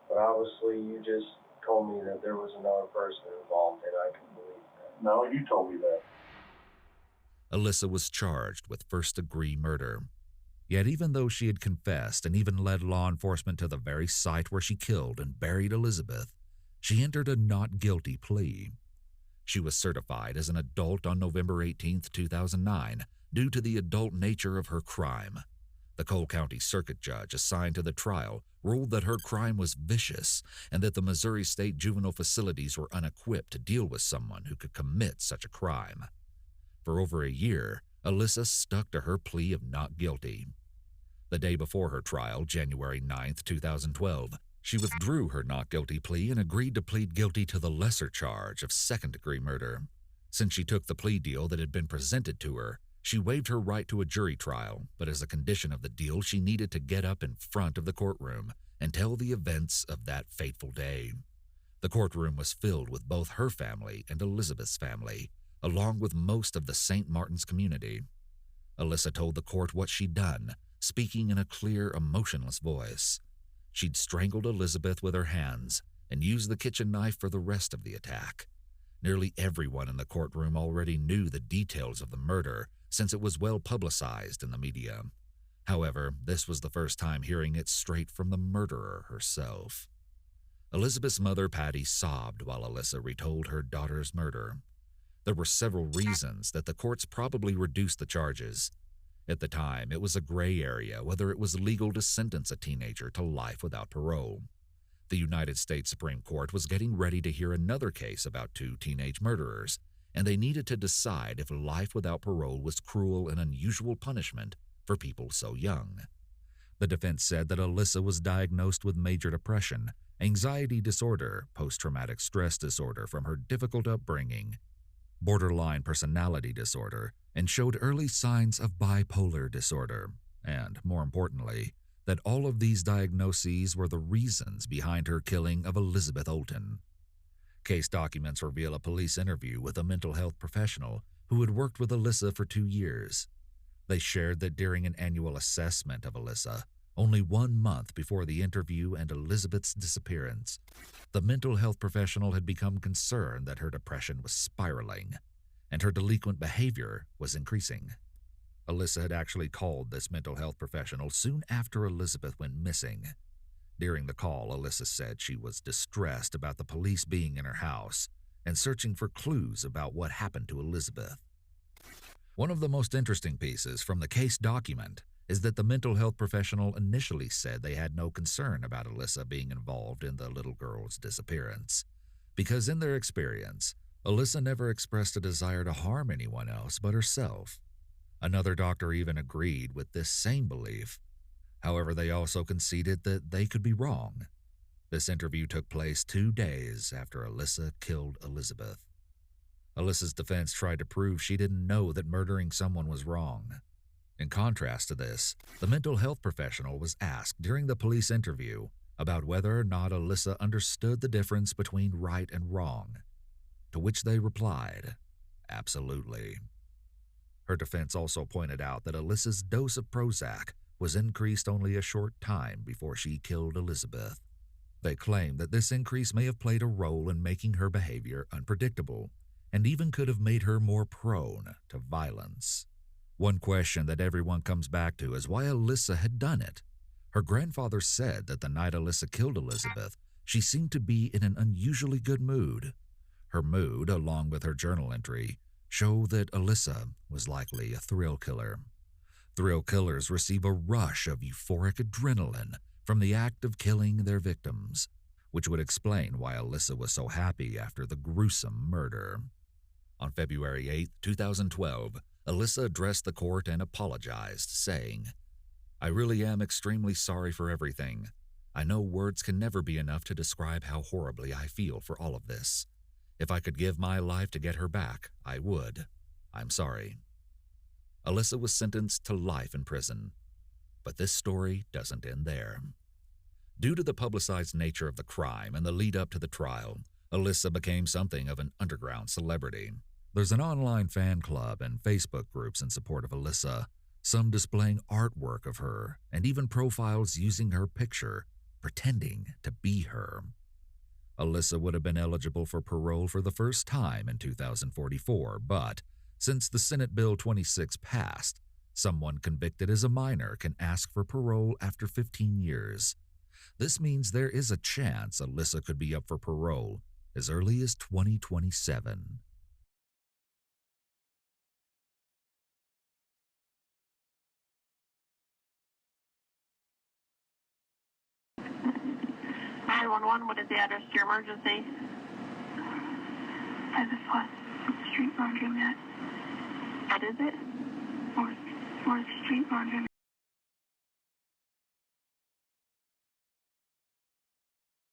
But obviously you just told me that there was another person involved and I can believe that. No, you told me that. Alyssa was charged with first-degree murder. Yet even though she had confessed and even led law enforcement to the very site where she killed and buried Elizabeth, she entered a not guilty plea. She was certified as an adult on November 18, 2009, due to the adult nature of her crime. The Cole County Circuit Judge assigned to the trial ruled that her crime was vicious and that the Missouri State juvenile facilities were unequipped to deal with someone who could commit such a crime. For over a year, Alyssa stuck to her plea of not guilty. The day before her trial, January 9, 2012, she withdrew her not guilty plea and agreed to plead guilty to the lesser charge of second-degree murder. Since she took the plea deal that had been presented to her, she waived her right to a jury trial, but as a condition of the deal, she needed to get up in front of the courtroom and tell the events of that fateful day. The courtroom was filled with both her family and Elizabeth's family, along with most of the St. Martin's community. Alyssa told the court what she'd done, speaking in a clear, emotionless voice. She'd strangled Elizabeth with her hands and used the kitchen knife for the rest of the attack. Nearly everyone in the courtroom already knew the details of the murder since it was well publicized in the media. However, this was the first time hearing it straight from the murderer herself. Elizabeth's mother, Patty, sobbed while Alyssa retold her daughter's murder. There were several reasons that the courts probably reduced the charges. At the time, it was a gray area whether it was legal to sentence a teenager to life without parole. The United States Supreme Court was getting ready to hear another case about two teenage murderers, and they needed to decide if life without parole was cruel and unusual punishment for people so young. The defense said that Alyssa was diagnosed with major depression, anxiety disorder, post-traumatic stress disorder from her difficult upbringing, borderline personality disorder, and showed early signs of bipolar disorder, and, more importantly, that all of these diagnoses were the reasons behind her killing of Elizabeth Olten. Case documents reveal a police interview with a mental health professional who had worked with Alyssa for 2 years. They shared that during an annual assessment of Alyssa, only 1 month before the interview and Elizabeth's disappearance, the mental health professional had become concerned that her depression was spiraling and her delinquent behavior was increasing. Alyssa had actually called this mental health professional soon after Elizabeth went missing. During the call, Alyssa said she was distressed about the police being in her house and searching for clues about what happened to Elizabeth. One of the most interesting pieces from the case document is that the mental health professional initially said they had no concern about Alyssa being involved in the little girl's disappearance, because in their experience, Alyssa never expressed a desire to harm anyone else but herself. Another doctor even agreed with this same belief. However, they also conceded that they could be wrong. This interview took place 2 days after Alyssa killed Elizabeth. Alyssa's defense tried to prove she didn't know that murdering someone was wrong. In contrast to this, the mental health professional was asked during the police interview about whether or not Alyssa understood the difference between right and wrong, to which they replied, absolutely. Her defense also pointed out that Alyssa's dose of Prozac was increased only a short time before she killed Elizabeth. They claimed that this increase may have played a role in making her behavior unpredictable, and even could have made her more prone to violence. One question that everyone comes back to is why Alyssa had done it. Her grandfather said that the night Alyssa killed Elizabeth, she seemed to be in an unusually good mood. Her mood, along with her journal entry, show that Alyssa was likely a thrill killer. Thrill killers receive a rush of euphoric adrenaline from the act of killing their victims, which would explain why Alyssa was so happy after the gruesome murder. On February 8, 2012, Alyssa addressed the court and apologized, saying, "I really am extremely sorry for everything. I know words can never be enough to describe how horribly I feel for all of this. If I could give my life to get her back, I would. I'm sorry." Alyssa was sentenced to life in prison. But this story doesn't end there. Due to the publicized nature of the crime and the lead up to the trial, Alyssa became something of an underground celebrity. There's an online fan club and Facebook groups in support of Alyssa, some displaying artwork of her and even profiles using her picture, pretending to be her. Alyssa would have been eligible for parole for the first time in 2044, but since the Senate Bill 26 passed, someone convicted as a minor can ask for parole after 15 years. This means there is a chance Alyssa could be up for parole as early as 2027. What is the address to your emergency? 5 Street Laundromat. What is it? 4th Street Laundromat.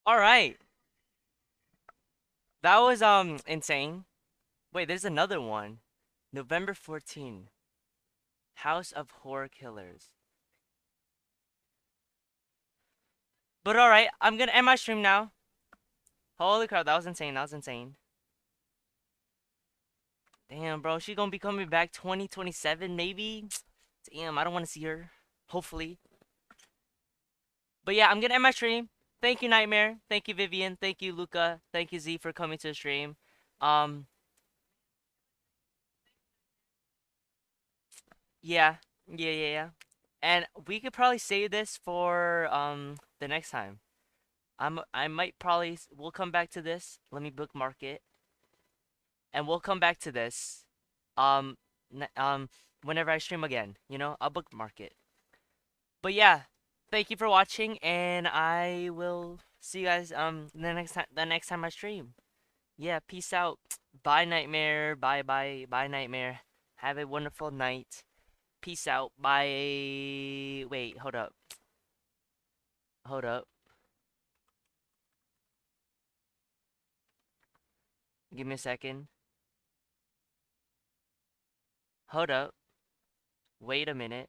All right. That was insane. Wait, there's another one. November 14. House of Horror Killers. But all right, I'm gonna end my stream now. Holy crap, that was insane. That was insane. Damn, bro, she gonna be coming back 2027 maybe. Damn, I don't want to see her. Hopefully. But yeah, I'm gonna end my stream. Thank you, Nightmare. Thank you, Vivian. Thank you, Luca. Thank you, Z, for coming to the stream. Yeah. And we could probably save this for the next time. I might probably we'll come back to this. Let me bookmark it. And we'll come back to this whenever I stream again, you know? I'll bookmark it. But yeah, thank you for watching, and I will see you guys the next time I stream. Yeah, peace out. Bye, Nightmare. Bye Nightmare. Have a wonderful night. Peace out. Bye. Wait, hold up. Give me a second. Hold up. Wait a minute.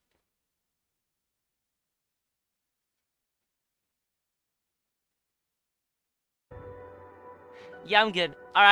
Yeah, I'm good. Alright.